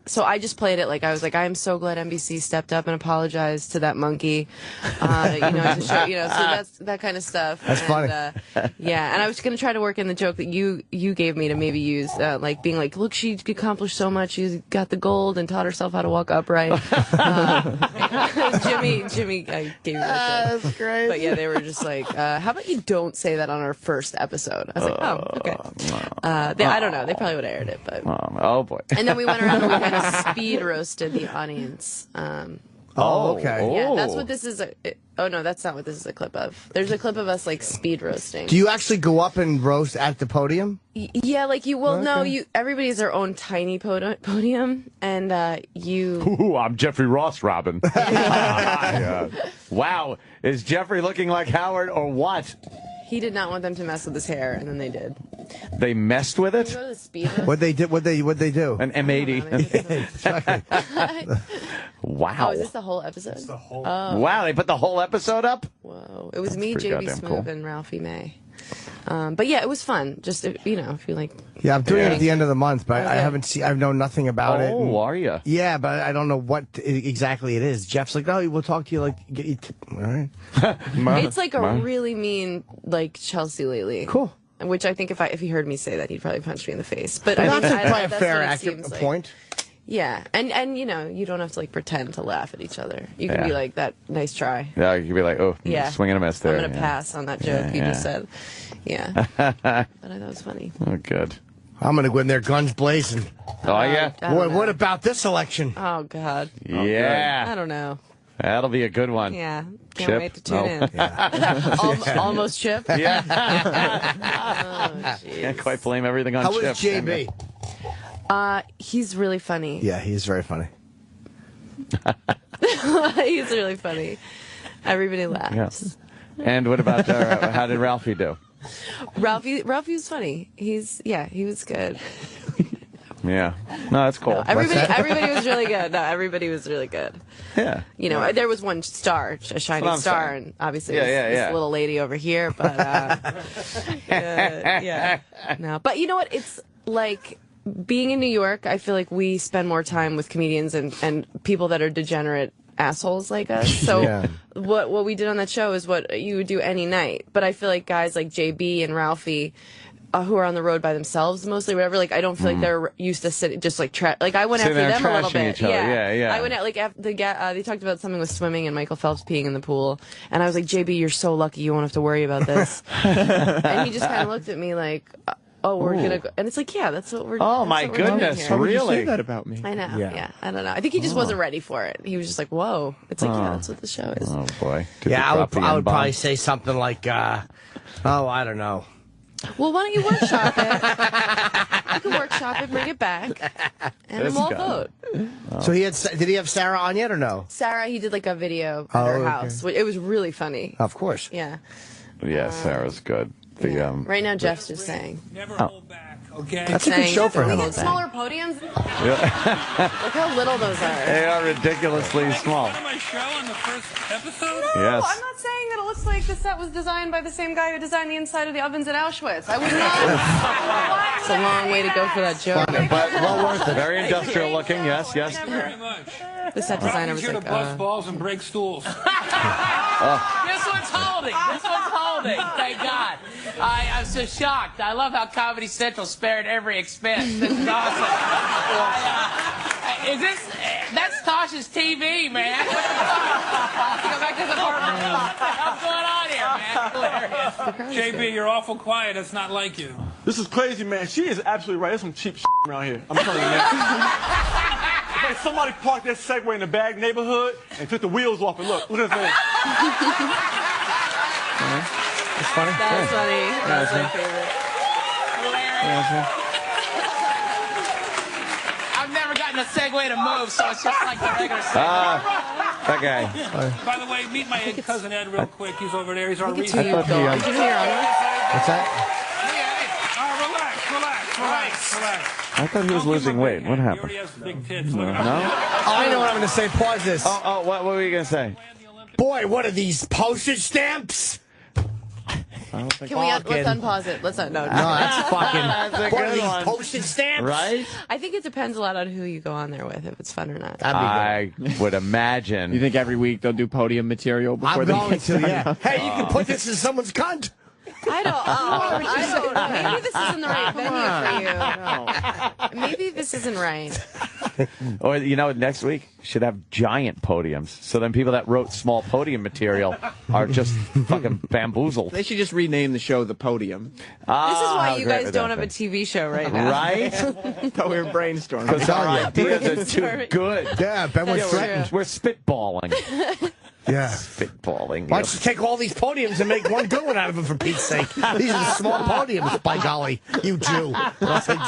So I just played it like I was like, I am so glad NBC stepped up and apologized to that monkey. To show, so that's that kind of stuff. That's funny. Yeah, and I was gonna try to work in the joke that you gave me to maybe use, like being like, look, she accomplished so much. She got the gold and taught herself how to walk upright. Jimmy, I gave you that. That's great. But yeah, they were just like, how about you don't say that on our first episode? I was like, oh, okay. I don't know. They probably would have aired it, but. Oh boy. And then we went around and we kind of speed roasted the audience. Okay. Yeah, that's what this is. Oh no, that's not what this is a clip of. There's a clip of us like speed roasting. Do you actually go up and roast at the podium? Yeah, like you. Well, no, everybody has their own tiny podium, and you. Ooh, I'm Jeffrey Ross, Robin. Wow, is Jeffrey looking like Howard or what? He did not want them to mess with his hair, and then they did. They messed with it? Can we go to the speed roast? What they do? An M80. Wow. Oh, is this the whole episode? It's the whole. Wow, they put the whole episode up? Whoa. It was me, pretty JB goddamn Smoove, cool. and Ralphie May. But yeah, it was fun. Just, if you like. Yeah, I'm doing it at the end of the month, but I haven't seen. I know nothing about it. Oh, are you? Yeah, but I don't know what exactly it is. Jeff's like, no, we'll talk to you. Like, get you. All right. It's like a really mean, like Chelsea lately. Cool. Which I think if he heard me say that, he'd probably punch me in the face. But That's I mean, probably a that's fair, what it accurate seems like. point. Yeah, and you don't have to like pretend to laugh at each other. You can be like, that nice try. Yeah, you could be like, oh, swing and a miss there. I'm gonna pass on that joke you just said. Yeah, but I thought it was funny. Oh, good. I'm gonna go in there guns blazing. Oh yeah. What about this election? Oh God. Yeah. I don't know. That'll be a good one. Yeah. Can't Chip? wait to tune in. Almost Chip. Yeah. Oh, Can't quite blame everything on Chip. How was JB? He's really funny. Yeah, he's very funny. He's really funny. Everybody laughs. Yes. And what about how did Ralphie do? Ralphie was funny. He was good. Yeah. No, that's cool. No, everybody was really good. No, everybody was really good. Yeah. There was one star, a shining star, and obviously this little lady over here, but yeah. No, but you know what? It's like being in New York, I feel like we spend more time with comedians and people that are degenerate assholes like us. So what we did on that show is what you would do any night. But I feel like guys like JB and Ralphie, who are on the road by themselves mostly, whatever, like I don't feel like they're used to sitting just like like I went after them a little bit. Yeah. I went at like after they talked about something with swimming and Michael Phelps peeing in the pool, and I was like, JB, you're so lucky you won't have to worry about this. And he just kind of looked at me like, oh, we're gonna go, and it's like, yeah, that's what we're. Oh my goodness, How would you really? say that about me? I know. Yeah. I don't know. I think he just wasn't ready for it. He was just like, whoa. It's like, yeah, that's what the show is. Oh boy. I would probably say something like, I don't know. Well, why don't you workshop it? You can workshop it, bring it back, and then we'll vote. So did he have Sarah on yet or no? Sarah, he did like a video at her house. It was really funny. Of course. Yeah. Yeah, Sarah's good. Right now, Jeff's just saying. Never hold back, okay? That's a good show for him. We get smaller podiums. Look how little those are. They are ridiculously small. On my show in the first episode? No, Yes. I'm not saying that it looks like the set was designed by the same guy who designed the inside of the ovens at Auschwitz. I would not. It's a long way to go for that joke. But well worth it. Very industrial looking. Yes. Thank you very much. The set designer was Here like, to bust balls and break stools. This one's holding. Thank God. I'm so shocked. I love how Comedy Central spared every expense. This is awesome. That's Tosh's TV, man. Go back to the apartment. What's going on here, man? Hilarious. JB, you're awful quiet. It's not like you. This is crazy, man. She is absolutely right. There's some cheap shit around here. I'm telling you, man. Hey, somebody parked that Segway in the bag neighborhood and took the wheels off it. Look at the thing. That's funny. That's funny. That's my favorite. I've never gotten a Segway to move, so it's just like the regular Segway. That guy. By the way, meet my cousin Ed real quick. He's over there. He's our reason. What's that? Relax. I thought he was losing weight. What He happened? already has big tits. No? Oh, I know what I'm going to say. Pause this. Oh, what were you going to say? Boy, what are these postage stamps? Can we let's unpause it? Let's not. No, that's fucking. That's a What are good these one. postage stamps? Right? I think it depends a lot on who you go on there with, if it's fun or not. I would imagine. You think every week they'll do podium material before I'm they going get to, yeah. started? Hey, you can put this in someone's cunt. I don't. Maybe this isn't the right venue for you. Maybe this isn't right. Or, next week should have giant podiums. So then people that wrote small podium material are just fucking bamboozled. They should just rename the show The Podium. This is why you guys don't have a TV show right now. Right? Thought we were brainstorming. Because our ideas are too good. Yeah, Ben was threatened. We're spitballing. Yeah. Spitballing. Why don't you take all these podiums and make one good one out of them, for Pete's sake? These are the small podiums, by golly. You Jew. I'll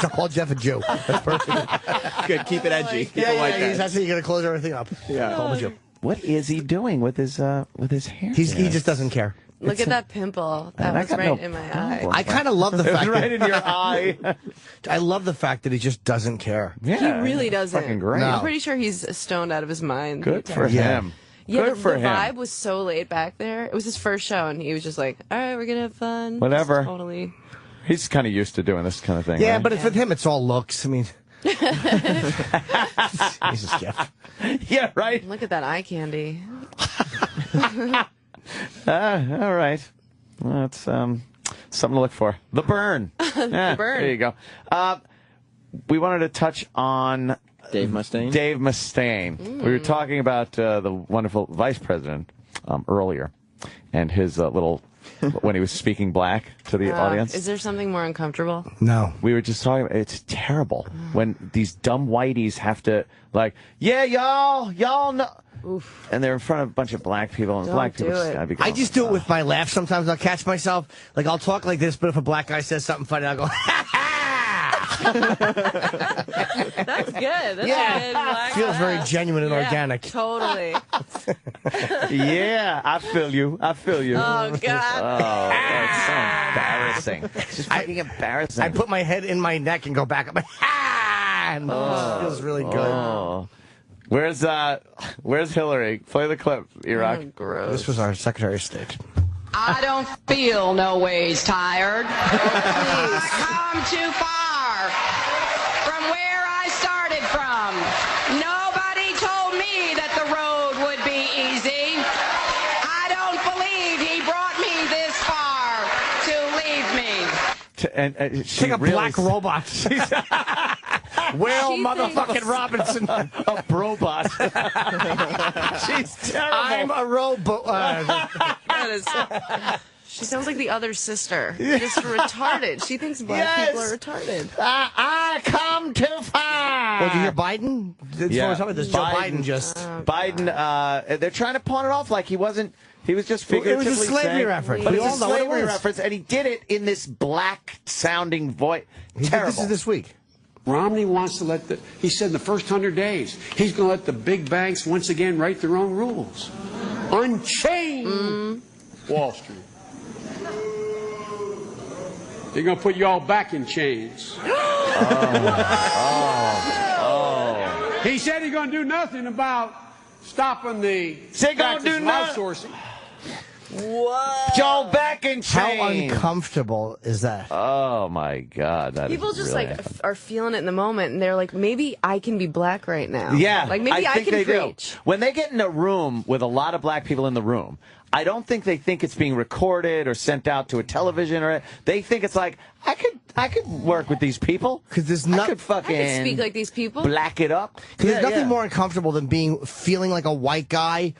call Jeff a Jew. That's perfect. Good, keep it edgy. People like that. That's how you're going to close everything up. Yeah. Call him a Jew. What is he doing with his hair? He just doesn't care. Look at that pimple. That was right in my eye. I kind of love the fact right in your eye. I love the fact that he just doesn't care. Yeah, He really doesn't. Fucking great. I'm pretty sure he's stoned out of his mind. Good for him. Yeah, Good for the him. vibe was so laid back there. It was his first show, and he was just like, all right, we're going to have fun. Whatever. Just totally. He's kind of used to doing this kind of thing. Yeah, right? but with him, it's all looks. I mean, Jesus, Jeff. Yeah, right. Look at that eye candy. All right. Well, that's something to look for. The burn. The burn. There you go. We wanted to touch on Dave Mustaine. Dave Mustaine. We were talking about the wonderful vice president earlier, and his little when he was speaking black to the audience. Is there something more uncomfortable? No. We were just talking about it's terrible when these dumb whiteys have to yeah, y'all know. Oof. And they're in front of a bunch of black people, and Don't black people do just it. gotta be I just do it with my laugh. Sometimes I'll catch myself. Like, I'll talk like this, but if a black guy says something funny, I'll go, That's good. That's good. Black feels very genuine and Yeah, organic. Totally. Yeah, I feel you. Oh, God. Oh, that's so embarrassing. It's just fucking embarrassing. I put my head in my neck and go back. I'm like, and it feels really good. Oh. Where's Hillary? Play the clip, Yeuch. Gross. This was our Secretary of State. I don't feel no ways tired. Please come too far from where I started from. Nobody told me that the road would be easy. I don't believe he brought me this far to leave me. She's like a black robot. Will motherfucking Robinson. A brobot. She's terrible. I'm a robot. She sounds like the other sister. Just retarded. She thinks black people are retarded. I come too far. Well, do you hear Biden? Yeah. This Joe Biden just. Biden, they're trying to pawn it off like he wasn't. He was just figuratively It was a slavery saying, reference. But We it's a all know what it slavery was. reference, and he did it in this black-sounding voice. This Terrible. is this week. Romney wants to he said in the first 100 days, he's going to let the big banks once again write their own rules. Unchain Wall Street. They're going to put you all back in chains. He said he's going to do nothing about stopping the practice of outsourcing. What? Joe back in chains. How uncomfortable is that? Oh my God! People is just really are feeling it in the moment, and they're like, maybe I can be black right now. Yeah, like maybe I think can they preach. do. When they get in a room with a lot of black people in the room, I don't think they think it's being recorded or sent out to a television or they think it's like I could work with these people because there's I could fucking I could speak like these people. black it up. There's nothing more uncomfortable than feeling like a white guy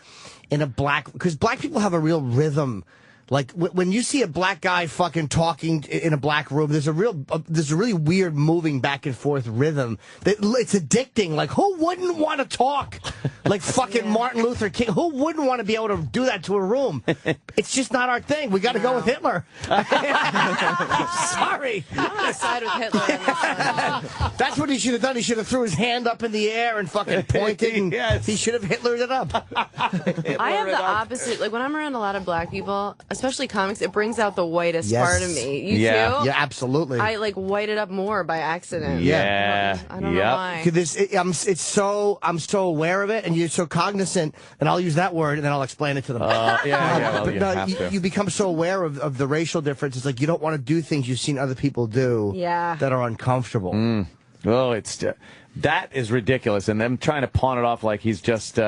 in a black. Because black people have a real rhythm. Like when you see a black guy fucking talking in a black room, there's a really weird moving back and forth rhythm. It's addicting. Like who wouldn't want to talk like fucking Martin Luther King? Who wouldn't want to be able to do that to a room? It's just not our thing. We got to go with Hitler. Sorry. I'm on the side with Hitler. On this one. That's what he should have done. He should have threw his hand up in the air and fucking pointed. And Yes. He should have Hitlered it up. I have the opposite. Like when I'm around a lot of black people, especially comics, it brings out the whitest Yes. part of me. You too? Yeah, absolutely. I like white it up more by accident. Yeah. I don't know why. I'm so aware of it, and you're so cognizant, and I'll use that word, and then I'll explain it to them. Well, but you no, have to. you become so aware of the racial difference. It's like you don't want to do things you've seen other people do that are uncomfortable. Oh, that is ridiculous, and them trying to pawn it off like he's just.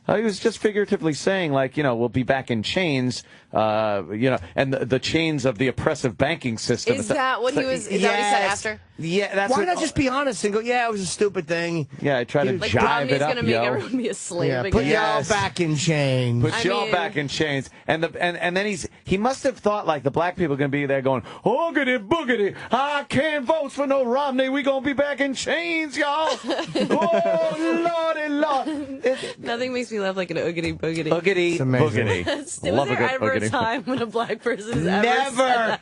He was just figuratively saying, like, we'll be back in chains, and the chains of the oppressive banking system. Is that what he was? Is that what he said after? Yeah, that's Why not just be honest and go, yeah, it was a stupid thing. Yeah, I try to Like jive Romney's it up, gonna make everyone be a slave again. Put y'all back in chains. Put y'all back in chains. And then he must have thought like the black people are going to be there going, oogity boogity, I can't vote for no Romney. We going to be back in chains, y'all. Oh, lordy, Lord. Nothing makes me laugh like an oogity boogity. Oogity boogity. Was Love a there good ever a oogity. time when a black person has Never. ever said that?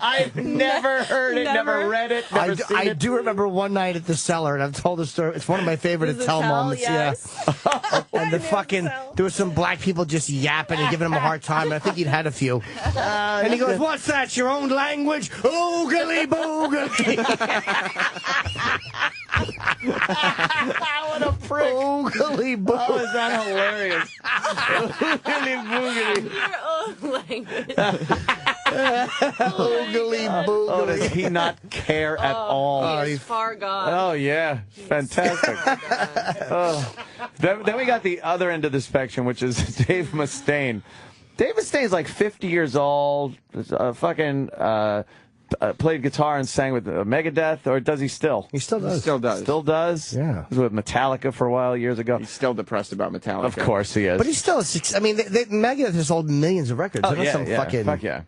I've never heard it, never read it, never seen I it. do remember one night at the cellar, and I've told the story. It's one of my favorite Was to it tell Tell? moments. Yes. Yeah. And the fucking there was some black people just yapping and giving him a hard time. And I think he'd had a few. And he goes, "What's that? Your own language? Oogly boogly." What a prick. Oogly boogly. Oh, is that hilarious? Oogly boogly. Your own language. Oogly boogly. Oh, does he not care at all? He is far gone. Oh, yeah. Fantastic. Then we got the other end of the spectrum, which is Dave Mustaine. Dave Mustaine's like 50 years old, played guitar and sang with Megadeth, or does he still? He still does. He still does. Still does? Yeah. He was with Metallica for a while, years ago. He's still depressed about Metallica. Of course he is. But he's still Megadeth has sold millions of records. Oh, They're not some fucking. Fuck yeah.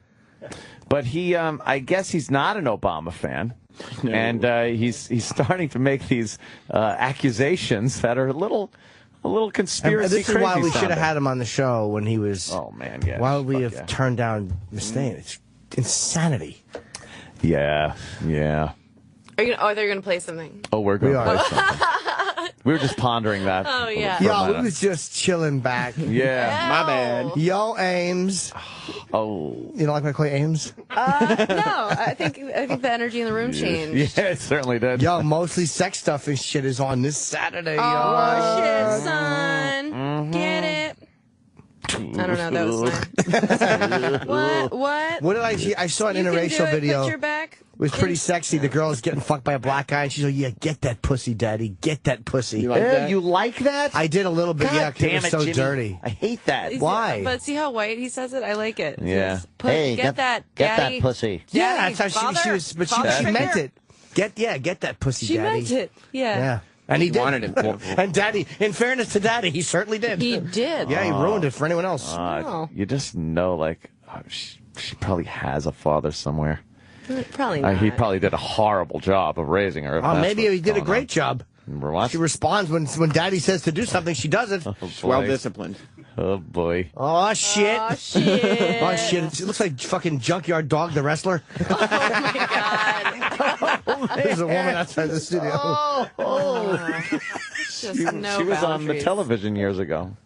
But he, I guess he's not an Obama fan. No. And he's starting to make these accusations that are a little conspiracy. And this is why crazy we should have sounding. had him on the show when he was. Oh man, yeah. Why would we Fuck have turned down Mustaine? It's insanity. Yeah, yeah. Are you? Oh, they're gonna play something. Oh, we're going We to are. play something. We were just pondering that. Oh, yeah. for a Yo, we minute. was just chilling back. Yeah. My bad. Yo, Ames. Oh. You don't like when I call you Ames? No, I think the energy in the room changed. Yeah, it certainly did. Yo, mostly sex stuff and shit is on this Saturday. Oh yo. shit, son, get it. I don't know. That was my. What? What did I see? I saw an You can do interracial it, video. Put your back. It was pretty sexy. The girl is getting fucked by a black guy, and she's like, "Yeah, get that pussy, daddy. Get that pussy." You like that? You like that? I did a little bit. God Yeah, 'cause it damn was it, so Jimmy. dirty. I hate that. Why? But see how white he says it. I like it. Yeah. Just get that, daddy. pussy. Yeah, Daddy, that's how she was. But father she meant figure. it. Get that pussy, She daddy. meant it. Yeah. Yeah. And he did. wanted him to. And Daddy, in fairness to Daddy, he certainly did. He did. Yeah, he ruined it for anyone else. Oh. You just know, like, she probably has a father somewhere. Probably not. He probably did a horrible job of raising her. if Oh, that's maybe what's he did a going great on. job. What? She responds when Daddy says to do something, she does it. Oh, Well boy. disciplined. Oh, boy. Oh, shit. Oh shit. Oh, shit. It looks like fucking Junkyard Dog, the wrestler. Oh my god. There's a woman outside the studio. Just She no was on the boundaries. television years ago.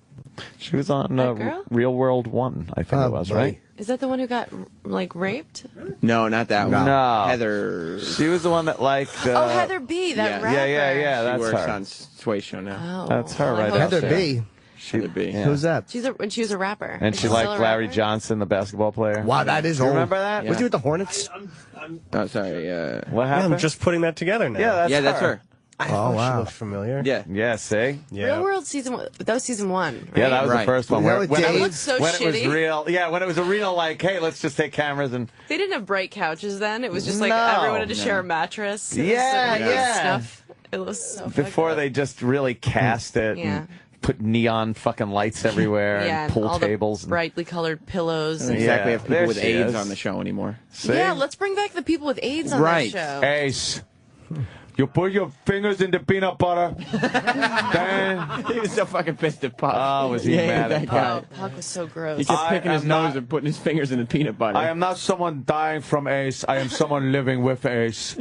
She was on That girl? Real World 1, I think it was, right? Is that the one who got like raped? No, not that one. No. Heather. She was the one that, like... Oh, Heather B, that rapper. Yeah, She that's works her. on Sway Show now. Oh. That's her Well, I right hope there. Heather B. Heather B. Yeah. Who's that? When she was a rapper. And Is she still liked a Larry rapper? Johnson, the basketball player. Wow, that is You old. remember that? Yeah. Was he with the Hornets? Oh, sorry. What Yeah, happened? I'm just putting that together now. Yeah, that's her. Oh, She wow. looks familiar. Yeah. Yeah, see? Yeah. Real World season 1. That was season 1. Right? Yeah, that was the Right. first one. Was that Where, with when Dave? it It was, looked so when it was shitty. real, yeah, when it was a real, like, hey, let's just take cameras and... They didn't have bright couches then. It was just like No. everyone had to share a mattress. It was Yeah, so yeah. Stuff. It was so fucked Before up. they just really cast it Yeah. and put neon fucking lights everywhere Yeah, and pool all tables. the brightly colored pillows. Doesn't And exactly Yeah, have there people with she AIDS is. on the show anymore. See? yeah, let's bring back the people with AIDS on Right. that show. Ace. You put your fingers in the peanut butter. Then He was so fucking pissed at Puck. Oh, was he mad that at guy? Oh, Puck was so gross. He kept I picking his am nose not- and putting his fingers in the peanut butter. I am not someone dying from AIDS. I am someone living with AIDS.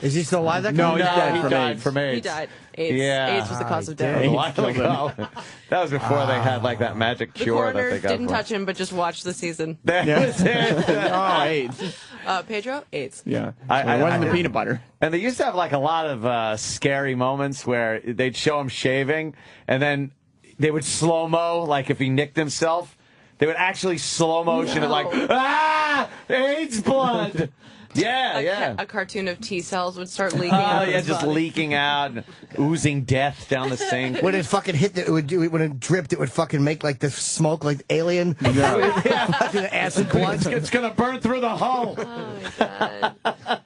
Is he still alive? That No, guy? he's dead he from died AIDS. from AIDS. He died. AIDS. Yeah. AIDS was the cause of That death. was a while ago. That was before they had like that magic The cure that coroner they got. didn't for touch him, but just watched the season. That was it. Oh, AIDS. Pedro, AIDS. Yeah. I it wasn't the peanut butter. And they used to have like a lot of scary moments where they'd show him shaving, and then they would slow mo, like if he nicked himself, they would actually slow motion it, like AIDS blood. Yeah, A cartoon of T cells would start leaking Oh out. of yeah, his just body. leaking out, and oozing death down the sink. When it fucking hit, when it dripped, it would fucking make like the smoke, like Alien. Fucking acid blood. It's gonna burn through the hull. Oh my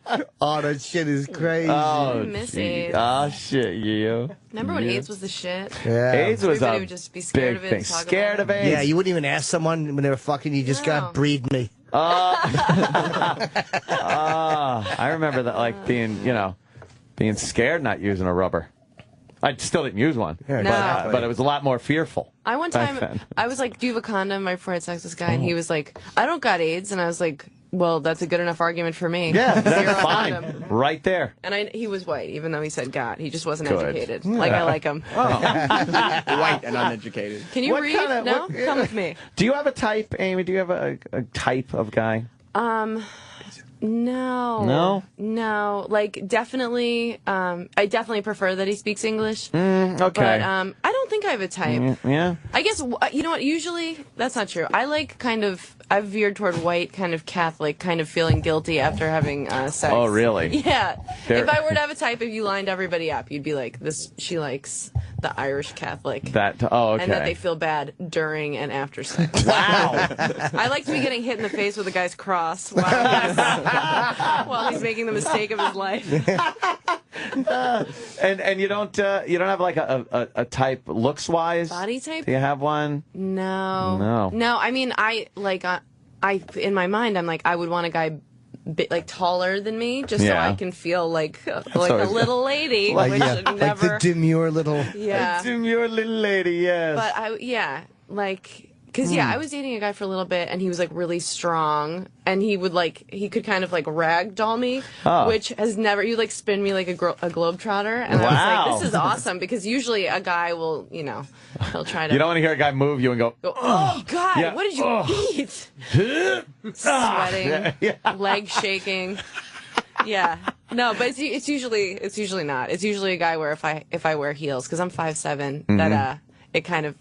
god. Oh, that shit is crazy. I miss AIDS. Oh shit, you. Remember when AIDS was the shit? Yeah. AIDS was Everybody a would just be scared big of it thing. and talk Scared about of AIDS. Yeah, you wouldn't even ask someone when they were fucking. You just got breed me. I remember that, like being scared not using a rubber. I still didn't use one, No. but it was a lot more fearful. I one back time, then. I was like, do you have a condom? Right before I had sex with this guy, and he was like, I don't got AIDS. And I was like, well, that's a good enough argument for me. Yeah, Zero that's fine. condom. Right there. And he was white, even though he said got. He just wasn't Good. educated. Like, I like him. White and uneducated. Can you What read? kinda- No? what- Come with me. Do you have a type, Amy? Do you have a type of guy? No. No. Like, definitely, I definitely prefer that he speaks English. Okay. But, I don't think I have a type. Yeah. I guess, you know what, usually, that's not true. I like I've veered toward white, kind of Catholic, kind of feeling guilty after having sex. Oh, really? Yeah. There- If I were to have a type, if you lined everybody up, you'd be like, she likes the Irish Catholic. Okay. And that they feel bad during and after sex. Wow. I like to be getting hit in the face with a guy's cross while he's making the mistake of his life. And you don't have like a type looks wise? Body type? Do you have one? No. No, I mean, I in my mind, I'm like, I would want a guy like taller than me, just so Yeah. I can feel like a always little lady, Like, which yeah, would like never. the demure little. Yeah. Demure little lady, yes. But because I was dating a guy for a little bit, and he was like really strong, and he could kind of like ragdoll me, which has never. You like spin me like a globetrotter, and I was like, this is awesome, because usually a guy will, he'll try to. You don't want to hear a guy move you and go, oh God, Yeah. what did you eat? Sweating, legs shaking. Yeah, no, but it's usually not. It's usually a guy where if I wear heels, because I'm 5'7", that it kind of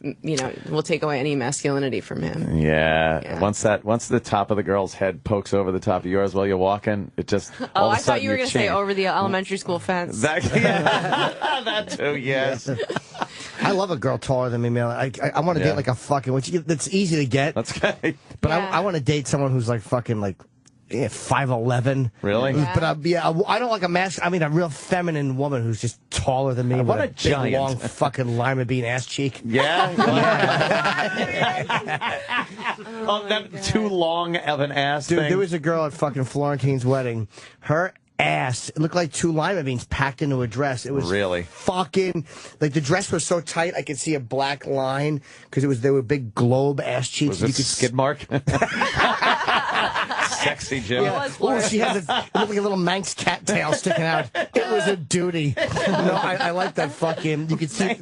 will take away any masculinity from him. Yeah. Once the top of the girl's head pokes over the top of yours while you're walking, it just. all of a I thought you were going to say over the elementary school fence. That too, yes. I love a girl taller than me, man. I want to date like a fucking, that's easy to get. That's great. But I want to date someone who's like fucking like 5'11". Really? Yeah. But I don't like a a real feminine woman who's just taller than me. What with a big, giant. long fucking lima bean ass cheek. Yeah? Too long of an ass Dude, thing. there was a girl at fucking Florentine's wedding. Her ass, it looked like 2 lima beans packed into a dress. It was really fucking, like the dress was so tight I could see a black line because they were big globe ass cheeks. Was it skid mark? Sexy Jim. Yeah. Oh, she had it looked like a little Manx cat tail sticking out. It was a duty. No, I like that fucking. You could see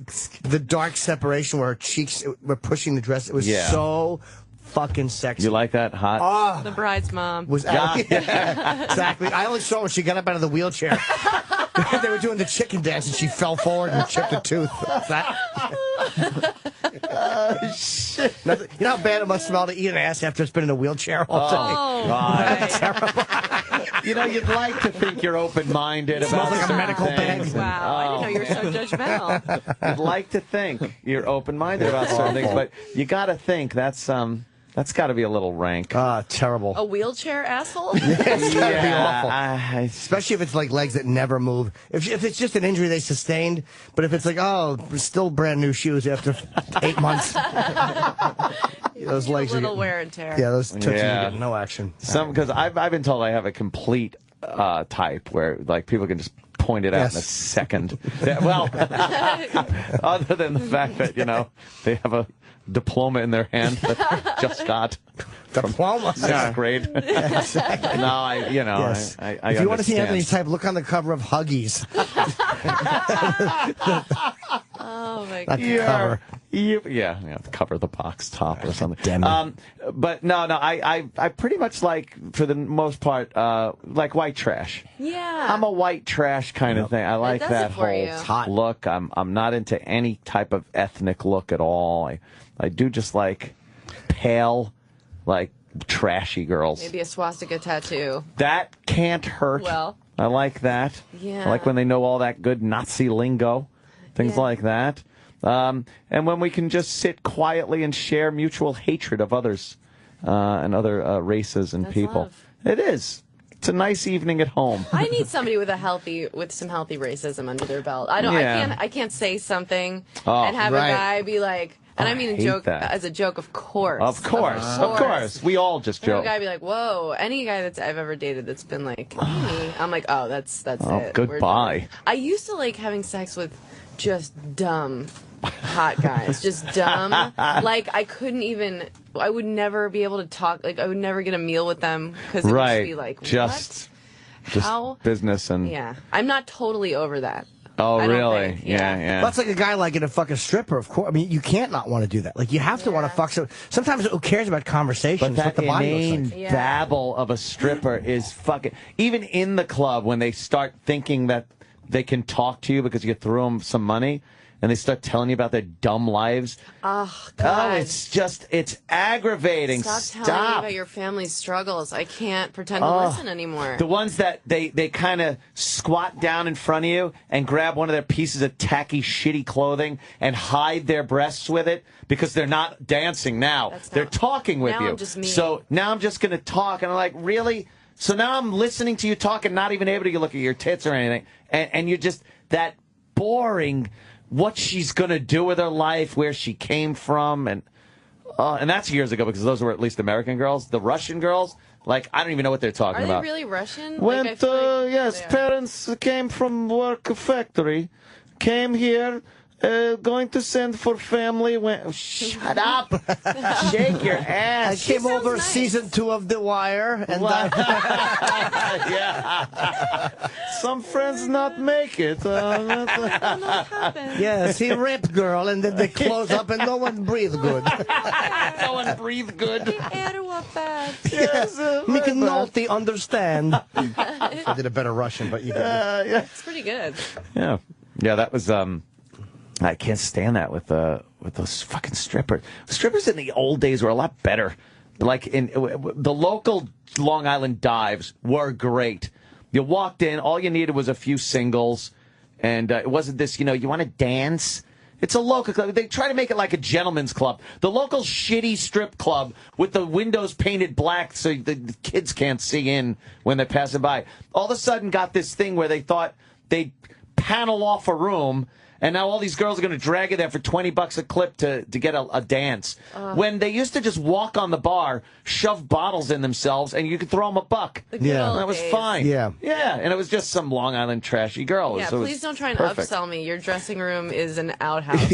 the dark separation where her cheeks were pushing the dress. It was so fucking sexy. You like that hot? The bride's mom. Yeah, exactly. I only saw when she got up out of the wheelchair. They were doing the chicken dance and she fell forward and chipped a tooth. Shit. You know how bad it must smell to eat an ass after it's been in a wheelchair all day? Oh, That's terrible. You'd like to think you're open-minded about Smells like a certain medical things. bag. Wow, I didn't know you were so judgmental. You'd like to think you're open-minded about certain things, but you got to think that's got to be a little rank. Terrible. A wheelchair asshole? It's gotta be awful. Especially if it's like legs that never move. If it's just an injury they sustained, but if it's like, still brand new shoes after 8 months. Those legs a are little getting, wear and tear. Yeah, those tootsies are getting no action. Because I've been told I have a complete type where like people can just point it out in a second. Well, other than the fact that, they have a diploma in their hand that just got diploma. Sixth grade. Exactly. No, Yes. I if you want to see understand. Anthony's type, look on the cover of Huggies. Oh my Not god. the cover. Yeah, cover the box top or something. Damn it. But no, I pretty much like, for the most part, like white trash. Yeah. I'm a white trash kind of thing. I like does that it for you. whole look. I'm not into any type of ethnic look at all. I do just like pale, like trashy girls. Maybe a swastika tattoo. That can't hurt. Well. I like that. Yeah. I like when they know all that good Nazi lingo, things like that. And when we can just sit quietly and share mutual hatred of others and other races and people. love. It is. It's a nice evening at home. I need somebody with some healthy racism under their belt. Yeah. I can't say something Oh, and have right. a guy be like, and I mean I a hate joke that. as a joke, of course. Of course. We all just And have joke. a guy be like, whoa, any guy I've ever dated that's been like, me, I'm like, oh, that's Oh, it. We're goodbye. done. I used to like having sex with just dumb hot guys, just dumb. Like I would never be able to talk. Like I would never get a meal with them because it would just be like, just How? business and yeah, I'm not totally over that. Oh, I don't really? think, Yeah. That's like a guy liking to fuck a stripper, of course. I mean, you can't not want to do that. Like, you have to want to fuck sometimes who cares about conversations? But what that the body inane looks like. babble of a stripper is fucking... Even in the club, when they start thinking that they can talk to you because you threw them some money, and they start telling you about their dumb lives. Oh, God. It's aggravating. Stop telling me about your family's struggles. I can't pretend to listen anymore. The ones that they kind of squat down in front of you and grab one of their pieces of tacky, shitty clothing and hide their breasts with it because they're not dancing now. They're talking with now you. I'm just me. So now I'm just going to talk. And I'm like, really? So now I'm listening to you talk and not even able to look at your tits or anything. And you're just that boring... what she's going to do with her life, where she came from, and that's years ago because those were at least American girls. The Russian girls, like, I don't even know what they're talking Are about. they really Russian? Went, like, I feel like yes, they are. parents came from work factory, came here, going to send for family. Went, shut up, shake your ass. I came over season 2 of The Wire, and yeah, some friends not make it. yes, he raped girl, and then they close up, and no one breathe good. No one breathe good. Yes, make it naughty, understand. I did a better Russian, but you did. Yeah. It's pretty good. Yeah, that was I can't stand that with those fucking strippers. Strippers in the old days were a lot better. Like in the local Long Island dives were great. You walked in, all you needed was a few singles, and it wasn't this, you want to dance. It's a local club. They try to make it like a gentleman's club. The local shitty strip club with the windows painted black so the kids can't see in when they're passing by. All of a sudden got this thing where they thought they'd panel off a room, and now all these girls are going to drag you there for $20 a clip to get a dance. When they used to just walk on the bar, shove bottles in themselves, and you could throw them $1. Yeah. And that was fine. Yeah. Yeah, and it was just some Long Island trashy girl. Yeah, So it was please don't try and perfect. upsell me. Your dressing room is an outhouse.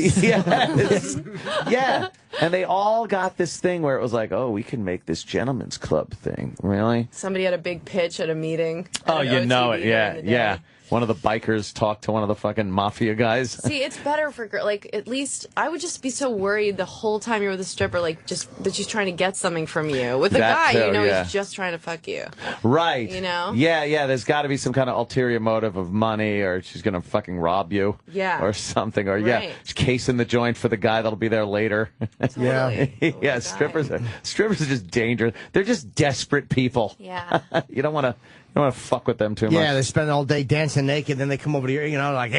Yeah. And they all got this thing where it was like, oh, we can make this gentleman's club thing. Really? Somebody had a big pitch at a meeting. Oh, at an you know OTB it. Yeah, during the day. yeah. One of the bikers talked to one of the fucking mafia guys. See, it's better for like at least I would just be so worried the whole time you're with a stripper, like just that she's trying to get something from you. With a That guy, too, you know, yeah. he's just trying to fuck you. Right. You know? Yeah. There's got to be some kind of ulterior motive of money, or she's going to fucking rob you. Yeah. Or something. Or, Right. she's casing the joint for the guy that'll be there later. Totally. Yeah, strippers are just dangerous. They're just desperate people. Yeah. You don't want to fuck with them too much. Yeah, they spend all day dancing naked, then they come over to you, like,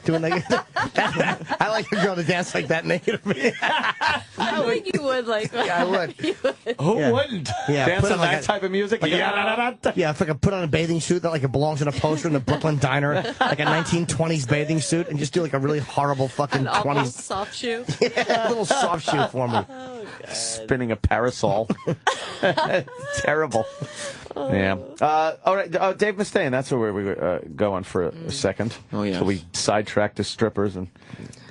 doing I like a girl to dance like that naked. I feel like you would like. Yeah, I would. Who wouldn't? Yeah, Dance put on on like that type of music? Yeah, if I could put on a bathing suit that like it belongs in a poster in the Brooklyn diner, like a 1920s bathing suit, and just do like a really horrible fucking An awful 20s soft shoe. a little soft shoe for me. Oh spinning a parasol. Terrible. Yeah. All right, Dave Mustaine, that's where we were going for a second. Oh, yeah. So we sidetracked to strippers. And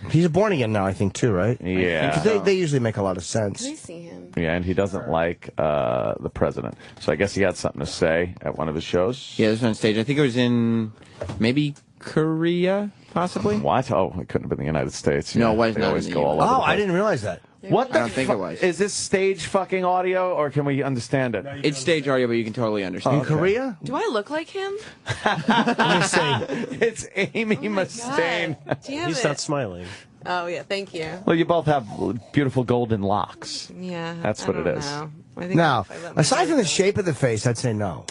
He's a born again now, I think, too, right? Yeah. Because they usually make a lot of sense. I see him. Yeah, and he doesn't like the president. So I guess he had something to say at one of his shows. Yeah, this was on stage. I think it was in maybe Korea, possibly. What? Oh, it couldn't have been the United States. No, it was they not always in the go all US. over the Oh, I place. didn't realize that. What the I don't think it was. Is this stage fucking audio, or can we understand it? It's stage audio, but you can totally understand. In Korea? Do I look like him? Let me see. It's Amy Mustaine. Do you have He's it? not smiling. Oh, yeah, thank you. Well, you both have beautiful golden locks. Yeah. That's I what it don't is. know. I think Now, if I let my aside from guard the go- shape of the face, I'd say no.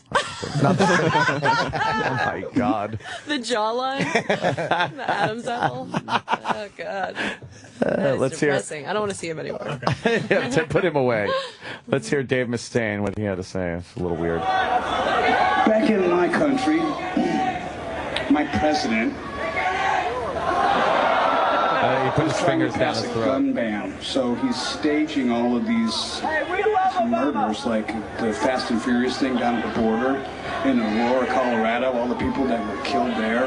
Oh my God. The jawline? The Adam's apple? Oh, God. That is let's hear. depressing. I don't want to see him anymore. Yeah, put him away. Let's hear Dave Mustaine, what he had to say. It's a little weird. Back in my country, my president He put his is trying to fingers down pass his a throat. gun ban, so he's staging all of these murders, like the Fast and Furious thing down at the border in Aurora, Colorado, all the people that were killed there,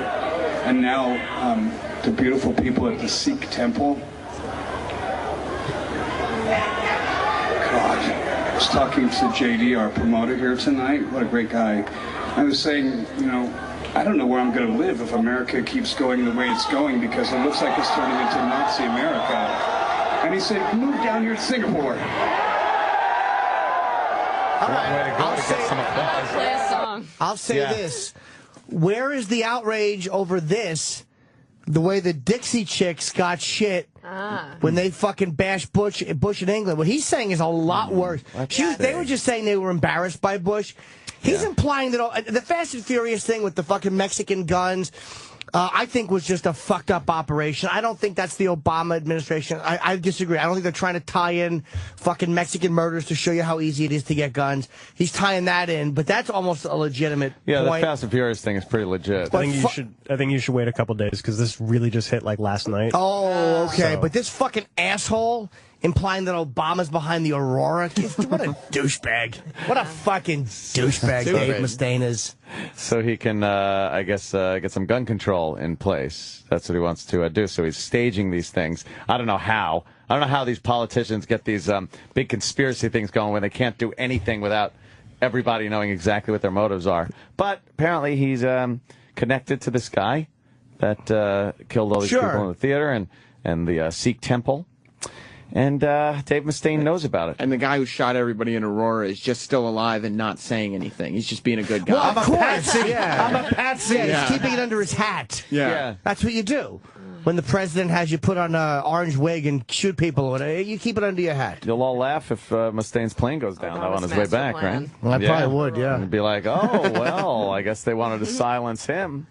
and now the beautiful people at the Sikh temple. God, I was talking to JD, our promoter here tonight. What a great guy. I was saying, you know, I don't know where I'm going to live if America keeps going the way it's going, because it looks like it's turning into Nazi America. And he said, move down here to Singapore. Play a song. I'll say this. Where is the outrage over this? The way the Dixie Chicks got shit when they fucking bashed Bush in England. What he's saying is a lot worse. They were just saying they were embarrassed by Bush. He's implying that the Fast and Furious thing with the fucking Mexican guns, I think was just a fucked up operation. I don't think that's the Obama administration. I disagree. I don't think they're trying to tie in fucking Mexican murders to show you how easy it is to get guns. He's tying that in, but that's almost a legitimate Yeah, point. the Fast and Furious thing is pretty legit. I think you should wait a couple days because this really just hit like last night. Oh, okay. So- But this fucking asshole implying that Obama's behind the Aurora. What a douchebag. What a fucking douchebag Dave Mustaine is. So he can, I guess, get some gun control in place. That's what he wants to do. So he's staging these things. I don't know how. I don't know how these politicians get these big conspiracy things going when they can't do anything without everybody knowing exactly what their motives are. But apparently he's connected to this guy that killed all these people in the theater and the Sikh temple. And Dave Mustaine knows about it. And the guy who shot everybody in Aurora is just still alive and not saying anything. He's just being a good guy. Well, of course. patsy. I'm a patsy. Yeah, he's keeping it under his hat. Yeah. That's what you do. When the president has you put on an orange wig and shoot people, you keep it under your hat. You'll all laugh if Mustaine's plane goes down though on his way back, right? Well, I probably would, yeah. And be like, oh, well, I guess they wanted to silence him.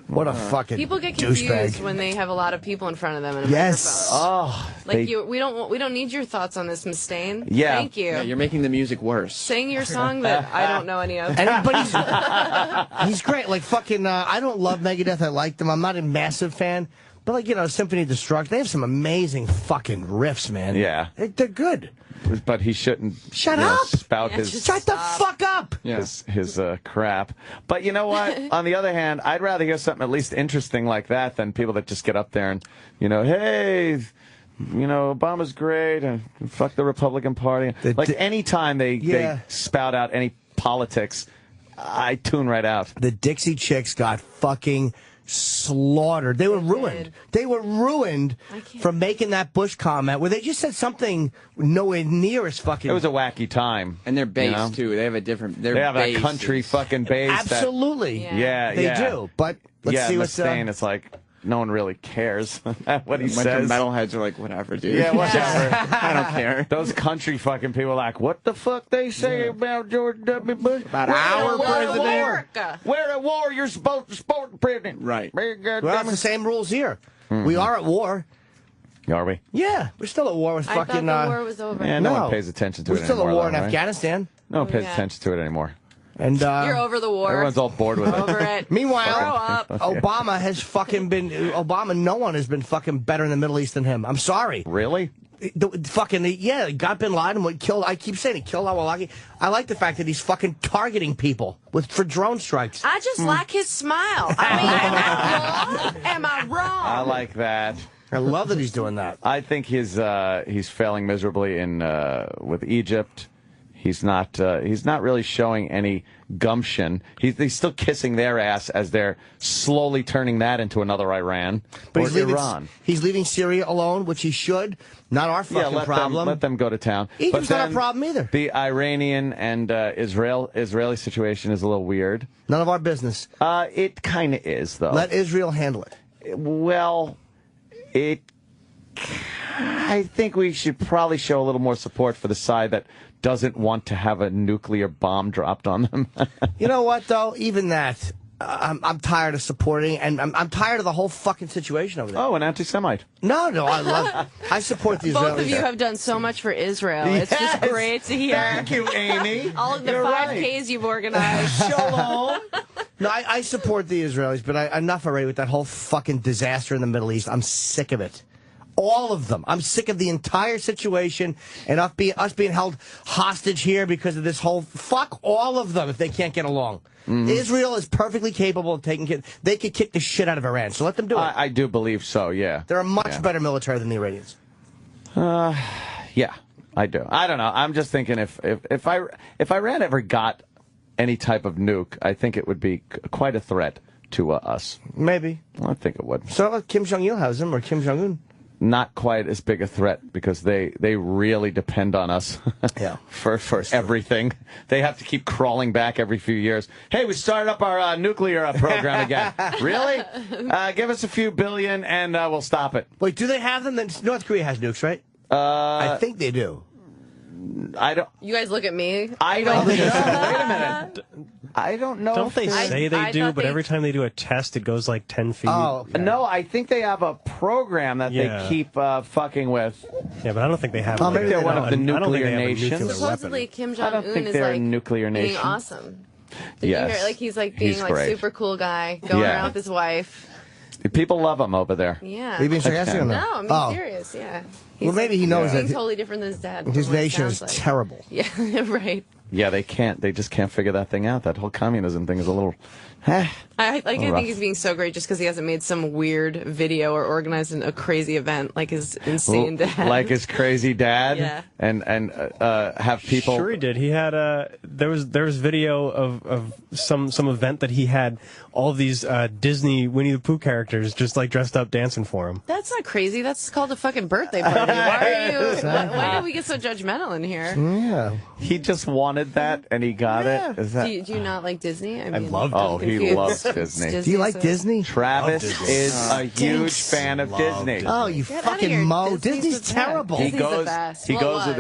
What a fucking People get confused douchebag. when they have a lot of people in front of them and a Yes. microphone. Oh, We don't need your thoughts on this, Mustaine. Yeah. Thank you. Yeah, you're making the music worse. Sing your song that I don't know any of. But he's great. Like fucking, I don't love Megadeth. I like them. I'm not a massive fan. But like, Symphony of Destruction, they have some amazing fucking riffs, man. Yeah. They're good. But he shouldn't Shut up! spout his Shut the fuck up! his crap. But you know what? On the other hand, I'd rather hear something at least interesting like that than people that just get up there and, hey, Obama's great and fuck the Republican Party. Like anytime they spout out any politics, I tune right out. The Dixie Chicks got fucking slaughtered. They were ruined. They were ruined from making that Bush comment where they just said something nowhere near as fucking. It was a wacky time. And they're bass, too. They have a different. They have that country fucking bass. Absolutely. They do. But let's see what's Mustaine, it's like no one really cares what he A bunch says. of metalheads are like, whatever, dude. Yeah, whatever. I don't care. Those country fucking people are like, what the fuck they say about George W. Bush? About our president. We're at war. You're supposed to support the president. Right. Well, it's the same rules here. We are at war. Are we? Yeah, we're still at war with I fucking. thought the war was over. Yeah, no one pays attention to we're it still anymore. at war in though, right? Afghanistan. No one pays Yeah. attention to it anymore. And You're over the war. Everyone's all bored with it. Over it. Meanwhile, Grow up. Obama has fucking been. No one has been fucking better in the Middle East than him. I'm sorry. Really? got Bin Laden, killed. I keep saying he killed Awalaki. I like the fact that he's fucking targeting people for drone strikes. I just like his smile. I mean, am I wrong? I like that. I love that he's doing that. I think he's failing miserably with Egypt. He's not really showing any gumption. He's still kissing their ass as they're slowly turning that into another Iran or Iran. He's leaving Syria alone, which he should. Not our fucking problem. Let them go to town. Egypt's not a problem either. The Iranian and Israeli situation is a little weird. None of our business. It kind of is, though. Let Israel handle it. Well, I think we should probably show a little more support for the side that doesn't want to have a nuclear bomb dropped on them. You know what, though? Even that, I'm tired of supporting, and I'm tired of the whole fucking situation over there. Oh, an anti-Semite. No, I support the Israelis. Both of you have done so much for Israel. It's just great to hear. Thank you, Amy. All of the You're 5Ks you've organized. Shalom. No, I support the Israelis, but enough already with that whole fucking disaster in the Middle East. I'm sick of it. All of them. I'm sick of the entire situation and us being held hostage here because of this whole... Fuck all of them if they can't get along. Mm-hmm. Israel is perfectly capable of taking... They could kick the shit out of Iran, so let them do it. I do believe so, yeah. They're a much better military than the Iranians. Yeah, I do. I don't know. I'm just thinking if Iran ever got any type of nuke, I think it would be quite a threat to us. Maybe. Well, I think it would. So Kim Jong-il has them, or Kim Jong-un? Not quite as big a threat because they really depend on us for everything. They have to keep crawling back every few years. Hey, we started up our nuclear program again. Really? Give us a few billion and we'll stop it. Wait, do they have them? North Korea has nukes, right? I think they do. I don't. You guys look at me. I don't know. Wait a minute. I don't know. Don't they say they do? But every time they do a test, it goes like 10 feet. Oh, okay. No, I think they have a program that they keep fucking with. Yeah, but I don't think they have. Maybe they're one of the nuclear nations. Supposedly, Kim Jong-un I don't think is they're like a nuclear nation. being awesome. Did yes. you hear? Like he's like being like great. super cool guy going around with his wife. People love him over there. Yeah. Are you being sarcastic or No, not? I'm being serious. Yeah. Well, maybe he knows that totally different than his dad. His nation is terrible. Yeah, right. Yeah, they can't. They just can't figure that thing out. That whole communism thing is a little. I think he's being so great just because he hasn't made some weird video or organized a crazy event like his insane dad. Like his crazy dad? Yeah. And have people... Sure he did. He had there was video of some event that he had all these Disney Winnie the Pooh characters just like dressed up dancing for him. That's not crazy. That's called a fucking birthday party. Why do we get so judgmental in here? Yeah. He just wanted that and he got it. Is that... Do you not like Disney? I love Disney. Oh, he loves Disney. Do you like Disney? Travis is a huge fan of Disney. Oh, you fucking mo. Disney's terrible. He goes with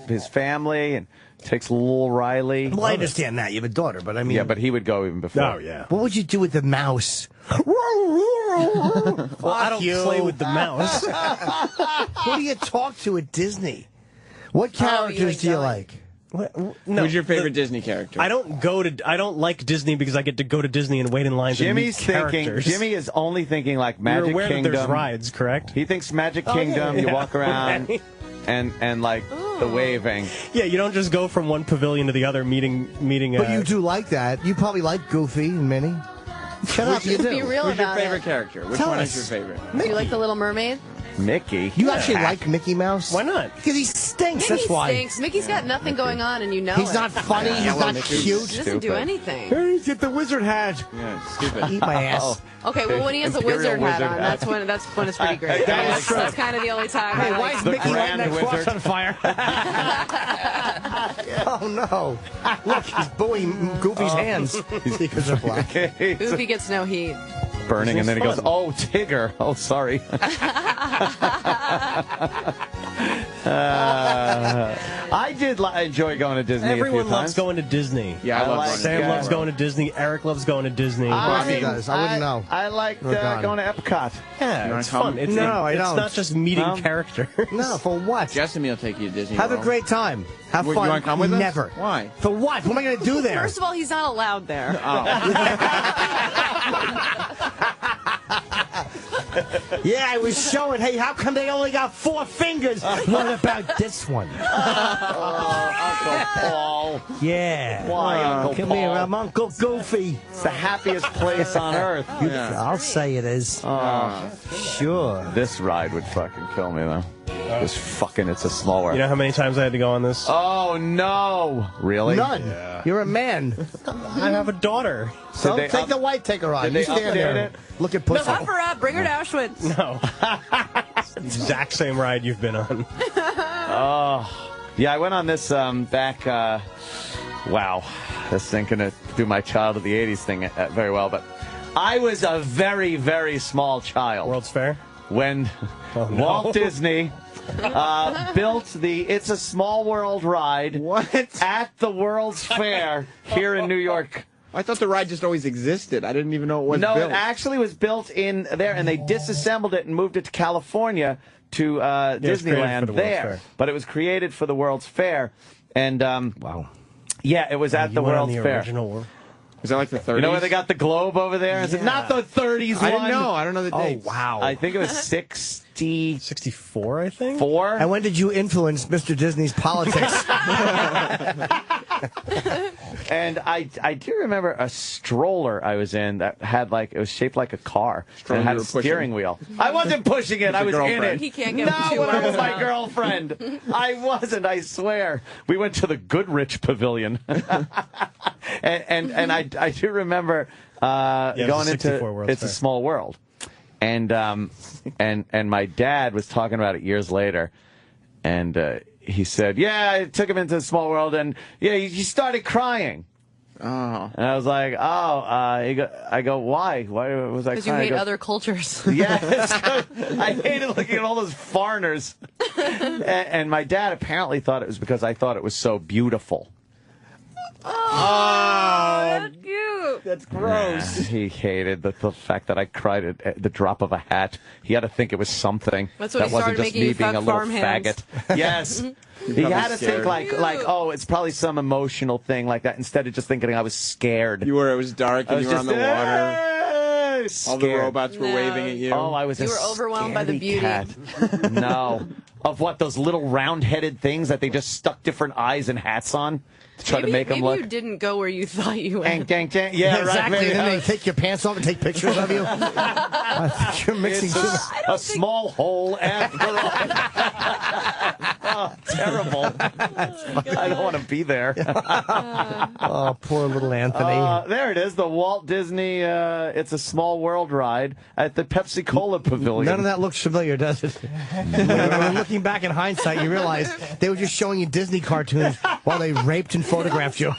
his family and takes little Riley. Well, I understand that. You have a daughter, but I mean... Yeah, but he would go even before. Oh, yeah. What would you do with the mouse? Well, I don't play with the mouse. Who do you talk to at Disney? What characters do you like? No, who's your favorite Disney character? I don't like Disney because I get to go to Disney and wait in lines and meet characters. Jimmy is only thinking like Magic You're aware Kingdom. That there's rides, correct? He thinks Magic Kingdom. You walk around and like the waving. Yeah, you don't just go from one pavilion to the other meeting. But you do like that. You probably like Goofy and Minnie. Shut up, you do. Be real Who's your about favorite it. character? Which Tell one us. is your favorite? Do you like the Little Mermaid? Mickey. You actually like Mickey Mouse? Why not? Because he stinks. Mickey That's why. stinks. Mickey's got nothing going on, and you know He's it. not funny. He's not cute. He doesn't do anything. Hey, get the wizard hat. Yeah, stupid. Eat my ass. Okay, well, when he has a wizard hat on, that's when it's pretty great. That's kind of the only time. Hey, I why like is The Mickey lighting that Grand cross Wizard. on fire? Oh, no. Look, he's buoying Goofy's hands because they're black. Goofy gets no heat. Burning, and then he goes, "Oh, Tigger! Oh, sorry." I did enjoy going to Disney. Everyone a few loves times. going to Disney. Yeah, I love going to Sam Disney. loves going to Disney. Eric loves going to Disney. He does. I wouldn't know. I like We're gone. going to Epcot. Yeah, wanna it's come? fun. It's, No, I it's don't. not just meeting characters. No, for what? Jessamy will take you to Disney Have a World. great time. Have You fun. wanna come with us? Never. Why? For what? What am I going to do there? First of all, he's not allowed there. Yeah, I was showing, hey, how come they only got 4 fingers? What about this one? Uncle Paul. Yeah. Why, Uncle Come Paul? here, I'm Uncle Goofy. It's the happiest place on earth. I'll say it is. Sure. This ride would fucking kill me, though. This fucking, it's a small world. You know how many times I had to go on this? Oh, no. Really? None. You're a man. I have a daughter. So take the white ticker on. Did You they stand update there. it? Look at pussy. Pop her up, bring her to Auschwitz. No. Exact same ride you've been on. Yeah, I went on this back, wow, this thing going to do my child of the 80s thing very well, but I was a very, very small child. World's Fair? When Walt Disney built the It's a Small World ride at the World's Fair here in New York. I thought the ride just always existed. I didn't even know it was built. No, it actually was built in there, and they disassembled it and moved it to California to Disneyland there. But it was created for the World's Fair. And, wow. Yeah, it was at the World's Fair. Original. Is that like the 30s? You know where they got the globe over there? Is it not the 30s one? I didn't know. I don't know the dates. Oh, wow. I think it was 64, I think? 4? And when did you influence Mr. Disney's politics? And I do remember a stroller I was in that had it was shaped like a car. And it had a steering wheel. I wasn't pushing it. I was in it. He can't get Not too when I was worked my up. girlfriend. I wasn't, I swear. We went to the Goodrich Pavilion. and I do remember going into It's a Small World. And my dad was talking about it years later. And he said, yeah, I took him into the Small World, and yeah, he started crying. Oh. And I was like, I go, why? Why was I crying? Because you hate other cultures. Yes. I hated looking at all those foreigners. And my dad apparently thought it was because I thought it was so beautiful. Oh, that's cute. That's gross. He hated the fact that I cried at the drop of a hat. He had to think it was something. That's what that he wasn't started just making me you being a fuck little farmhands. faggot. Yes. He had to think like, oh, it's probably some emotional thing like that, instead of just thinking I was scared. You were, it was dark and you were on the water. All the Scared. robots were waving at you. Oh, I was You a were overwhelmed by the scaredy beauty. cat. No. Of what, those little round-headed things that they just stuck different eyes and hats on to try to make them look. Maybe you didn't go where you thought you went. Dang, dang, dang. Yeah, exactly. right. And then they take your pants off and take pictures of you. I think you're mixing It's a small hole after all. Oh, terrible. I don't want to be there. Oh, poor little Anthony. There it is, the Walt Disney It's a Small World ride at the Pepsi Cola Pavilion. None of that looks familiar, does it? When looking back in hindsight, you realize they were just showing you Disney cartoons while they raped and photographed you.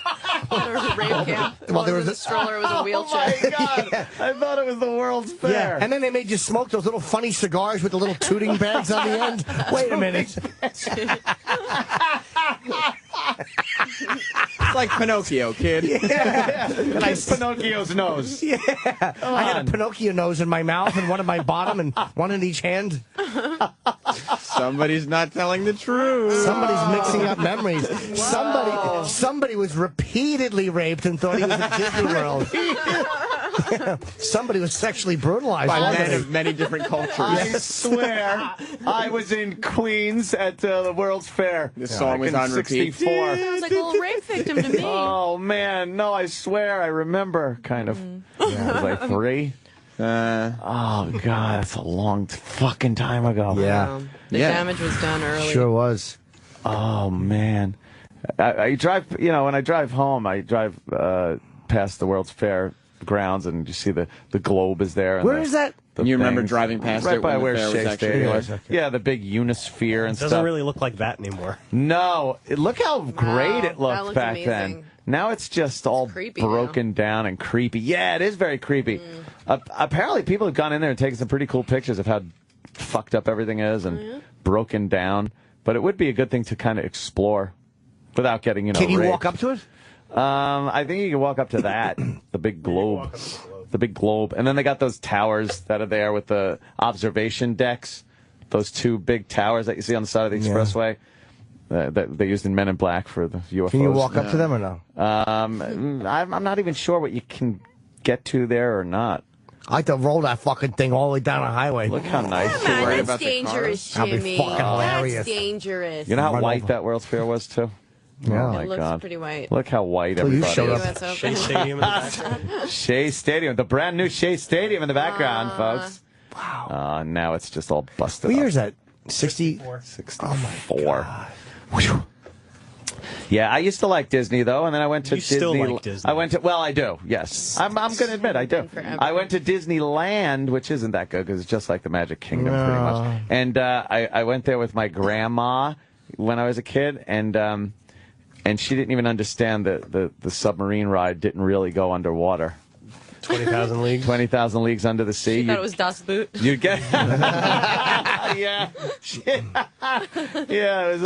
Well, there was a stroller, it was a wheelchair. Oh my God. Yeah. I thought it was the World's Fair. Yeah, and then they made you smoke those little funny cigars with the little tooting bags on the end. Wait a minute. It's like Pinocchio, kid. Yeah. Nice Pinocchio's nose. Yeah. I had a Pinocchio nose in my mouth and one in my bottom and one in each hand. Somebody's not telling the truth. Somebody's mixing up memories. Somebody was repeatedly raped and thought he was at Disney World. Somebody was sexually brutalized by men of many different cultures. I swear, I was in Queens at the World's Fair. This song was on repeat. 64. Sounds like a little rape victim to me. Oh man, no! I swear, I remember. Kind of. Yeah. Was I 3? Oh god, that's a long fucking time ago. Yeah. The damage was done early. Sure was. Oh man, I drive. You know, when I drive home, I drive past the World's Fair grounds, and you see the globe is there. And Where is that? You remember driving past right it by when where the fair was Shea actually Stadium there? was. Yeah, the big Unisphere and It doesn't stuff. really look like that anymore. No, look how great it looked looks back amazing. then. Now it's just all creepy broken down and creepy. Yeah, it is very creepy. Apparently, people have gone in there and taken some pretty cool pictures of how fucked up everything is and broken down. But it would be a good thing to kind of explore without getting, Can you raped. walk up to it? I think you can walk up to that, the big globe. The big globe. And then they got those towers that are there with the observation decks. Those 2 big towers that you see on the side of the expressway. That they used in Men in Black for the UFOs. Can you walk up to them or no? I'm not even sure what you can get to there or not. I like to roll that fucking thing all the way down the highway. Look how nice. Man, you that's dangerous, That'd be Jimmy. fucking hilarious. That's dangerous. You know how Run white over. that World's Fair was, too? Yeah. Oh, my It looks God. pretty white. Look how white Till you everybody showed is. up. Shea Stadium in the background. Shea Stadium, the brand new Shea Stadium in the background, folks. Wow. Now it's just all busted What up. year is that? 60? 64. Oh, my God. Whew. Yeah, I used to like Disney though, and then I went to Disney. Still like Disney. I went to. Well, I do. Yes, I'm going to admit I do. I went to Disneyland, which isn't that good because it's just like the Magic Kingdom, pretty much. And I went there with my grandma when I was a kid, and she didn't even understand that the submarine ride didn't really go underwater. 20,000 leagues. 20,000 leagues under the sea. She thought it was Das Boot. You get. Yeah. Yeah, it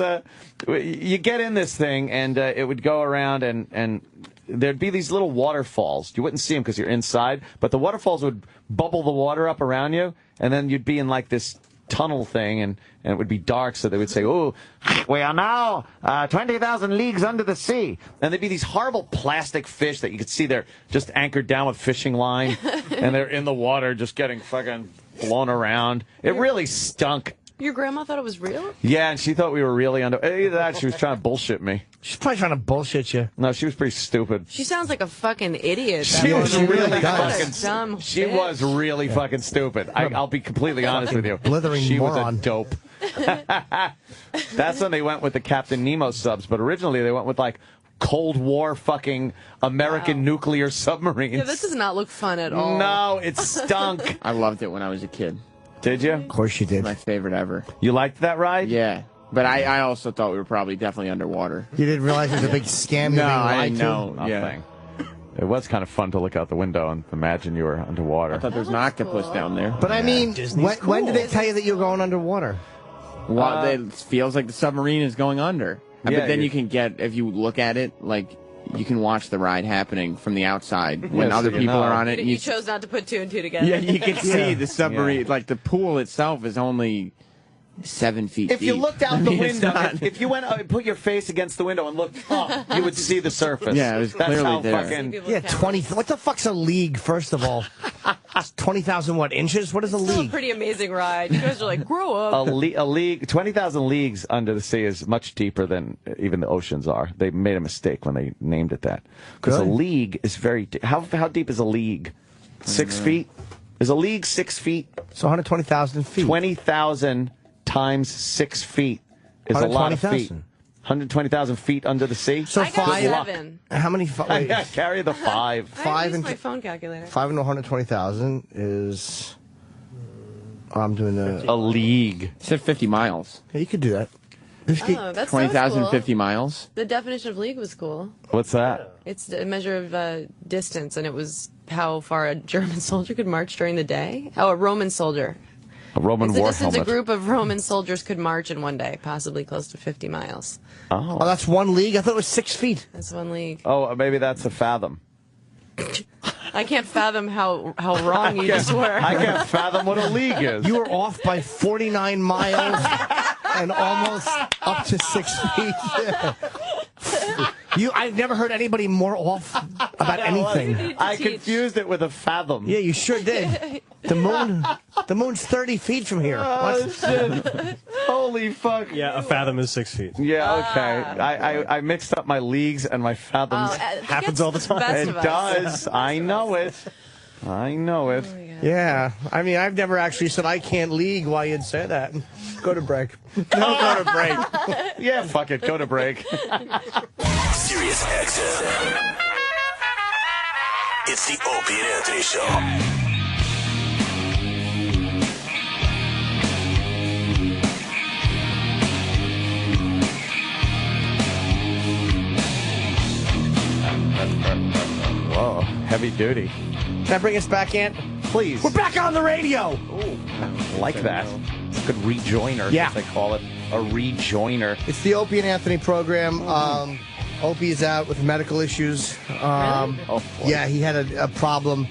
was you get in this thing and it would go around and there'd be these little waterfalls. You wouldn't see them because you're inside, but the waterfalls would bubble the water up around you, and then you'd be in like this tunnel thing, and it would be dark, so they would say, "Oh, we are now 20,000 leagues under the sea." And there'd be these horrible plastic fish that you could see they're just anchored down with fishing line, and they're in the water just getting fucking blown around. It really stunk. Your grandma thought it was real? Yeah, and she thought we were really under. Either that, she was trying to bullshit me. She's probably trying to bullshit you. No, she was pretty stupid. She sounds like a fucking idiot. She was really fucking fucking. She was really fucking stupid. I'll be completely honest with you. Blithering she moron. was a dope. That's when they went with the Captain Nemo subs, but originally they went with like Cold War fucking American nuclear submarines. Yeah, this does not look fun at all. No, it stunk. I loved it when I was a kid. Did you? Of course you did. My favorite ever. You liked that ride? Yeah. But I also thought we were probably definitely underwater. You didn't realize it was a big scam? No, I didn't know. Nothing. It was kind of fun to look out the window and imagine you were underwater. I thought there was an octopus down there. But I mean, when did they tell you that you were going underwater? Well, it feels like the submarine is going under. Yeah, but then you can get, if you look at it, like, you can watch the ride happening from the outside when other people are on it. You chose not to put two and two together. Yeah, you can see the submarine. Like, the pool itself is only 7 feet If deep. you looked out I the mean, it's window, not- if you went put your face against the window and looked up, you would see the surface. Yeah, it was That's clearly how there. fucking. Yeah, 20. What the fuck's a league, first of all? 20,000 what, inches? What is a Still a league? pretty amazing ride. You guys are like, grow up. A league, 20,000 leagues under the sea is much deeper than even the oceans are. They made a mistake when they named it that. Because a Good. league is very deep. How deep is a league? 6 feet? Is a league 6 feet? So 120,000 feet. 20,000 times 6 feet is a lot of feet. 120,000. 120,000 feet under the sea? So I got five. 7. How many? Wait, Carry the 5. I and used my phone calculator. 5 into 120,000 is. Oh, I'm doing the. A league. It said 50 miles. Yeah, you could do that. Oh, that's 20,000, cool. 50 miles. The definition of league was cool. What's that? It's a measure of distance, and it was how far a German soldier could march during the day. Oh, a Roman soldier. A Roman It's the war distance helmet. a group of Roman soldiers could march in one day, possibly close to 50 miles. Oh, that's one league? I thought it was 6 feet. That's one league. Oh, maybe that's a fathom. I can't fathom how wrong you just were. I can't fathom what a league is. You were off by 49 miles and almost up to 6 feet. I've never heard anybody more off about anything. I confused it with a fathom. Yeah, you sure did. The moon's 30 feet from here. Oh, shit. Holy fuck. Yeah, a fathom is 6 feet. Yeah, okay. I mixed up my leagues and my fathoms. Happens all the time. It does. I know it. I know it. Yeah, I mean, I've never actually said I can't league while you'd say that. Go to break. No, go to break. Yeah, fuck it. Go to break. Sirius XM. It's the Opie and Anthony Show. Whoa, heavy duty. Can I bring us back, Ant? Please. We're back on the radio. Like that. It's a good rejoiner, Yeah. as they call it. A rejoiner. It's the Opie and Anthony program. Opie is out with medical issues. Oh, boy. Yeah, he had a problem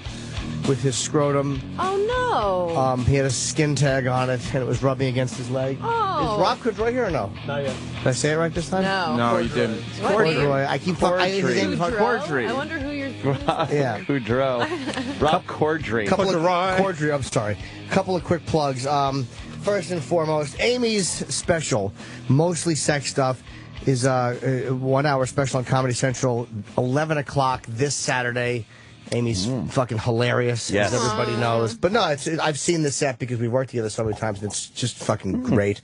with his scrotum. Oh, no. He had a skin tag on it, and it was rubbing against his leg. Oh. Is Rob Corddry here or no? Not yet. Did I say it right this time? No. No, you didn't. What Corduroy. I keep his name is Boudreaux? Corddry. I wonder who you're Yeah. Boudreaux. Rob Corddry. Corddry, I'm sorry. Couple of quick plugs. First and foremost, Amy's special, mostly sex stuff, is a 1 hour special on Comedy Central, 11 o'clock this Saturday. Amy's fucking hilarious, as everybody knows. But no, I've seen the set because we've worked together so many times, and it's just fucking great.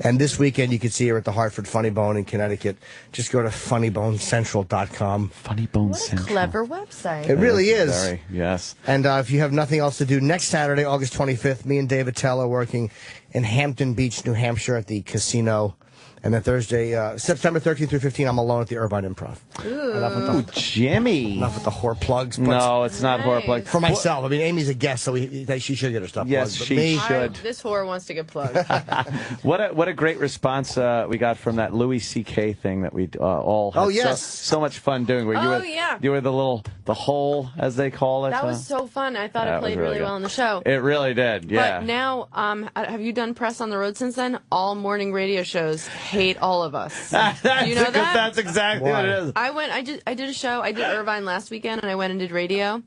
And this weekend, you can see her at the Hartford Funny Bone in Connecticut. Just go to funnybonescentral.com. Funny Bone What a Central. clever website. It really is. Very, yes. And if you have nothing else to do, next Saturday, August 25th, me and David Tell are working in Hampton Beach, New Hampshire at the casino. And then Thursday, September 13th through 15th, I'm alone at the Irvine Improv. Ooh. Jimmy. Enough with the whore plugs. But No, it's not whore plug. for myself. I mean, Amy's a guest, so she should get her stuff Yes, plugged. But she me, should. This whore wants to get plugged. What a great response we got from that Louis C.K. thing that we all had so much fun doing. Where you were the hole, as they call it. That was so fun. I thought it that played was really really well in the show. It really did, yeah. But now, have you done press on the road since then? All morning radio shows hate all of us. Do you know that? That's exactly what it is. I did a show. I did Irvine last weekend, and I went and did radio.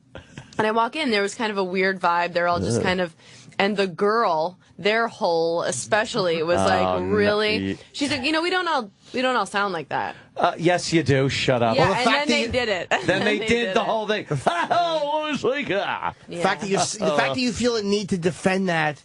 And I walk in, there was kind of a weird vibe. They're all just kind of, and the girl, their hole especially, was like really. She's like, we don't all sound like that. Yes, you do. Shut up. Yeah, and then they did it. Then they did the whole thing. The fact that you feel a need to defend that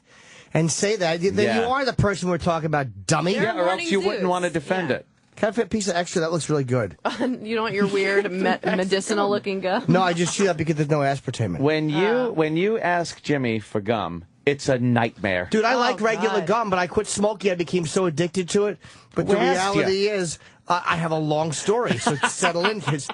and say that, then you are the person we're talking about, dummy. Or else you wouldn't want to defend it. Can I fit a piece of extra? That looks really good. You don't want your weird medicinal-looking gum? No, I just chew that because there's no aspartame in it. When you ask Jimmy for gum, it's a nightmare. Dude, I like regular gum, but I quit smoking. I became so addicted to it. But the reality is, I have a long story, so settle in, kids.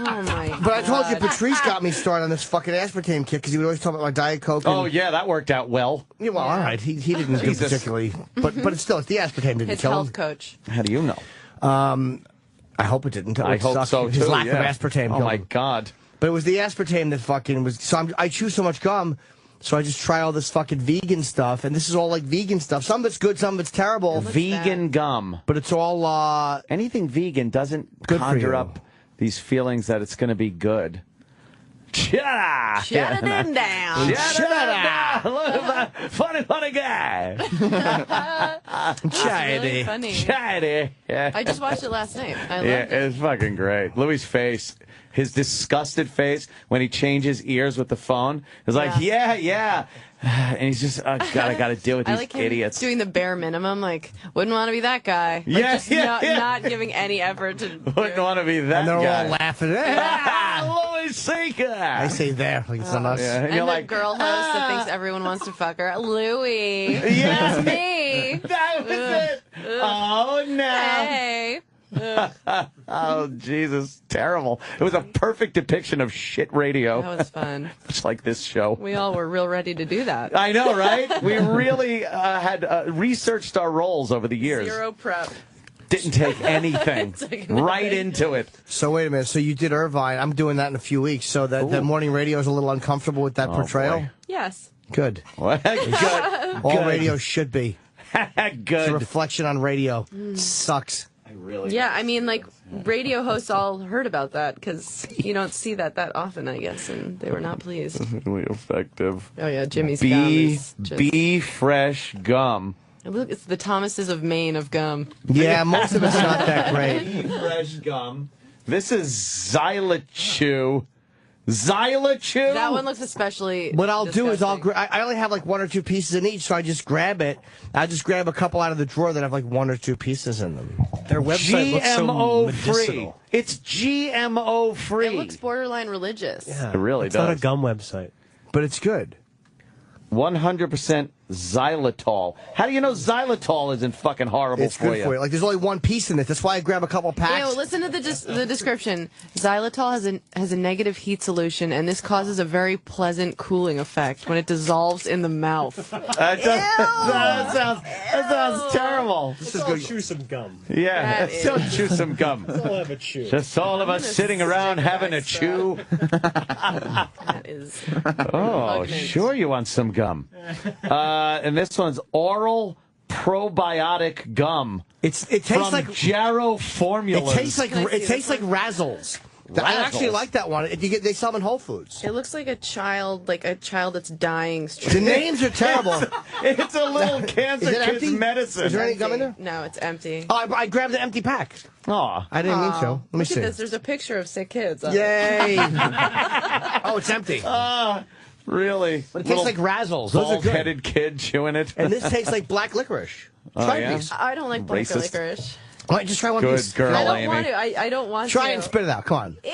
Oh, my God. But I told you, Patrice got me started on this fucking aspartame kick because he would always talk about my Diet Coke. Oh, yeah, that worked out well. Yeah, well, all right. He didn't do particularly. But it's still, it's the aspartame didn't His kill him. health coach. How do you know? I hope it didn't. I hope so, too. His lack of aspartame killed Oh, my him. God. But it was the aspartame that fucking was. So I chew so much gum, so I just try all this fucking vegan stuff, and this is all like vegan stuff. Some of it's good, some of it's terrible. Vegan gum. But it's all anything vegan doesn't good conjure up these feelings that it's going to be good. Shut up! Shut them down. Shut up! Look at that funny guy. Really funny. Chatty. Yeah. I just watched it last night. I loved it. It's fucking great. Louis' face, his disgusted face when he changes ears with the phone, is like, yeah. And he's just, God, I got to deal with I these like him idiots. doing the bare minimum, like, wouldn't want to be that guy. Like, not giving any effort to. Wouldn't want to be that And they're guy. all laughing. Louis C.K. I say there, like it's on us. Yeah, And you're the like, girl host that thinks everyone wants to fuck her. Louis. Yes. It's me. That was it. Oh, no. Hey. Oh, Jesus. Terrible. It was a perfect depiction of shit radio. That was fun. Much like this show. We all were real ready to do that. I know, right? We really had researched our roles over the years. Zero prep. Didn't take anything. Right into it. So wait a minute. So you did Irvine. I'm doing that in a few weeks. So that morning radio is a little uncomfortable with that portrayal. Boy. Yes. Good. What? Good. All radio should be. Good. It's a reflection on radio. Sucks. Yeah, I mean, like, radio hosts all heard about that because you don't see that often, I guess, and they were not pleased. Really effective. Oh, yeah, Jimmy's gum is just... Be fresh gum. Look, it's the Thomases of Maine of gum. Yeah, most of it's not that great. Be fresh gum. This is Xylachew. Xylachew? That one looks especially What I'll do is disgusting. I only have like 1 or 2 pieces in each, so I just grab it. I just grab a couple out of the drawer that have like 1 or 2 pieces in them. Their website looks so GMO free. medicinal. It's GMO free. It looks borderline religious. Yeah, It really it's does. not a gum website. But it's good. 100% xylitol. How do you know xylitol isn't fucking horrible It's good for you. Like there's only 1 piece in it. That's why I grab a couple packs. Ew, listen to the description. Xylitol has a negative heat solution, and this causes a very pleasant cooling effect when it dissolves in the mouth. That sounds terrible. Let's go chew some gum. Yeah, let's go chew some gum. Let's all have a chew. Just all of us sitting around having a chew. That is. Oh, repugnant. sure you want some gum. And this one's oral probiotic gum. It tastes from like Jarrow Formulas. It tastes like Razzles. I actually like that one. They sell them in Whole Foods. It looks like a child that's dying. The names are terrible. It's a little cancer kid's medicine. Is there any gum in there? No, it's empty. Oh, I grabbed the empty pack. Aw. I didn't mean to. Let me Look see. at this. There's a picture of sick kids. Yay. Oh, it's empty. Really? But it tastes like Razzles. Those are good. Bald-headed kid chewing it. And this tastes like black licorice. Try these. I don't like black Racist. licorice. All right, just try one of these. Good girl, I don't Amy. want to. I don't want to. Try it and spit it out. Come on. Ew.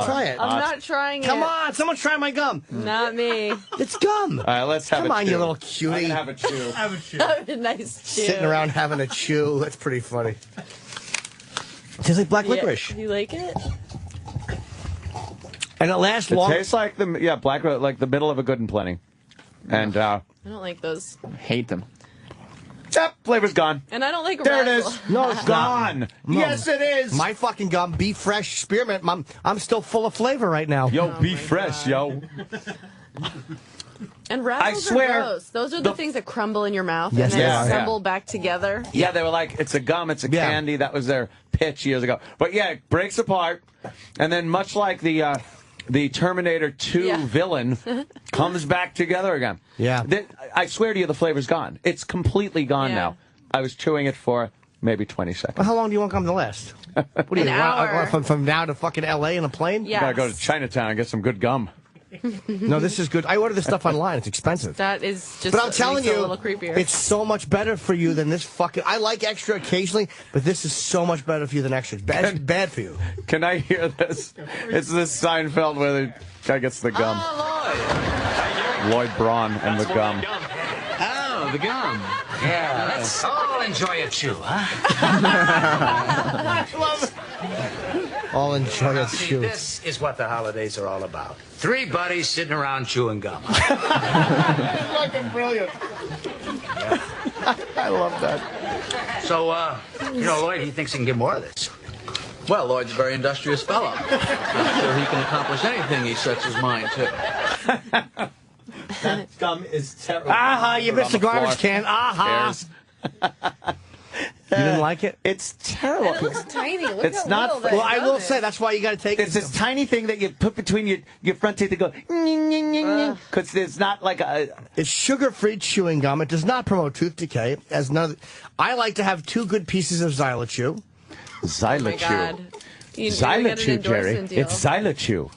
Try it. I'm not trying it. Come on. Someone try my gum. Not me. It's gum. All right, let's have Come a on, chew. you little cutie. I'm gonna have a chew. Have a nice chew. Sitting around having a chew. That's pretty funny. Tastes like black licorice. Do you like it? And it lasts It long. tastes like like the middle of a Good and Plenty. And I don't like those. Hate them. Yep, flavor's gone. And I don't like There it Razzle. is. No, it's Gone. No. Yes, it is. My fucking gum, Be Fresh Spearmint. I'm still full of flavor right now. Yo, be fresh, yo. And Razzles I swear, are gross. Those are the things that crumble in your mouth Yes, and they then are. assemble back together. Yeah, they were like, it's a gum, it's a candy. That was their pitch years ago. But yeah, it breaks apart, and then much like the Terminator 2 villain, comes back together again. Yeah. I swear to you, the flavor's gone. It's completely gone now. I was chewing it for maybe 20 seconds. Well, how long do you want gum to last? What do you An hour. From now to fucking L.A. in a plane? Yes. Gotta go to Chinatown and get some good gum. No, this is good. I order this stuff online. It's expensive. That is just. But I'm telling makes it you, a little creepier. it's so much better for you than this fucking. I like extra occasionally, but this is so much better for you than extra. It's bad for you. Can I hear this? It's this Seinfeld where the guy gets the gum. Lloyd Braun and the gum. Oh, the gum. Yeah, let's all enjoy a chew, huh? I love it. All enjoy it. See, this is what the holidays are all about. Three buddies sitting around chewing gum. Fucking brilliant. I love that. So, Lloyd, he thinks he can get more of this. Well, Lloyd's a very industrious fellow. I'm sure he can accomplish anything he sets his mind to. That gum is terrible. Aha, you missed the garbage can. Aha. You didn't like it? It's terrible. And it looks tiny. Look It's how not. little that Well, I will gum say is. that's why you got to take. It's this tiny thing that you put between your front teeth and go because it's not like a. It's sugar-free chewing gum. It does not promote tooth decay. As none. I like to have 2 good pieces of Xylochew. Oh my God. You get an Xylochew, Jerry. endorsement deal. It's Xylochew.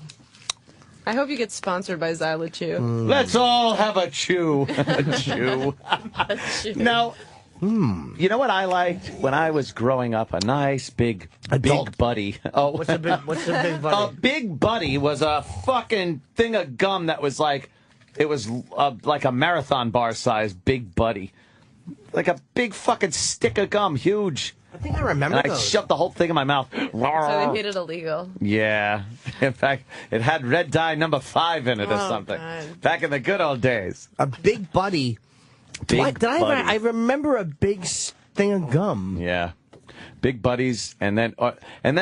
I hope you get sponsored by Xylochew. Let's all have a chew. A chew. Now, you know what I liked when I was growing up? A nice big buddy. Oh, What's a big a buddy? big buddy was a fucking thing of gum that was like, it was like a marathon bar size big buddy, like a big fucking stick of gum, huge. I think I remember And I those. shoved the whole thing in my mouth. So they made it illegal. Yeah. In fact, it had red dye number 5 in it or Oh, something. God. Back in the good old days. A big buddy. I remember a big thing of gum. Yeah. Big buddies, and then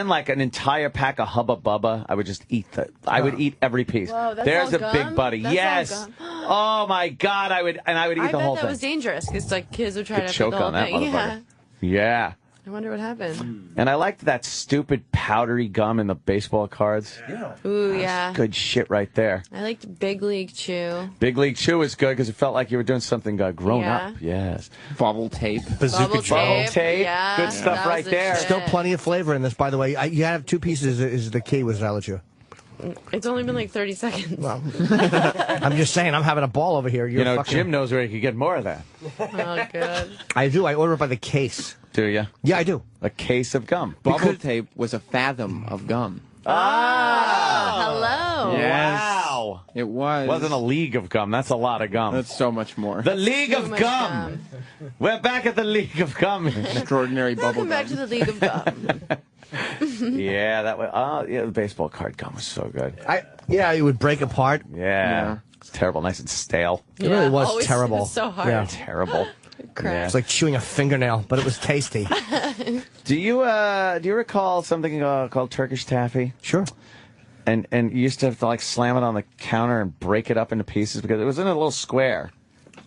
like an entire pack of Hubba Bubba. I would just eat I would eat every piece. Whoa, that's There's all a gum? big buddy. That's yes. all gum? Oh my God, I would eat I the bet whole that thing. was dangerous because like kids would try Could to choke put the on whole that thing. Yeah. motherfucker. Yeah. I wonder what happened. And I liked that stupid powdery gum in the baseball cards. Yeah. Ooh, yeah. Good shit right there. I liked Big League Chew. Big League Chew was good because it felt like you were doing something grown Yeah. up. Yes. Bubble tape. Bubble tape. Yeah, Good stuff that right was the there. shit. Still plenty of flavor in this, by the way. You have 2 pieces is the key with Xylochew. It's only been like 30 seconds. Well, I'm just saying, I'm having a ball over here. You know, Jim knows where he could get more of that. Oh, good. I do. I order it by the case. Do you? Yeah, I do. A case of gum. Bubble tape was a fathom of gum. Hello. Yes. Wow. It was. Wasn't a league of gum. That's a lot of gum. That's so much more. The League Too of much Gum. We're back at the League of Gum. Extraordinary bubble Welcome back to the League of Gum. Yeah, that was. Oh, yeah, the baseball card gum was so good. Yeah, it would break apart. Yeah. It's terrible, nice and stale. It really was always- terrible. It was so hard. Yeah. Terrible. Crap. It's like chewing a fingernail, but it was tasty. Do you recall something called Turkish taffy? Sure. And you used to have to like slam it on the counter and break it up into pieces because it was in a little square.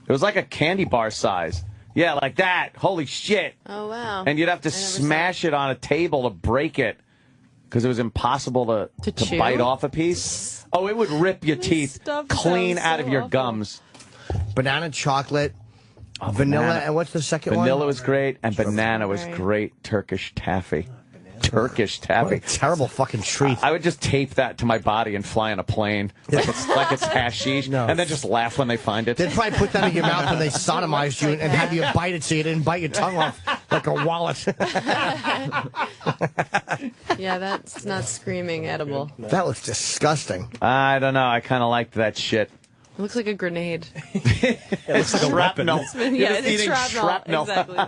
It was like a candy bar size. Yeah, like that. Holy shit. Oh, wow. And you'd have to I never saw smash it on a table to break it. because it was impossible to chew? bite off a piece. Oh, it would rip your teeth stuff clean sounds out of so your awful. gums. Banana, chocolate, vanilla, banana. and what's the second one? Vanilla was great, and banana was great. Turkish taffy. Turkish taffy. What a terrible fucking treat. I would just tape that to my body and fly on a plane like it's hashish, and then just laugh when they find it. They'd probably put that in your mouth when they sodomized you and have you bite it so you didn't bite your tongue off like a wallet. Yeah, that's not screaming edible. That looks disgusting. I don't know. I kind of liked that shit. It looks like a grenade. It looks like a shrapnel. Yeah, You're just it's eating shrapnel. Exactly.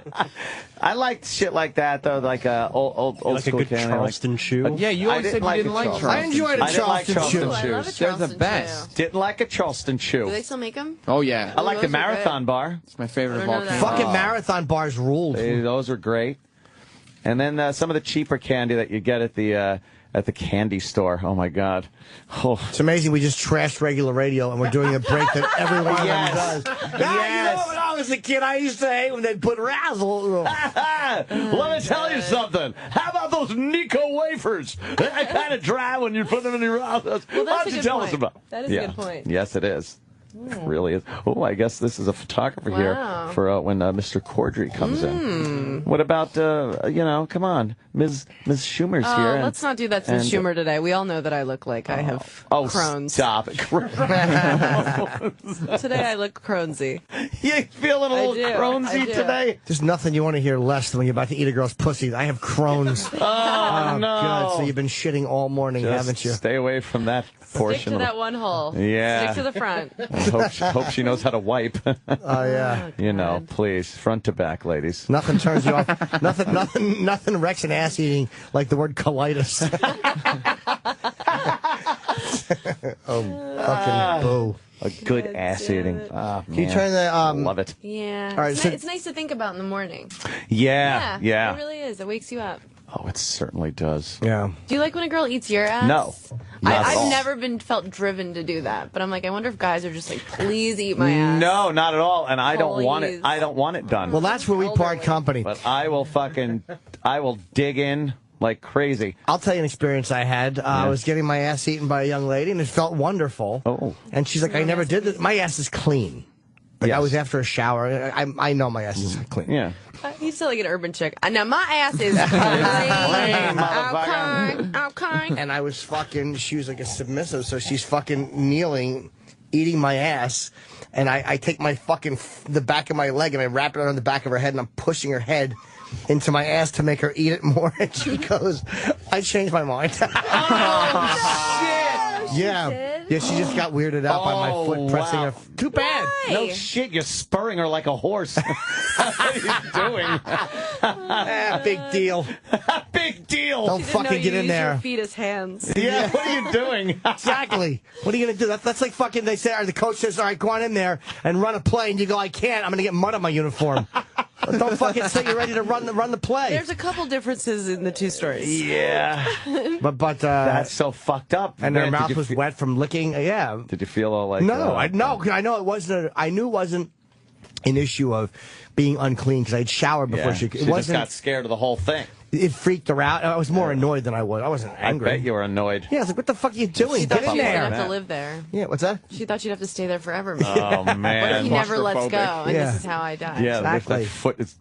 I liked shit like that though, like old like school a good candy. Charleston chew. Yeah, you always said you didn't like Charleston. I enjoyed a I didn't like Charleston Charleston chew. I love a chews. They're the Charleston best. Didn't like a Charleston chew. Do they still make them? Oh yeah, I like the Those are Marathon bar. it's my favorite I of don't all know that. candy. Fucking marathon bars ruled. Those were great. And then some of the cheaper candy that you get at the candy store. Oh my God. Oh. It's amazing we just trashed regular radio and we're doing a break that every one of Yes. them does. Yes. When I was a kid, I used to hate when they'd put razzle. Let me tell you something. How about those Nico wafers? They're kind of dry when you put them in your mouth. Well, Why that's don't a you good tell point. us about? That is a good point. Yes, it is. It really is. Oh, I guess this is a photographer here for when Mr. Corddry comes in. What about, come on, Ms. Schumer's here. And, let's not do that to and- Schumer today. We all know that I look like I have Crohn's. Stop it. Today I look Crohnsy. You feeling a little I Crohnsy do. today? There's nothing you want to hear less than when you're about to eat a girl's pussy. I have Crohn's. Oh, no. God. So you've been shitting all morning, Just haven't you? stay away from that Stick portion. to of that one hole. Yeah. Stick to the front. I hope she knows how to wipe. Oh, yeah. You know, please, front to back, ladies. Nothing turns you off. Nothing wrecks an ass eating like the word colitis. Fucking boo. A good ass eating. Oh, Can you turn the love it. Yeah. All right, it's, so- it's nice to think about in the morning. Yeah. It really is. It wakes you up. Oh, it certainly does. Yeah. Do you like when a girl eats your ass? No. Not at all. I've never felt driven to do that, but I'm like, I wonder if guys are just like, please eat my ass. No, not at all. And I don't want it. Please. I don't want it done. Well, that's where we part company. But I will dig in like crazy. I'll tell you an experience I had. I was getting my ass eaten by a young lady, and it felt wonderful. Oh. And she's like, I never did this. My ass is clean. Like, I was after a shower. I know my ass is clean. Yeah. You sound like an urban chick. Now my ass is clean. Okay. And I was fucking, she was like a submissive, so she's fucking kneeling, eating my ass. And I take my fucking, the back of my leg and I wrap it around the back of her head and I'm pushing her head into my ass to make her eat it more. And she goes, I changed my mind. Yeah, she just got weirded out by my foot pressing her. Too bad. Why? No shit, you're spurring her like a horse. What are you doing? Big deal. Big deal. Don't She didn't know fucking get you in use your there. fetus hands. Yeah, what are you doing? Exactly. What are you going to do? That's like fucking, they say, or the coach says, all right, go on in there and run a play. And you go, I can't. I'm going to get mud on my uniform. Don't fucking say you're ready to run the play. There's a couple differences in the two stories. Yeah. But That's so fucked up. and Man, their did mouth you was wet from licking. Yeah. Did you feel all like No, I know it wasn't. I knew it wasn't an issue of being unclean because I'd showered before She It just wasn't. got scared of the whole thing. It freaked her out. I was more annoyed than I was. I wasn't angry. I bet you were annoyed. Yeah, I was like, what the fuck are you doing? She Get thought in she would there. have to live there. Yeah, what's that? She thought she'd have to stay there forever. Oh, What man. if he never lets go and Yeah. this is how I die? Yeah, Exactly. that foot is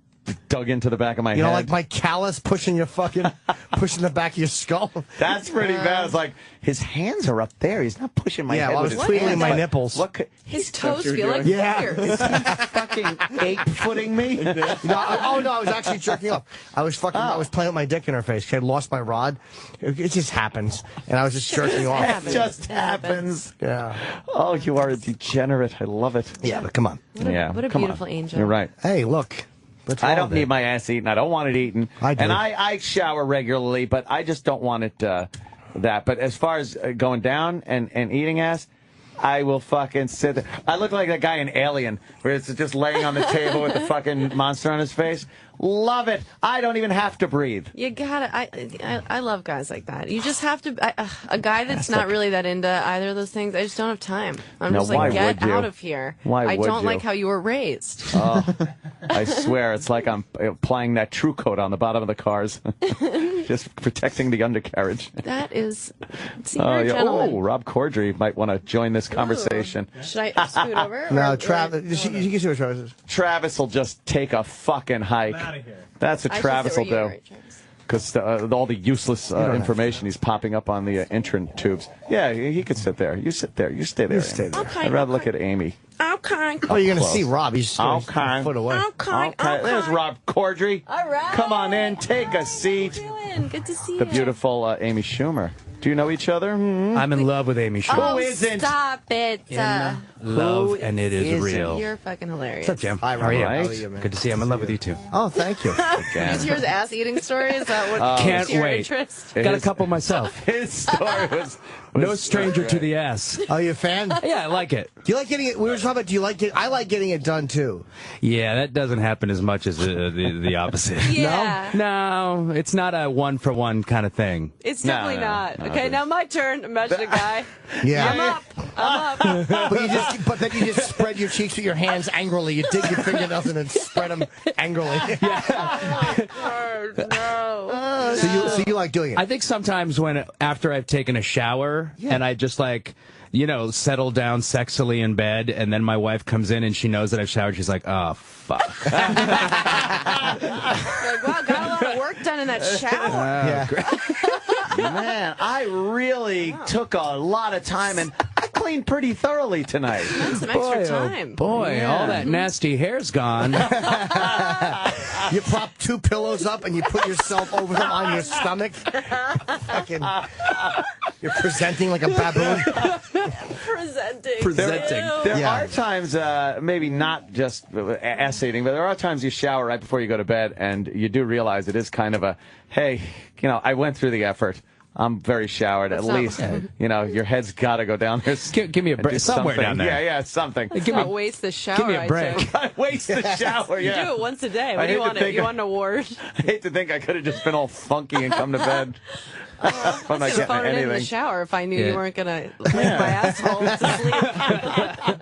dug into the back of my You head. know, like my callus pushing your fucking, pushing the back of your skull. That's pretty bad. It's like, his hands are up there. He's not pushing my head Yeah, well, I with was his tweezing hands. my What- nipples. What could, His toes you're feel like doing. Yeah. fingers. fucking ape-footing me? No, I was actually jerking off. I was playing with my dick in her face. 'Cause I lost my rod. It just happens. And I was just jerking off. It just happens. Yeah. Oh, you are a degenerate. I love it. Yeah, but come on. Yeah, What a come on. beautiful angel. You're right. Hey, look. What's I wrong don't with it? need my ass eaten. I don't want it eaten. I do. And I shower regularly, but I just don't want it that. But as far as going down and eating ass, I will fucking sit there. I look like that guy in Alien, where it's just laying on the table with the fucking monster on his face. Love it. I don't even have to breathe. You gotta. I love guys like that. You just have to. A guy that's not really that into either of those things. I just don't have time. I'm Now, just like, why get would you? out of here. Why I would don't you? like how you were raised. Oh, I swear, it's like I'm applying that True Coat on the bottom of the cars, just protecting the undercarriage. That is. See, you're a yeah. gentleman. Oh, Rob Corddry might want to join this conversation. Should I scoot over? No, or- Travis. You can see what Travis is. Travis will just take a fucking hike. That's what I should Travis sit will where you do. are, right, Travis? Because all the useless information he's popping up on the entrant tubes. Yeah, he could sit there. You sit there. You stay there. stay there. Okay, I'd rather look at Amy. Okay. Oh, you're going to close. see Rob. He's Okay. a foot away. Okay. There's Rob Corddry. All right. Come on in. Take a seat. How you doing? Good to see you. The beautiful Amy Schumer. Do you know each other? I'm in love with Amy Schumer. Oh, isn't? stop it. Love, and it is real. You're fucking hilarious. What's up, Jim? Hi, How are you? Right. How are you, man? Good to see you. I'm in love with you, too. Oh, thank you. Is yours ass eating story? Is that what Can't piques your wait. interest? Got a couple myself. His story was No stranger to the ass. Are you a fan? Yeah, I like it. Do you like getting it? We were talking about. Do you like it? I like getting it done too. Yeah, that doesn't happen as much as the opposite. Yeah. No, it's not a one-for-one kind of thing. It's definitely not. Okay, now my turn. Imagine a guy. Yeah. I'm up. I'm up. But then you just spread your cheeks with your hands angrily. You dig your fingernails and then spread them angrily. No. So you like doing it? I think sometimes after I've taken a shower and I just settle down sexily in bed, and then my wife comes in and she knows that I've showered, she's like, oh, fuck. Like, wow, got a lot of work done in that shower. Man, I really took a lot of time, and I cleaned pretty thoroughly tonight. That's some extra time. Boy, all that nasty hair's gone. You prop two pillows up and you put yourself over them on your stomach. Fucking, you're presenting like a baboon. Presenting. There are times, maybe not just ass eating, but there are times you shower right before you go to bed, and you do realize it is kind of a, hey, I went through the effort. I'm very showered. At least, your head's got to go down there. Give me a break. Somewhere down there. Yeah, something. Waste the shower. Give me a break. I waste the shower, You yeah. do it once a day. What do you want? You want an award? I hate to think I could have just been all funky and come to bed. I'm not Phone getting it in the anything. shower if I knew you weren't going to lick my asshole to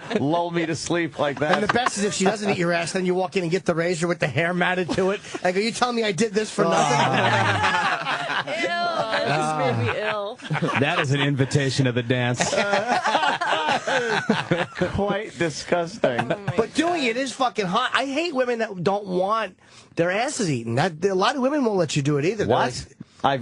sleep. Lull me to sleep like that. And the best is if she doesn't eat your ass, then you walk in and get the razor with the hair matted to it. I go, you telling me I did this for nothing? Ew, that just made me ill. That is an invitation to the dance. Quite disgusting. But doing it is fucking hot. I hate women that don't want their asses eaten. A lot of women won't let you do it either. They're What? like,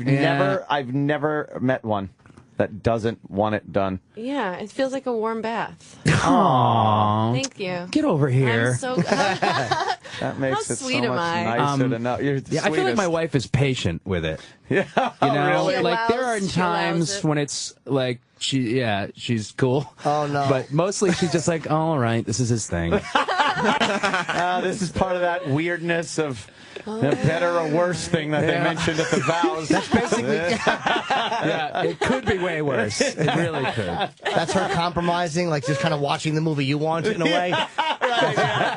I've never met one that doesn't want it done. Yeah, it feels like a warm bath. Aww. Thank you. Get over here. I'm so That makes How it so sweet am much I? nicer to know. You're the Yeah, I feel like my sweetest. wife is patient with it. Yeah, Really? She Like there are allows times it. when it's like she's cool. Oh no! But mostly she's just like, oh, all right, this is his thing. This is part of that weirdness of the better or worse thing that they mentioned at the vows. That's basically Yeah, it could be way worse. It really could. that's her compromising, like just kind of watching the movie you want in a way.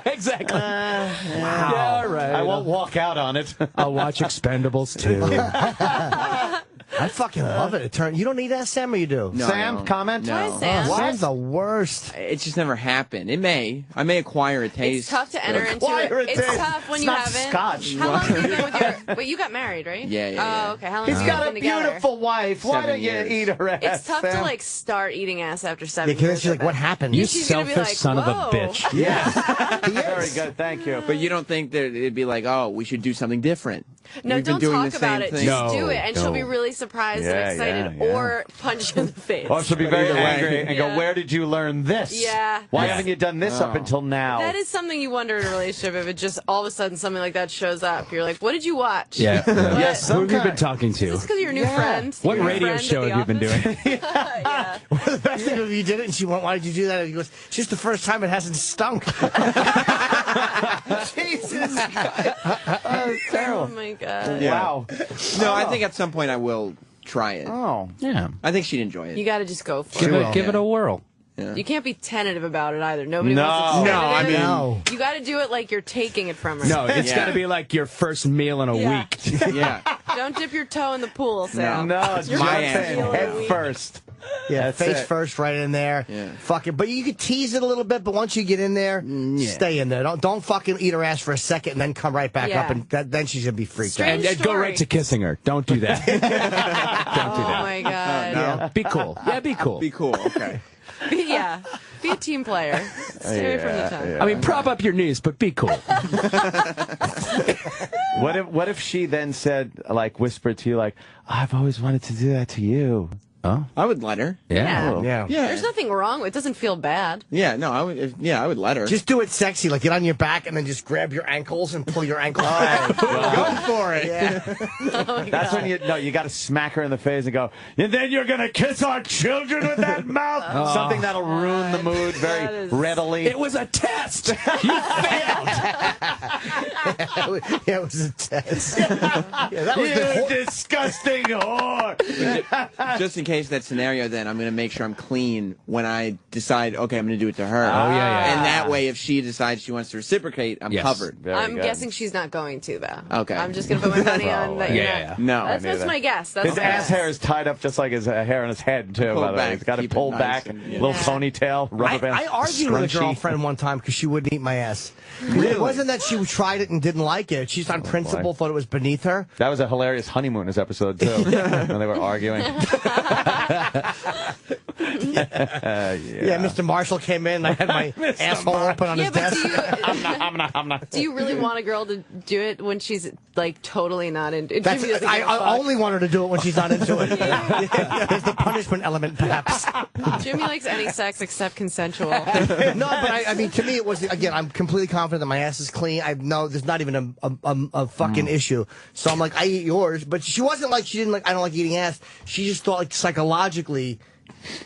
Exactly. Wow. Yeah, all right. I won't walk out on it. I'll watch Expendables too. I fucking love it. You don't need that, Sam, or you do? No, I Sam, don't. comment? No. Hi, Sam. Sam's the worst. It's just never happened. I may acquire a taste. It's tough to enter into Acquire it. a It's taste. tough when It's you not haven't. Scotch. How long have you been with your... Wait, you got married, right? Yeah. Oh, okay. How long He's have you got a been together? beautiful wife. Why 7 don't you years. eat her ass, It's tough to Sam? like start eating ass after Yeah, 7 because years. she's like, what happened? You She's gonna be selfish like, son of a whoa. bitch. Yeah. Very good. Thank you. But you don't think that it'd be like, oh, we should do something different? No, We've been don't doing talk the about same it. thing. Just do it, and she'll be No. really surprised Yeah, and excited, yeah. or punch you in the face. Or she'll be very Either way. angry and Yeah. go, where did you learn this? Yeah. Why Yeah. haven't you done this up until now? That is something you wonder in a relationship if it just all of a sudden something like that shows up. You're like, what did you watch? Yeah. What? Yes, Who have you kind- been talking to? Is this because of your new friend? What Your radio friend show at the have you been office? doing? Yeah. The best thing is you did it, and she went, why did you do that? And he goes, it's just the first time it hasn't stunk. Jesus. It's terrible. Oh my god. Yeah. Wow. No, I think at some point I will try it. Oh. Yeah. I think she'd enjoy it. You got to just go for it. Give it a whirl. You can't be tentative about it either. Nobody wants to No. You got to do it like you're taking it from her. No, it's got to be like your first meal in a week. Yeah. Don't dip your toe in the pool, Sam. No, it's Your my first meal in a head week. first. Yeah, That's face it. first, right in there. Yeah. Fucking, but you could tease it a little bit. But once you get in there, stay in there. Don't fucking eat her ass for a second and then come right back up, and then she's gonna be freaked out. And go right to kissing her. Don't do that. Don't do that. Oh my god. Yeah, be cool. Yeah, be cool. Be cool. Okay. Be a team player. Stay away from the tongue. I mean, prop up your knees, but be cool. What if she then said, like, whispered to you, like, I've always wanted to do that to you? Oh, I would let her. Yeah. There's nothing wrong with it. It doesn't feel bad. Yeah, no, I would. I would let her. Just do it sexy, like get on your back and then just grab your ankles and pull your ankles back. Go for it. Yeah. That's when you got to smack her in the face and go, and then you're going to kiss our children with that mouth? Something that'll ruin the mood very readily. It was a test. You failed. Yeah, it was a test. That was you disgusting whore. Just in case that scenario, then I'm going to make sure I'm clean when I decide, okay, I'm going to do it to her. Oh, yeah. And that way, if she decides she wants to reciprocate, I'm covered. I'm guessing she's not going to, though. Okay. I'm just going to put my money on that. Yeah. No, That's my guess. That's his my ass guess. hair is tied up just like his hair on his head, too, by the way. He's got it pulled back, little ponytail, rubber band. I argued with a girlfriend one time because she wouldn't eat my ass. Really? It wasn't that she tried it and didn't like it. She's on principle, thought it was beneath her. That was a hilarious honeymooners episode, too, when they were arguing. Yeah, Mr. Marshall came in. I had my asshole open on his desk. I'm not. Do you really want a girl to do it when she's like totally not into it? I only want her to do it when she's not into it. There's the punishment element, perhaps. Jimmy likes any sex except consensual. No, but I mean, to me, it was again. I'm completely confident that my ass is clean. I know there's not even a fucking issue. So I'm like, I eat yours, but she wasn't like she didn't like. I don't like eating ass. She just thought like psychologically.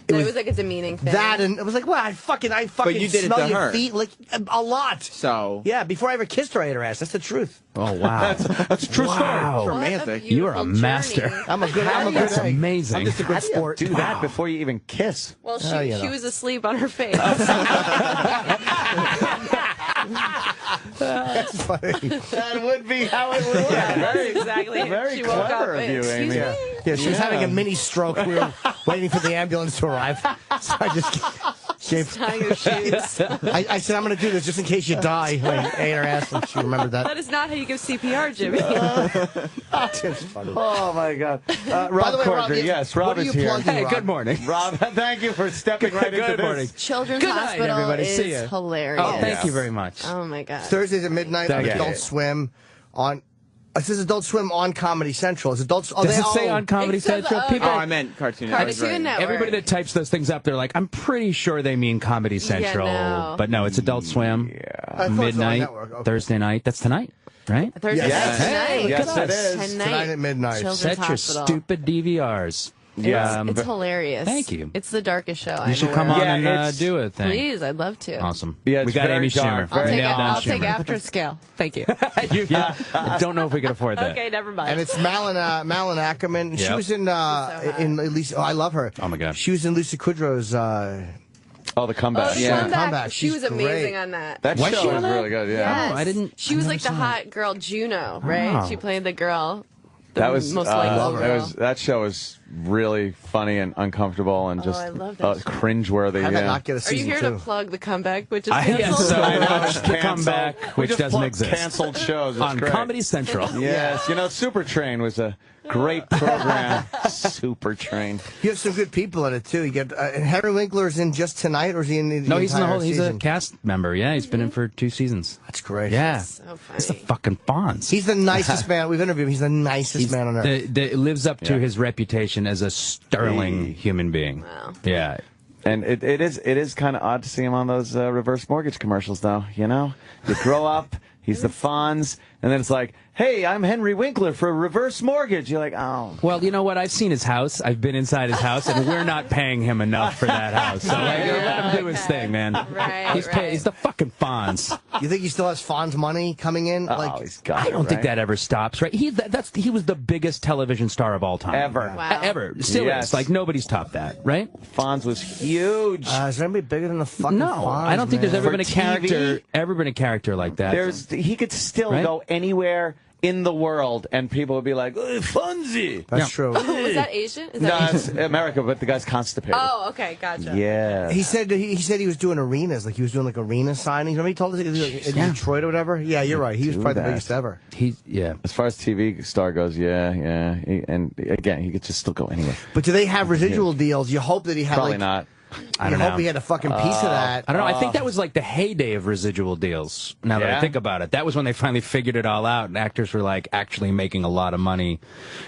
It was like a demeaning thing. That and it was like, well, I fucking But you did it smell to your her. feet like a lot. So yeah, before I ever kissed her, I ate her ass. That's the truth. Oh wow, that's a true story. Wow. Romantic. You are a master. I'm a good. That's egg. amazing. I'm just a good sport. Do that before you even kiss. Well, she was asleep on her face. That's funny. That would be how it would work. That's exactly. Very she woke clever up of you, Excuse Amy. me? Yeah, she was having a mini stroke. We were waiting for the ambulance to arrive. So I just gave. Tying your shoes. I said, I'm going to do this just in case you die. Like, ate her ass, and she remembered that. That is not how you give CPR, Jimmy. Tim's funny. Oh, my God. By Rob the way, Rob, Corddry, yes, Rob what are is you here. plugging, Hey, Rob? good morning. Rob, thank you for stepping right into Good this. morning. Children's Good night, Hospital everybody. is See ya. hilarious. Oh, thank you very much. Oh my god. Thursdays at midnight on Thank you. Adult Swim on. It says Adult Swim on Comedy Central. It's Adult. Does it say on Comedy It says, Central? okay. Oh, I meant Cartoon Network. Cartoon Network. Everybody that types those things up, they're like, I'm pretty sure they mean Comedy Central. no. But no, it's Adult Swim. I thought it was on Midnight, network. Okay. Thursday night. That's tonight, right? Thursday Yes. tonight. Yes, Look at it us. is. Tonight at midnight. Children's Set your Hospital. stupid DVRs. It's hilarious. Thank you. It's the darkest show. You should come on and do a thing. Please, I'd love to. Awesome. Yeah, we it's got very Amy dark, Schumer. I'll very take, Nailed down I'll take Schumer. after scale. Thank you. I don't know if we can afford that. Okay, never mind. And it's Malin Ackerman. She Yep. was in Lisa. Oh, I love her. Oh, my God. She was in Lisa Kudrow's. Oh, the comeback. Comeback. She She's was amazing great. on that. That Was she show on was that? really good, yeah. Yes. I didn't- She I was never like the saw hot girl Juno, right? Oh. She played the girl. The That was most likable girl. that show was really funny and uncomfortable and just I love that show. cringeworthy. How did I Yeah. not get a Are you season here 2? to plug the comeback, which is I canceled? so I know, watched it's the canceled. comeback, We which just doesn't plug exist. Canceled shows. It's On great. Comedy Central. Yes, you know, Super Train was a great program. Super Train. You have some good people in it too. You get Harry Winkler's in just tonight, or is he in the No, he's in the entire whole. He's a season? cast member. Yeah, he's been in for 2 seasons. That's great. Yeah, So funny. it's the fucking Fonz. He's the nicest man. We've interviewed him. He's the nicest man on earth. Lives up to his reputation as a sterling human being. Wow. Yeah. And it is kind of odd to see him on those reverse mortgage commercials, though. You know, you grow up. He's the Fonz, And then it's like, hey, I'm Henry Winkler for Reverse Mortgage. You're like, oh. Well, you know what? I've seen his house. I've been inside his house, and we're not paying him enough for that house. So let him do his thing, man. He's the fucking Fonz. You think he still has Fonz money coming in? He's got I don't think that ever stops, right? He was the biggest television star of all time. Ever. Wow. Ever. Still is. Like, nobody's topped that, right? Fonz was huge. Is there anybody bigger than the fucking Fonz, I don't think there's ever For been a character like that. He could still go anywhere in the world, and people would be like, Fonzie. That's true. Was that Asian? Is No, that it's America, but the guy's constipated. Oh, okay, gotcha. Yeah. He said he was doing arenas, like he was doing like arena signings. Remember he told us in Detroit or whatever? Yeah, you're right. He was probably the biggest ever. As far as TV star goes, yeah. And again, he could just still go anywhere. But do they have residual deals? You hope that he had Probably not. I don't know. hope he had a fucking piece of that. I don't know. I think that was like the heyday of residual deals. Now that I think about it, that was when they finally figured it all out, and actors were like actually making a lot of money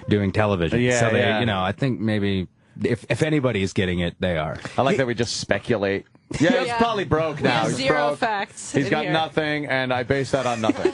doing television. So they, I think maybe if anybody is getting it, they are. I like that we just speculate. Yeah, he's probably broke now. He's zero broke. facts. He's got nothing, and I base that on nothing.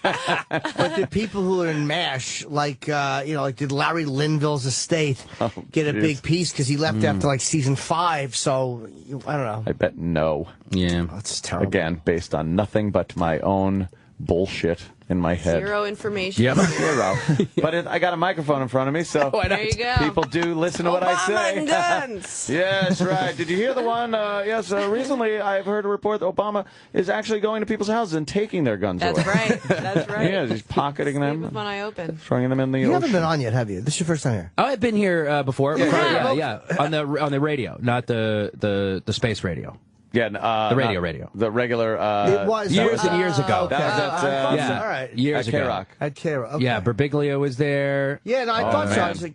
But the people who are in MASH, like did Larry Linville's estate get a big piece because he left after like season 5? So I don't know. I bet no. Yeah, that's terrible. Again, based on nothing but my own bullshit in my head. Zero information. Yep. Zero. But I got a microphone in front of me, so there you go. people do listen to what I say. And dance. Yes, right. Did you hear the one? Yes, recently I've heard a report that Obama is actually going to people's houses and taking their guns away. That's right. That's right. Yeah, he's pocketing them. With one eye open. Throwing them in the You ocean. haven't been on yet, have you? This is your first time here. Oh, I've been here before. Yeah. On the radio, not the space radio. Yeah, the radio. The regular. It was years and years ago. That was at all right. Years at ago. K-Rock. At K-Rock. Okay. Yeah, Berbiglio was there. Yeah, no, I thought so. I was like,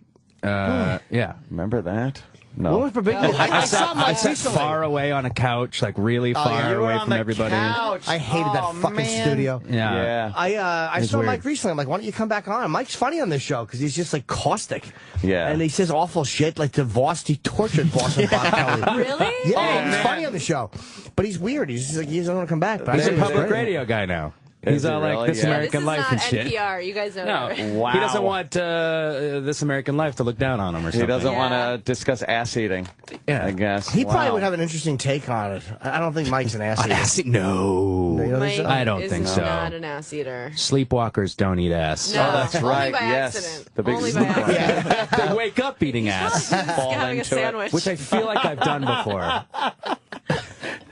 yeah. Remember that? No. What was Berbiglio? I saw him I like sat recently. far away on a couch, like really far away from everybody. I hated that fucking studio. Yeah. I saw Mike recently. I'm like, why don't you come back on? Mike's funny on this show because he's just like caustic. Yeah. And he says awful shit like to Voss. He tortured Voss and Bob Kelly. Really? Yeah, he's funny on the show. But he's weird. He's just like, he doesn't want to come back. But He's I a think public great. radio guy now. He's all like This American Life and shit. This is not NPR. You guys know No, that, right? Wow. He doesn't want This American Life to look down on him or something. He doesn't want to discuss ass eating. Yeah. I guess. He probably would have an interesting take on it. I don't think Mike's an ass eater. No. You don't think so? I don't think so. Not an ass eater. Sleepwalkers don't eat ass. No, Oh, that's only right. by Yes. accident. The big Only by accident. They wake up eating ass. Fall Having a into it. sandwich. Which I feel like I've done before.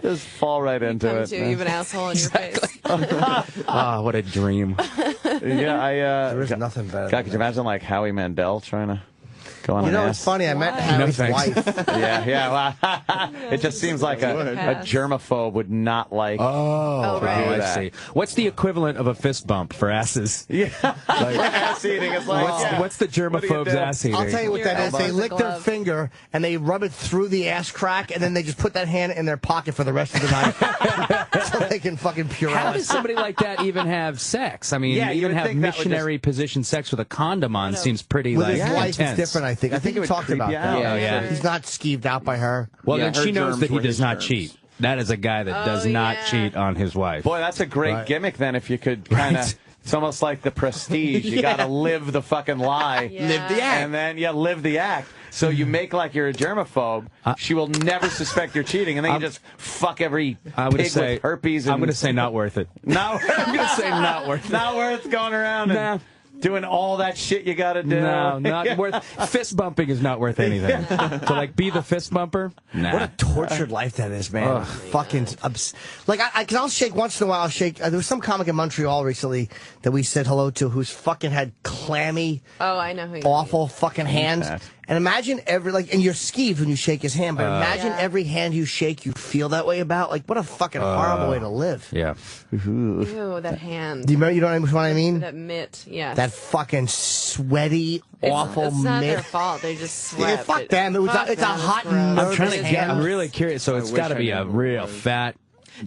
Just fall right into Come it. to, you have an asshole in your face. Ah, what a dream. Yeah, There is nothing better. God, could you imagine like Howie Mandel trying to go on You an know, ass? it's funny. I met Howie's thanks. wife. Yeah. Well, it just seems like a germaphobe would not like. Oh, to right. do I that. see. What's the equivalent of a fist bump for asses? Yeah, ass eating is like. What's the germaphobe's do? ass eating? I'll tell you what Your that is. elbow They is a lick their glove. finger and they rub it through the ass crack, and then they just put that hand in their pocket for the rest of the night, so they can fucking pure How out. does somebody like that even have sex? I mean, Yeah, you even would have think that would missionary position sex with a condom on seems pretty With like his wife, it's intense. different. I think. I think it we would talked creep about you that. out. Yeah. He's not skeeved out by her. Well, Yeah, then her she knows germs that he were does his not germs. cheat. That is a guy that does not cheat on his wife. Boy, that's a great Right. gimmick. Then, if you could kind of. It's almost like the Prestige. You got to live the fucking lie. Yeah. Live the act. And then, live the act. So you make like you're a germaphobe. She will never suspect you're cheating. And then you just fuck every pig with herpes. And I'm going to say not worth it. I'm going to say not worth it. Not worth going around and doing all that shit you got to do. No, not worth. Fist bumping is not worth anything. To like be the fist bumper. Nah. What a tortured life that is, man. Fucking like cause I'll shake once in a while. I'll shake. There was some comic in Montreal recently that we said hello to who's fucking had clammy, Oh, I know who you awful fucking hands. And imagine and you're skeeved when you shake his hand, but imagine every hand you shake you feel that way about. Like, what a fucking horrible way to live. Yeah. Ew, that hand. Do you remember? You know what I mean? That mitt, yes. That fucking sweaty, awful It's not mitt. their fault. They just sweat. Yeah, fuck them. It's a hot, gross. nervous I'm trying to get. hand. I'm really curious. So it's wish got to I be knew a who it real was. fat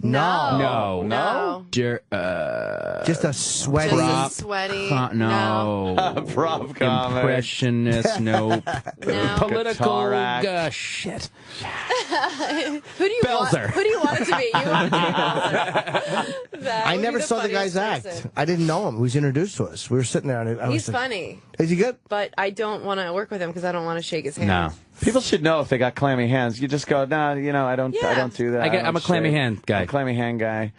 No. No. Just a sweaty. Just a sweady. No. Prop comic. Impressionist. Nope. No. Political. Shit. Who do you Belzer. Who do you want it to be? You want it to be Belzer. That I would never be saw the funniest guy's person. act. I didn't know him. He was introduced to us. We were sitting there. And I He's was like, funny. Is he good? But I don't want to work with him because I don't want to shake his hand. No. People should know if they got clammy hands. You just go, nah, I don't do that. I'm a clammy hand guy. I'm a clammy hand guy.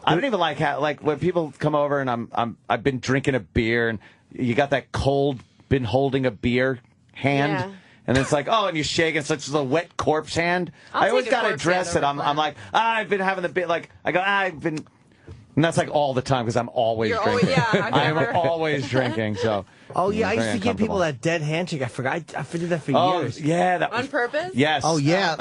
I don't even like when people come over and I've been drinking a beer and you got that cold, been holding a beer hand. Yeah. And it's like, oh, and you shake it, it's such a wet corpse hand. I always got to address it. I'm like, I've been having the bit, like, I go, I've been, and that's like all the time because I'm always drinking. I'm always drinking, so. Oh, yeah, I used to give people that dead handshake. I forgot. I did that for years. Yeah. That On purpose? Yes. Oh, yeah.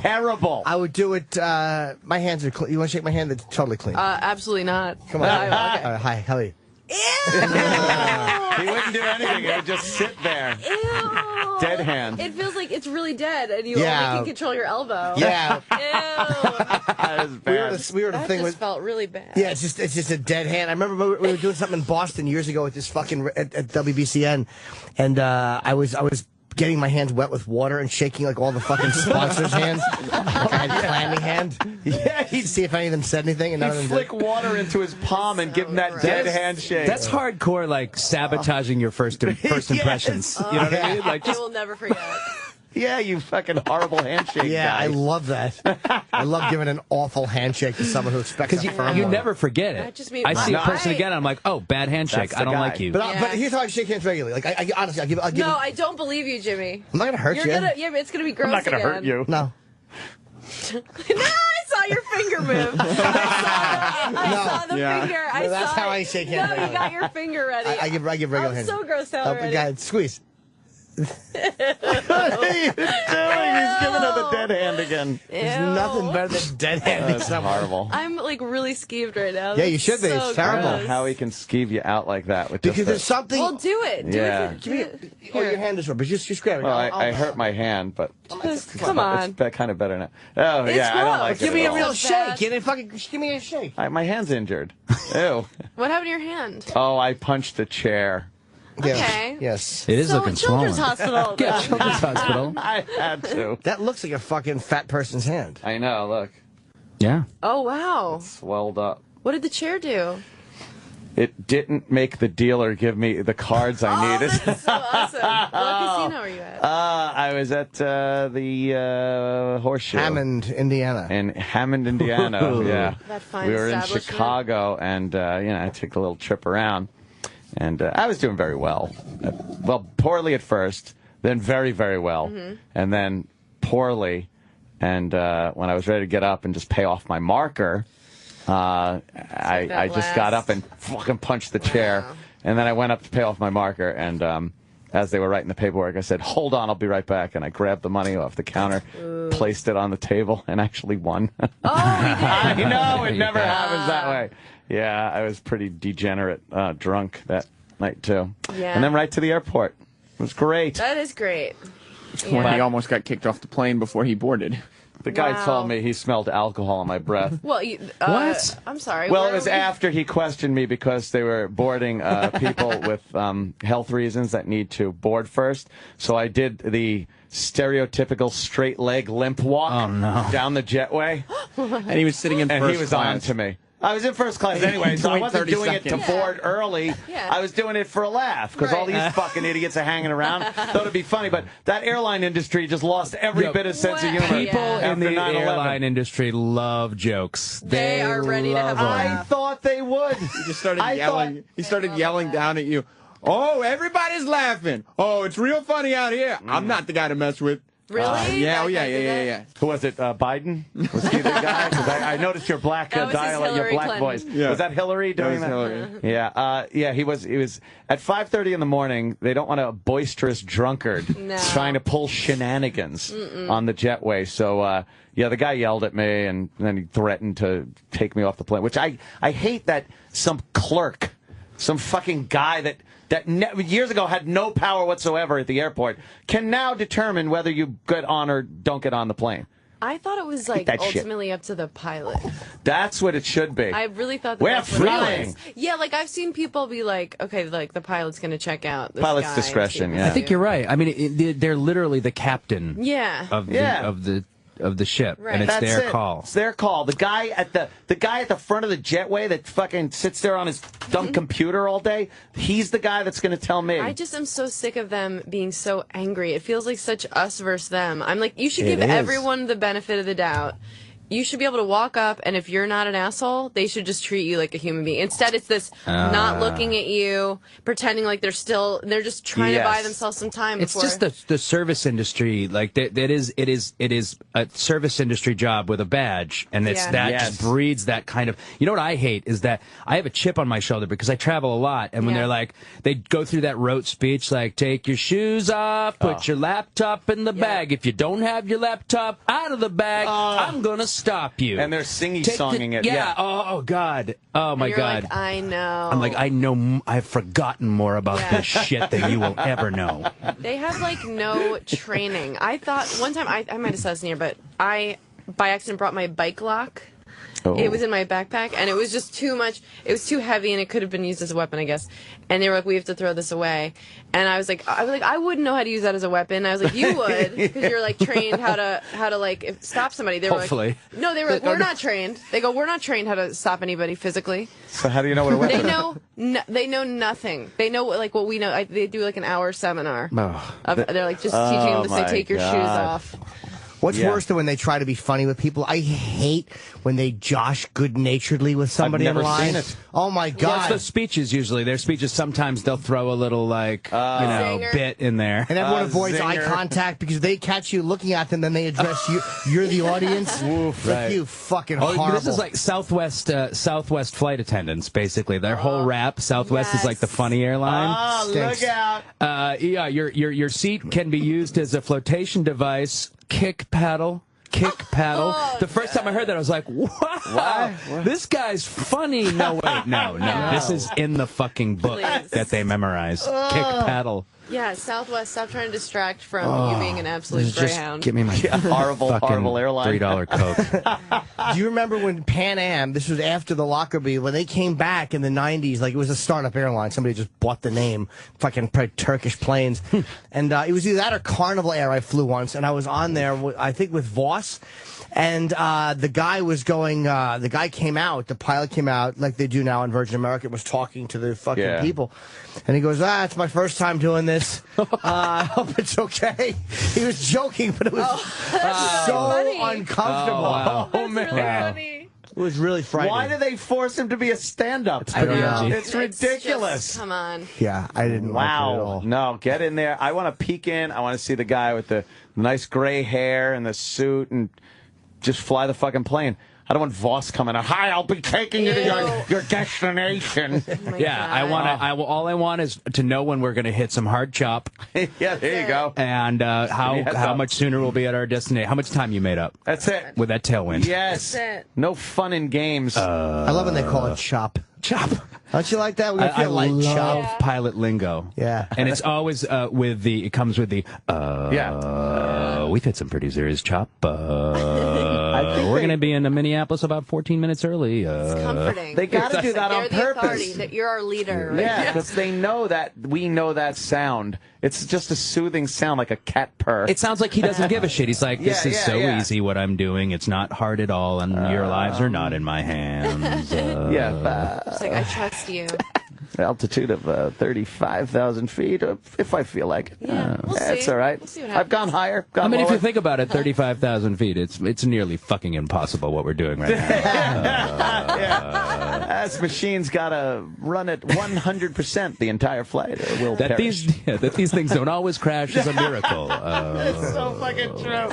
Terrible. I would do it. My hands are clean. You want to shake my hand? That's totally clean. Absolutely not. Come on. Okay. Hi, how are you? He wouldn't do anything. He would just sit there. Ew. Dead hand. It feels like it's really dead, and you only can control your elbow. Yeah. Ew. That is bad. We were the That thing just with. felt really bad. Yeah, it's just a dead hand. I remember we were doing something in Boston years ago with this fucking at WBCN, and I was getting my hands wet with water and shaking like all the fucking sponsors' hands. Like I had clammy hand. Yeah, he'd see if any of them said anything, and none of them flick water into his palm and give him that dead handshake. That's hardcore, like sabotaging your first impressions. You know what I mean? Like I will never forget. Yeah, you fucking horrible handshake guy. I love that. I love giving an awful handshake to someone who expects a firm you one. never forget it. That just made I see a my person night. again, and I'm like, oh, bad handshake. That's I don't the like guy. you. But here's how I shake hands regularly. Like I honestly, I'll give. No, I don't believe you, Jimmy. I'm not gonna hurt You're you. gonna, yeah, but it's gonna be gross. I'm not going to hurt again. you. No. No, I saw your finger move. I saw the finger. I No, that's saw how it. I shake hands. No, you got your finger ready. I give regular I'm hands. so grossed out already. God, squeeze. What are you doing? He's giving her the dead hand again. There's nothing better than dead handing That's someone. horrible. I'm like really skeeved right now. Yeah, you should be. So It's terrible. I don't know gross. how he can skeeve you out like that with Because just there's something. Well, do it. Do Yeah. it. Give me. Oh, your hand is rubber. Just grab it. Well, I hurt my hand, but Come on. it's kind of better now. Oh, It's yeah, I don't gross. like it. Give me at a all. real So bad. shake. You didn't fucking give me a shake. My hand's injured. Ew. What happened to your hand? Oh, I punched the chair. Okay. Yes. It is So looking Children's swollen. Hospital. Yeah, Children's Hospital. I had to. That looks like a fucking fat person's hand. I know, look. Yeah. Oh wow. Swelled up. What did the chair do? It didn't make the dealer give me the cards I needed. That's so awesome. What casino are you at? I was at the Horseshoe. Hammond, Indiana. In Hammond, Indiana. Yeah. That fine We were in establishment? Chicago, and I took a little trip around, and I was doing very well. Well, poorly at first, then very, very well, and then poorly. And when I was ready to get up and just pay off my marker, I just got up and fucking punched the chair. And then I went up to pay off my marker, and as they were writing the paperwork, I said, "Hold on, I'll be right back." And I grabbed the money off the counter, placed it on the table, and actually won. Oh, we did. I know, it never happens that way. Yeah, I was pretty degenerate drunk that night, too. Yeah. And then right to the airport. It was great. That is great. When he almost got kicked off the plane before he boarded. The guy Wow. told me he smelled alcohol on my breath. Well, What? I'm sorry. Well, where it was are we? after he questioned me because they were boarding people with health reasons that need to board first. So I did the stereotypical straight leg limp walk down the jetway. And he was sitting in first And he was class. on to me. I was in first class anyway, so I wasn't 30 doing it to seconds. board early. Yeah. I was doing it for a laugh because all Right. these fucking idiots are hanging around. Thought it'd be funny, but that airline industry just lost every bit of sense of humor. People after in the 9/11. airline industry love jokes. They are ready to have love a them. I thought they would. He just started yelling. He started yelling down at you. Oh, everybody's laughing. Oh, it's real funny out here. I'm not the guy to mess with. Really? Yeah, That oh, yeah, guy yeah, did yeah, that? yeah. Who was it? Biden? Was he the guy? 'Cause I noticed your black That was his dialect, your Hillary black Clinton. voice. Yeah. Was that Hillary doing That was that? Hillary. Yeah, he was at 5:30 in the morning. They don't want a boisterous drunkard No. trying to pull shenanigans on the jetway. So the guy yelled at me, and then he threatened to take me off the plane. Which I hate that some clerk, some fucking guy that years ago had no power whatsoever at the airport can now determine whether you get on or don't get on the plane. I thought it was like that shit. ultimately up to the pilot. That's what it should be. I really thought that We're that's what it flying. was. Yeah, like I've seen people be like, okay, like the pilot's going to check out this Pilot's guy discretion, and see yeah. what I think you're right. I mean, they're literally the captain Yeah. of the ship, Right. and it's That's their it. call. It's their call. The guy at the front of the jetway that fucking sits there on his dumb computer all day. He's the guy that's going to tell me. I just am so sick of them being so angry. It feels like such us versus them. I'm like, you should It give is. everyone the benefit of the doubt. You should be able to walk up, and if you're not an asshole, they should just treat you like a human being. Instead, it's this not looking at you, pretending like they're just trying to buy themselves some time. It's before. just the service industry. Like it is a service industry job with a badge, and it's that just breeds that kind of. You know what I hate is that I have a chip on my shoulder because I travel a lot, and when they're like, they go through that rote speech like, take your shoes off, put your laptop in the bag. If you don't have your laptop out of the bag, I'm gonna stop you. And they're singing it. Yeah. Oh God. Oh my and you're God. Like, I know. I'm like, I know. I've forgotten more about this shit than you will ever know. They have like no training. I thought one time I might have said this in here, but I by accident brought my bike lock. Oh. It was in my backpack, and it was just too much. It was too heavy, and it could have been used as a weapon, I guess. And they were like, "We have to throw this away." And I was like, I wouldn't know how to use that as a weapon. I was like, "You would, because you're like trained how to like stop somebody." They were Hopefully. like, "No, they were like, we're not trained." They go, "We're not trained how to stop anybody physically." So how do you know what a weapon is? They know nothing. They know like what we know. They do like an hour seminar. Oh. They're like just teaching them to say, "Take your shoes off." What's worse than when they try to be funny with people? I hate when they josh good-naturedly with somebody I've never in line. seen it. Oh, my Well, God. it's the speeches usually. Their speeches, sometimes they'll throw a little, like, Zinger. bit in there. And everyone avoids zinger. eye contact because they catch you looking at them, then they address you. You're the audience. Woof. Like, Right. you fucking horrible. This is like Southwest flight attendants, basically. Their whole rap, Southwest is like the funny airline. Oh, look out. Yeah, your seat can be used as a flotation device, kick paddle. The first time I heard that, I was like, wow, this guy's funny. No, wait, no. This is in the fucking book that they memorized. Kick paddle. Yeah, Southwest, stop trying to distract from you being an absolute greyhound. Give me my horrible airline. $3 Coke. Do you remember when Pan Am, this was after the Lockerbie, when they came back in the 90s, like it was a startup airline, somebody just bought the name, fucking Turkish planes, and it was either that or Carnival Air I flew once, and I was on there, I think with Voss, and the guy came out, the pilot came out, like they do now in Virgin America, was talking to the fucking people, and he goes, it's my first time doing this. I hope it's okay. He was joking, but it was so uncomfortable. Oh, man. Funny. It was really frightening. Why do they force him to be a stand-up? It's pretty edgy. It's ridiculous. Just, come on. Yeah, I didn't like it at all. No, get in there. I want to peek in. I want to see the guy with the nice gray hair and the suit and just fly the fucking plane. I don't want Voss coming out. Hi, I'll be taking you to your destination. Oh All I want is to know when we're going to hit some hard chop. Yeah, there you go. And how much sooner we'll be at our destination. How much time you made up? That's it. With that tailwind. Yes. That's it. No fun in games. I love when they call it chop. Chop. Don't you like that? I love pilot lingo. Yeah. And it's always it comes with the, we've hit some pretty serious chop. We're going to be in Minneapolis about 14 minutes early. It's comforting. They got to do that on They're the purpose. authority, that you're our leader. Right? Yeah, because they know that we know that sound. It's just a soothing sound like a cat purr. It sounds like he doesn't give a shit. He's like, this is so easy what I'm doing. It's not hard at all, and your lives are not in my hands. It's like, I trust you. Altitude of 35,000 feet, if I feel like it. Yeah, we'll see. That's all right. We'll see what I've gone higher. Gone I mean, lower. if you think about it, 35,000 feet, it's nearly fucking impossible what we're doing right now. This machine's got to run at 100% the entire flight, or will perish. That these things don't always crash is a miracle. It's so fucking true.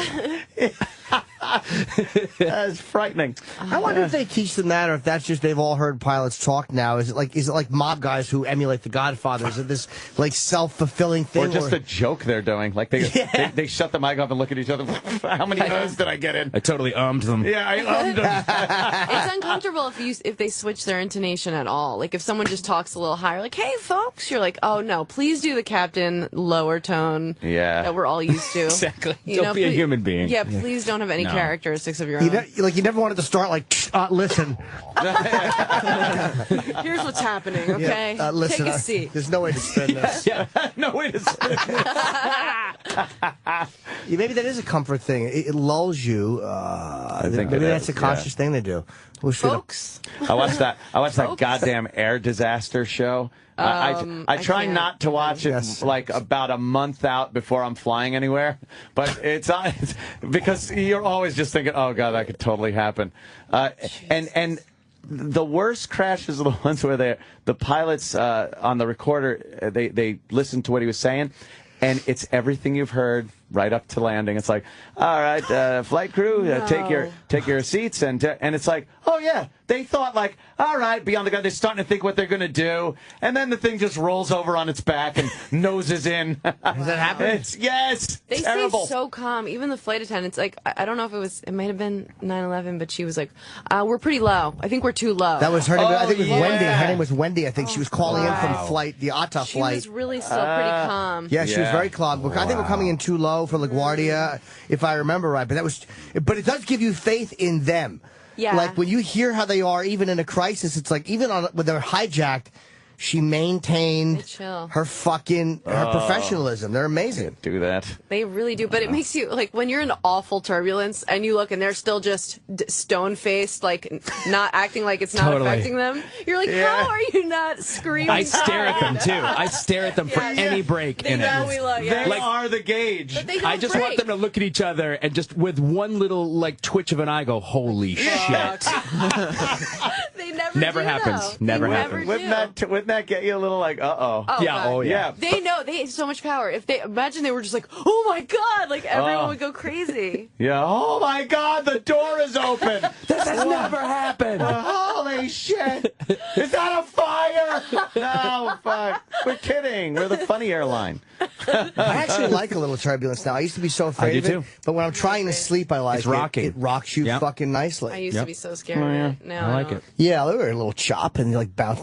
That's frightening. I wonder if they teach them that, or if that's just they've all heard pilots talk now. Is it like mob guys who emulate The Godfather? Is it this like self-fulfilling thing, Or just a joke they're doing? Like they shut the mic off and look at each other. How many no's did I get in? I totally ummed them. Yeah, I ummed them. It's uncomfortable if they switch their intonation at all. Like if someone just talks a little higher, like, "Hey, folks," you're like, "Oh no, please do the captain lower tone." Yeah, that we're all used to. Exactly. Don't be a human being. Yeah, please don't have any character characteristics of your own. You never wanted to start like, listen. Here's what's happening, okay? Yeah, listen, take a seat. There's no way to spin this. No way to spin this. Maybe that is a comfort thing. It lulls you. Maybe that's a conscious thing they do. Folks. I watched that goddamn air disaster show. I try not to watch it like about a month out before I'm flying anywhere, but it's because you're always just thinking, oh god, that could totally happen. And the worst crashes are the ones where the pilots on the recorder they listen to what he was saying, and it's everything you've heard right up to landing. It's like, all right, flight crew, take your seats, and it's like, oh yeah, they thought like, all right, beyond the gun, they're starting to think what they're going to do, and then the thing just rolls over on its back and noses in. Has that happened? They terrible. stay so calm. Even the flight attendants, like, I don't know if it might have been 9/11, but she was like, we're pretty low. I think we're too low. That was her name. I think it was Wendy. Her name was Wendy. I think she was calling in from the ATA flight. She was really still pretty calm. Yeah, she was very calm. I think we're coming in too low for LaGuardia, if I remember right. But it does give you faith in them. Yeah. Like when you hear how they are, even in a crisis, it's like even when they're hijacked, she maintained her professionalism. They're amazing. Do that. They really do. But it makes you, like, when you're in awful turbulence and you look and they're still just stone-faced, like, not acting like it's not affecting them, you're like, how are you not screaming? I stare at them, too. I stare at them for any break in it. They are the gauge. I just want them to look at each other and just with one little, like, twitch of an eye go, holy shit. They never happens. Though. Never happens. Wouldn't that get you a little like, uh-oh? Yeah. They know. They have so much power. If they imagine they were just like, oh my god, like everyone would go crazy. Yeah. Oh my god, the door is open. This has never happened. Holy shit. Is that a fire? No, fuck. We're kidding. We're the funny airline. I actually like a little turbulence now. I used to be so afraid of it. Too. But when I'm trying to sleep, I like it's rocking. It rocks you fucking nicely. I used to be so scared of it. Now I like it. Yeah, a little chop and you like bounce.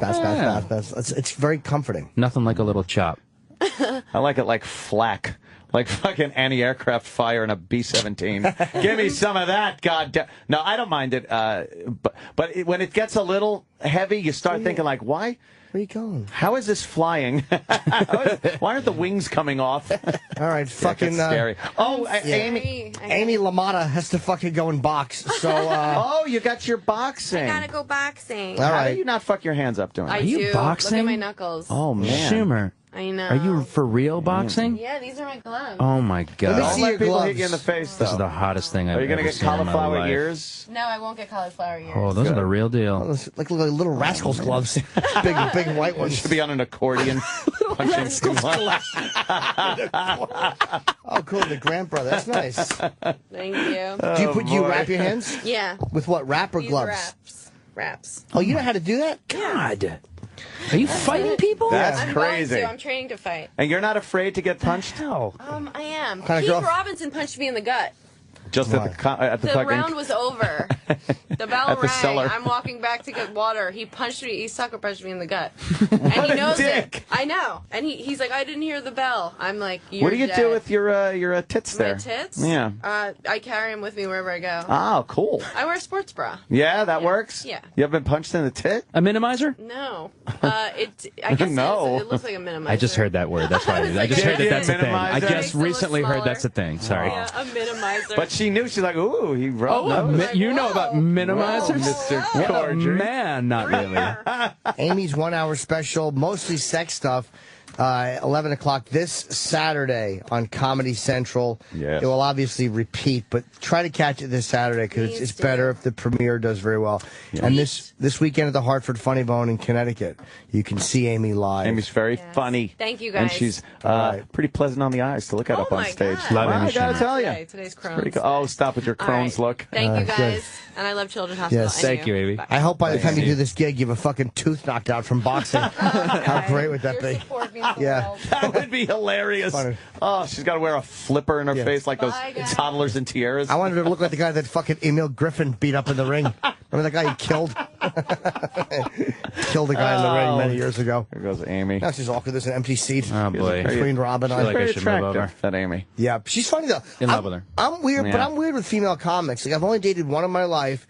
It's very comforting. Nothing like a little chop. I like it like flak. Like fucking anti-aircraft fire in a B-17. Give me some of that, goddamn. No, I don't mind it. But when it gets a little heavy, you start thinking like, why? Where are you going? How is this flying? Why aren't the wings coming off? All right, fucking scary. Amy LaMotta has to fucking go and box. So you got your boxing. I gotta go boxing. How do you not fuck your hands up doing that? Are you boxing? Look at my knuckles. Oh man, Schumer. I know. Are you for real boxing? Yeah, these are my gloves. Oh my god! Let me see your people hit you in the face. Though. This is the hottest thing I've ever seen. Are you gonna get cauliflower ears? No, I won't get cauliflower ears. Oh, those are the real deal. Oh, like little rascals gloves, big white ones. Should be on an accordion. Rascals gloves. Oh, cool, the grandbrother. That's nice. Thank you. Do you wrap your hands? Yeah. With what, wrap or These gloves? Wraps. Oh, you know how to do that? God. Are you fighting people? That's I'm crazy. I'm training to fight. And you're not afraid to get punched? No. I am. Kind of Keith girl? Robinson punched me in the gut. Just at the fucking... round was over. The bell At the rang. cellar. I'm walking back to get water. He punched me. He sucker punched me in the gut. And he knows it. I know. And he's like, I didn't hear the bell. I'm like, you're What do you dead. do with your tits there? My tits? Yeah. I carry them with me wherever I go. Oh, cool. I wear a sports bra. Yeah, that works? Yeah. You ever been punched in the tit? A minimizer? No. I guess No. it looks like a minimizer. I just heard that word. That's why I just heard that's a thing. I Minimizer? just recently heard that's a thing. Sorry. Yeah, a minimizer. But she knew. She's like, ooh, he rubbed you know about minimizers? Mr. Oh, Corddry. man, not really. Amy's 1 hour special, mostly sex stuff. 11 o'clock this Saturday on Comedy Central. Yes. It will obviously repeat, but try to catch it this Saturday because it's better if the premiere does very well. Yeah. And this weekend at the Hartford Funny Bone in Connecticut, you can see Amy live. Amy's very funny. Thank you, guys. And she's pretty pleasant on the eyes to look at up on stage. God. Love Well, Amy I gotta Schumer. tell you. Today's Pretty Crohn's. cool. Oh, stop with your Crohn's look. Thank you, guys. good. And I love Children's Hospital. Yes. and Thank you, Amy. Bye. I hope by the time you do this gig, you have a fucking tooth knocked out from boxing. How great would that Your be? support means the Yeah. world. That would be hilarious. Funny. Oh, she's got to wear a flipper in her face like those Bye, guys. toddlers in tiaras. I wanted her to look like the guy that fucking Emil Griffin beat up in the ring. Remember that guy he killed? Killed a guy in the ring many years ago. There goes Amy. Now she's awkward. There's an empty seat. Oh, boy. Between Rob and I. Like I should move over. That Amy. Yeah, she's funny though. In love with her. I'm weird, but Yeah. I'm weird with female comics. Like I've only dated one in my life,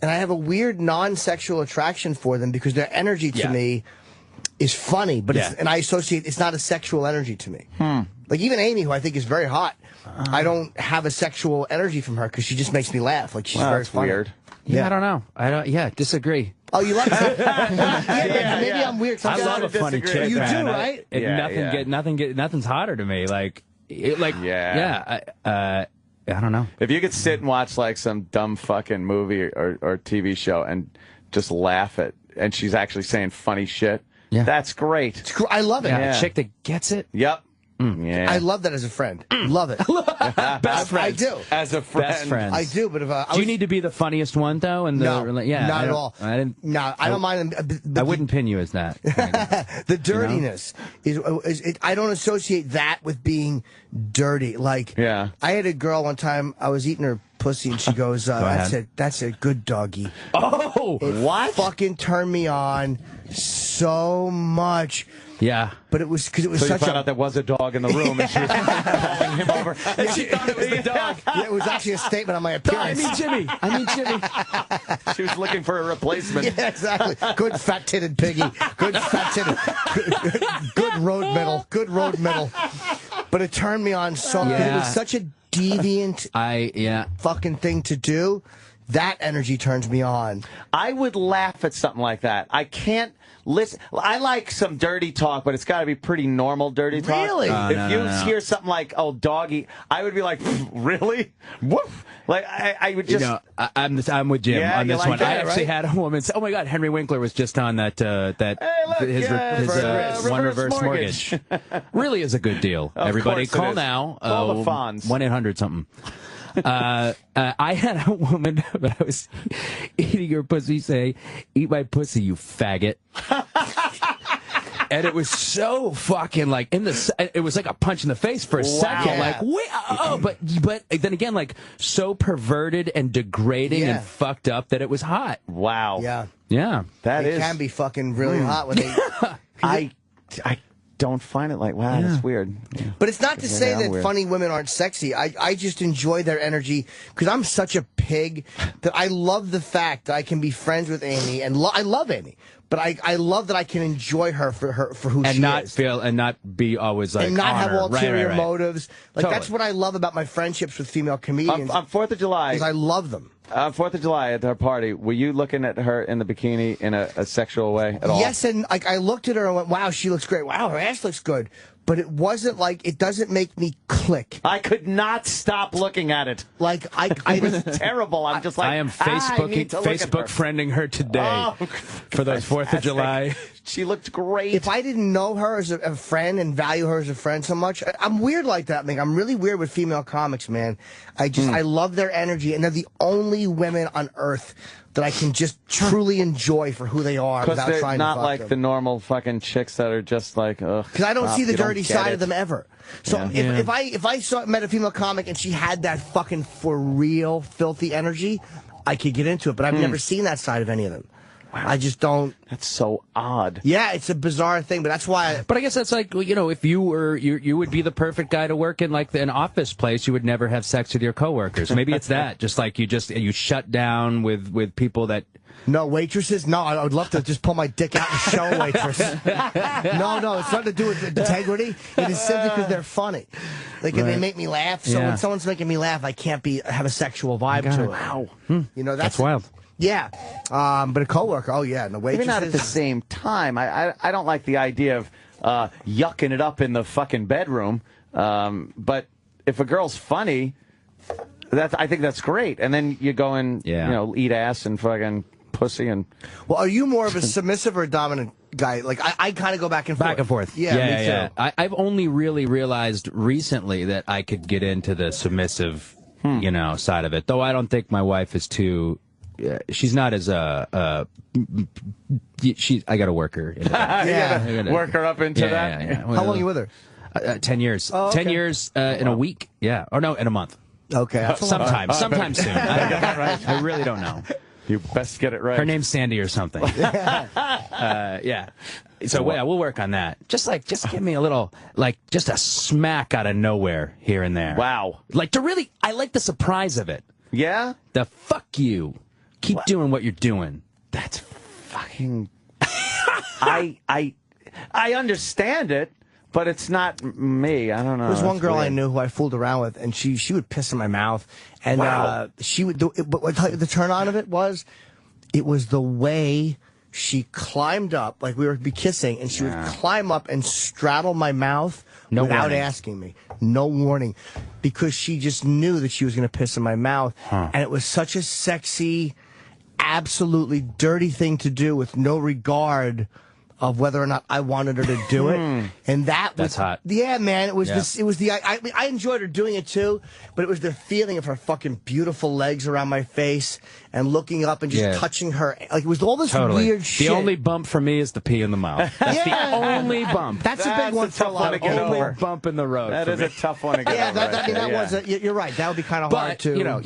and I have a weird non-sexual attraction for them because their energy to me is funny, but and I associate it's not a sexual energy to me. Like even Amy, who I think is very hot, I don't have a sexual energy from her because she just makes me laugh. Like she's very funny. Weird. Yeah, I don't know. Disagree. Oh, you like it? Maybe I'm weird. I love a funny chick. You man. do, right? Nothing's hotter to me. I don't know. If you could sit and watch like some dumb fucking movie or TV show and just laugh at, and she's actually saying funny shit, that's great. I love it. Yeah, a chick that gets it. Yep. Yeah. I love that as a friend. Love it. Best friend. I do. As a friend. Best friends. I do, but if do you need to be the funniest one though? And no, not at all. I didn't. No, I don't mind. I wouldn't pin you as that. The dirtiness is I don't associate that with being dirty. Like, I had a girl one time. I was eating her pussy, and she goes, "That's a good doggy." Oh, what? Fucking turned me on so much. Yeah, but it was because it was so such you found out there was a dog in the room, and she was calling him over, and she thought it was the dog. Yeah, it was actually a statement on my appearance. I mean Jimmy. She was looking for a replacement. Yeah, exactly. Good fat-titted piggy. Good fat-titted. Good road middle. Good road middle. But it turned me on so much. It was such a deviant fucking thing to do. That energy turns me on. I would laugh at something like that. I can't listen. I like some dirty talk, but it's got to be pretty normal dirty talk. Really? If you hear something like, "Oh, doggy," I would be like, "Really?" Woof. Like I would just. I'm with Jim on this one. That, I actually had a woman say, "Oh my God, Henry Winkler was just on that his reverse mortgage." Really is a good deal. Everybody, call now. Call the Fonz. 1-800 something. I had a woman that I was eating her pussy say, "Eat my pussy, you faggot." And it was so fucking like it was like a punch in the face for a second. Like, but then again, like so perverted and degrading and fucked up that it was hot. Wow. Yeah. Yeah. It can be fucking really hot when they. I don't find it like, wow, that's weird. Yeah. But it's not to say that funny women aren't sexy. I just enjoy their energy because I'm such a pig that I love the fact that I can be friends with Amy and I love Amy. But I love that I can enjoy her for who she is. And not be always like and not have ulterior motives. Like Totally. that's what I love about my friendships with female comedians. On 4th of July, because I love them. On 4th of July at her party, were you looking at her in the bikini in a sexual way at all? Yes, and like I looked at her and went, "Wow, she looks great. Wow, her ass looks good." But it wasn't like it doesn't make me click. I could not stop looking at it. Like it was terrible. I'm just like, I am Facebook friending her today for those 4th of July. She looked great. If I didn't know her as a friend and value her as a friend so much, I'm weird like that. Like, I'm really weird with female comics, man. I love their energy, and they're the only women on earth that I can just truly enjoy for who they are without trying to fuck them. Because they're not like the normal fucking chicks that are just like, ugh. Because I don't see the dirty side of them ever. So if I met a female comic and she had that fucking for real filthy energy, I could get into it. But I've never seen that side of any of them. Wow. I just don't. That's so odd. Yeah, it's a bizarre thing, but that's why. But I guess that's like, you know, if you were, you would be the perfect guy to work in like an office place. You would never have sex with your coworkers. Maybe it's that. Just like you shut down with people that. No, waitresses? No, I would love to just pull my dick out and show a waitress. No, it's nothing to do with integrity. It is simply because they're funny. Like, and they make me laugh. So when someone's making me laugh, I can't have a sexual vibe to it. Wow. You know, that's wild. Yeah. But a coworker, and the waitresses. Maybe not at the same time. I don't like the idea of yucking it up in the fucking bedroom. But if a girl's funny, I think that's great. And then you go and, eat ass and fucking pussy and. Well, are you more of a submissive or a dominant guy? Like I kind of go back and forth. Back and forth. Yeah, me too. I've only really realized recently that I could get into the submissive, side of it. Though I don't think my wife is too. She's not as I got to work her into that. Work her up into that. Yeah. How long are you with her? 10 years. Oh, okay. 10 years in a week. Yeah. Or no, in a month. Okay. Sometime soon. I really don't know. You best get it right. Her name's Sandy or something. Yeah. So yeah, we'll work on that. Just give me a little, just a smack out of nowhere here and there. Wow. I like the surprise of it. Yeah? The fuck you. Keep doing what you're doing. That's fucking... I understand it, but it's not me. I don't know. There's one girl I knew who I fooled around with, and she would piss in my mouth. And she would do it, but what the turn on of it was the way she climbed up, like we would be kissing, and she would climb up and straddle my mouth without asking me. No warning. Because she just knew that she was going to piss in my mouth. And it was such a sexy, absolutely dirty thing to do with no regard of whether or not I wanted her to do it. And that's hot. Yeah, man. It was I enjoyed her doing it too, but it was the feeling of her fucking beautiful legs around my face and looking up and just touching her. Like, it was all this weird shit. The only bump for me is the pee in the mouth. That's the only bump. That's a big one for a lot of people. Only bump in the road. That is a tough one to get over. You're right. That would be kind of hard to.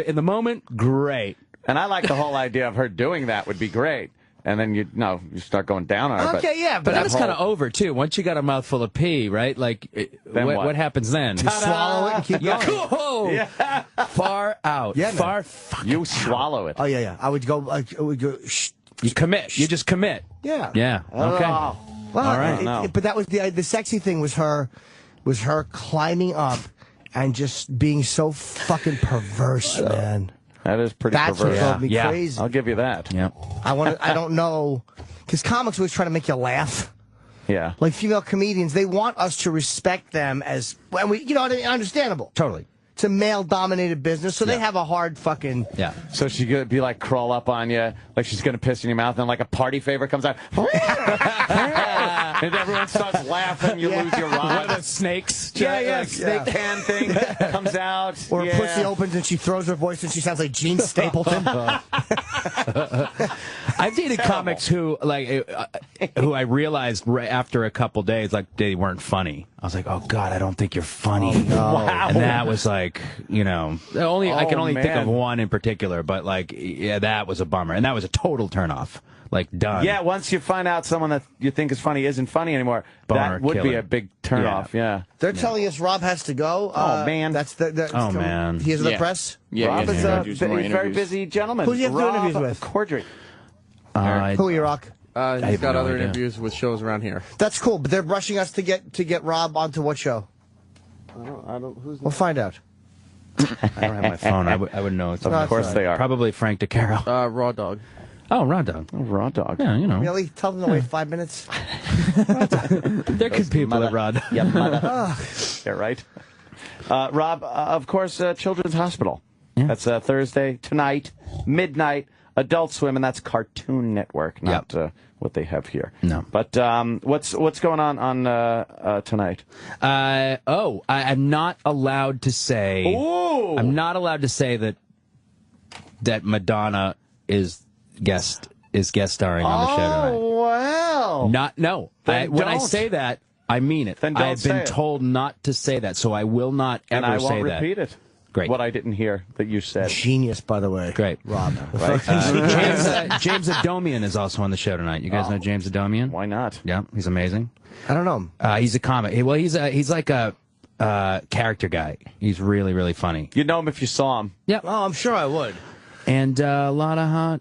In the moment, great. And I like the whole idea of her doing that would be great. And then you start going down on her. But that was kind of over too. Once you got a mouthful of pee, right? Like, what happens then? You swallow it and keep going. Far out. Yeah, far. You swallow it. Oh yeah. I would go. You commit. You just commit. Yeah. Yeah. Okay. Well, all right. But that was the sexy thing was her climbing up and just being so fucking perverse, man. That is pretty perverse. That's what drove me crazy. I'll give you that. Yeah. I don't know, because comics always try to make you laugh. Yeah. Like female comedians, they want us to respect them as, and understandable. Totally. It's a male-dominated business, so they have a hard fucking... Yeah. So she's going to be like, crawl up on you, like she's going to piss in your mouth, and like a party favor comes out. And everyone starts laughing, you lose your rod. One of the snakes. Snake can thing comes out. Or her pussy opens and she throws her voice and she sounds like Gene Stapleton. I've dated comics who I realized right after a couple days, like, they weren't funny. I was like, oh God, I don't think you're funny. Oh, no. Wow. And that was like, I can only think of one in particular, but that was a bummer. And that was a total turnoff. Like, done. Yeah, once you find out someone that you think is funny isn't funny anymore, Bummer, that would be killer. a big turnoff. Yeah. They're telling us Rob has to go. Oh, man. Man. He has the press? Rob is a very busy gentleman. Who do you have to do interviews with? Corddry. Who are you, Rock? He's got other interviews with shows around here. That's cool, but they're rushing us to get Rob onto what show? We'll find out. I don't have my phone. I would know. Of course they are. Probably Frank DeCaro. Raw Dog. Oh, Raw Dog. Oh, Raw Dog. Yeah, Really? Tell them to wait 5 minutes? They're good people at Raw Dog. Yeah, right. Rob, of course, Children's Hospital. Yeah. That's Thursday, tonight, midnight, Adult Swim, and that's Cartoon Network, not what they have here. No. But what's going on tonight? I'm not allowed to say. Ooh! I'm not allowed to say that Madonna is guest starring on the show tonight. Oh, well. When I say that, I mean it. Then don't I've been told not to say that, so I will not ever say that. And I won't repeat it. Great. What I didn't hear that you said. Genius, by the way. Great. Rob. Right? James Adomian is also on the show tonight. You guys know James Adomian? Why not? Yeah, he's amazing. I don't know him. He's a comic. He's like a character guy. He's really, really funny. You'd know him if you saw him. Yeah. Oh, I'm sure I would. And a lot of hot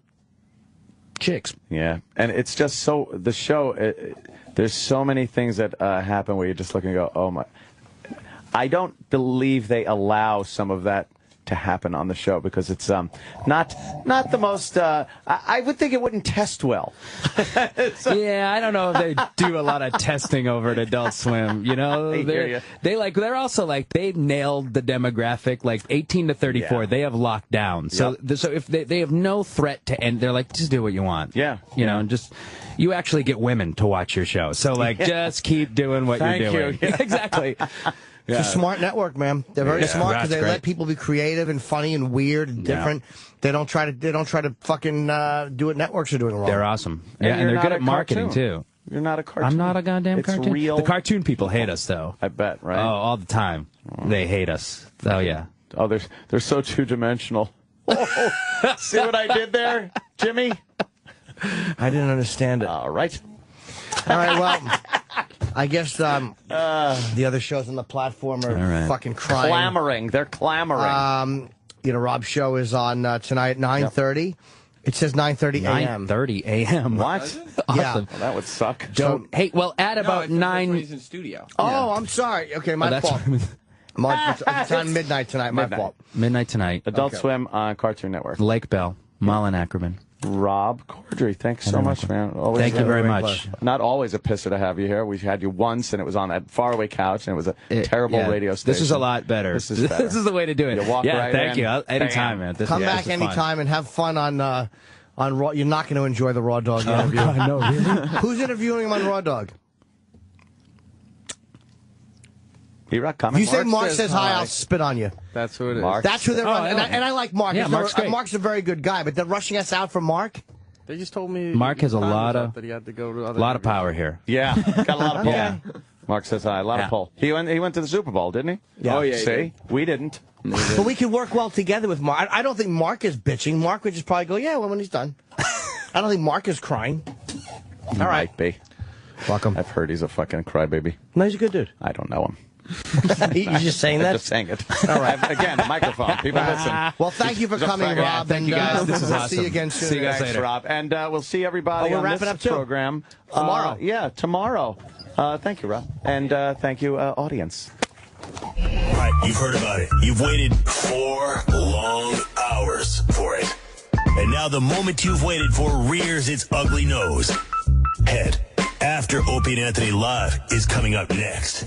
chicks. Yeah, and it's just so, the show, there's so many things that happen where you're just looking and go, oh my. I don't believe they allow some of that to happen on the show because it's not the most. I would think it wouldn't test well. Yeah, I don't know if they do a lot of testing over at Adult Swim. They're also like they nailed the demographic, like 18 to 34. Yeah. They have locked down. So so if they have no threat to end, they're like, just do what you want. Yeah, and just. You actually get women to watch your show, so just keep doing what you're doing. You. Exactly. It's a smart network, man. They're very smart because they let people be creative and funny and weird and different. They don't try to fucking do what networks are doing wrong. They're awesome. And they're good at marketing too. You're not a cartoon. I'm not a goddamn it's cartoon. Real. The cartoon people hate us though. I bet, right? Oh, all the time. They hate us. Oh yeah. Oh, they're so two-dimensional. See what I did there, Jimmy? I didn't understand it. All right. All right, well, I guess the other shows on the platform are fucking crying. Clamoring. They're clamoring. Rob's show is on tonight at 9:30. Yep. It says 9:30 a.m. 9:30 a.m. What? Awesome. Yeah. Well, that would suck. Hey, well, at about 9... He's in studio. Oh, I'm sorry. Okay, my fault. It's on midnight tonight. My fault. Midnight tonight. Adult Swim on Cartoon Network. Lake Bell, Malin Ackerman. Rob Corddry, thanks so much, man. Always Thank you very much. Not always a pisser to have you here. We had you once, and it was on that faraway couch, and it was a terrible radio station. This is a lot better. This is better. This is the way to do it. You walk right thank in. you. Anytime, man. Come back anytime and have fun on Raw. You're not going to enjoy the Raw Dog interview. God, no, really? Who's interviewing him on Raw Dog? If you say Mark says hi, I'll spit on you. That's who it is. That's who they're running. And I like Mark. Yeah, Mark's a very good guy, but they're rushing us out for Mark. They just told me Mark has a lot of power here. Yeah, got a lot of pull. Yeah. Mark says hi, a lot of pull. He went to the Super Bowl, didn't he? Yeah. Oh, yeah. See? We didn't. But we could work well together with Mark. I don't think Mark is bitching. Mark would just probably go, yeah, well, when he's done. I don't think Mark is crying. All right. Might be. Welcome. I've heard he's a fucking crybaby. No, he's a good dude. I don't know him. You're just saying that? I'm just saying it. All right. Again, microphone. People listen. Well, thank you for coming, Rob. Thank you guys. This is awesome. See you again soon. See you guys Thanks, later. Rob. And we'll see everybody on wrapping this up too. program Tomorrow. Yeah, tomorrow. Thank you, Rob. And thank you, audience. All right, you've heard about it. You've waited 4 long hours for it. And now the moment you've waited for rears its ugly nose. Head after Opie and Anthony Live is coming up next.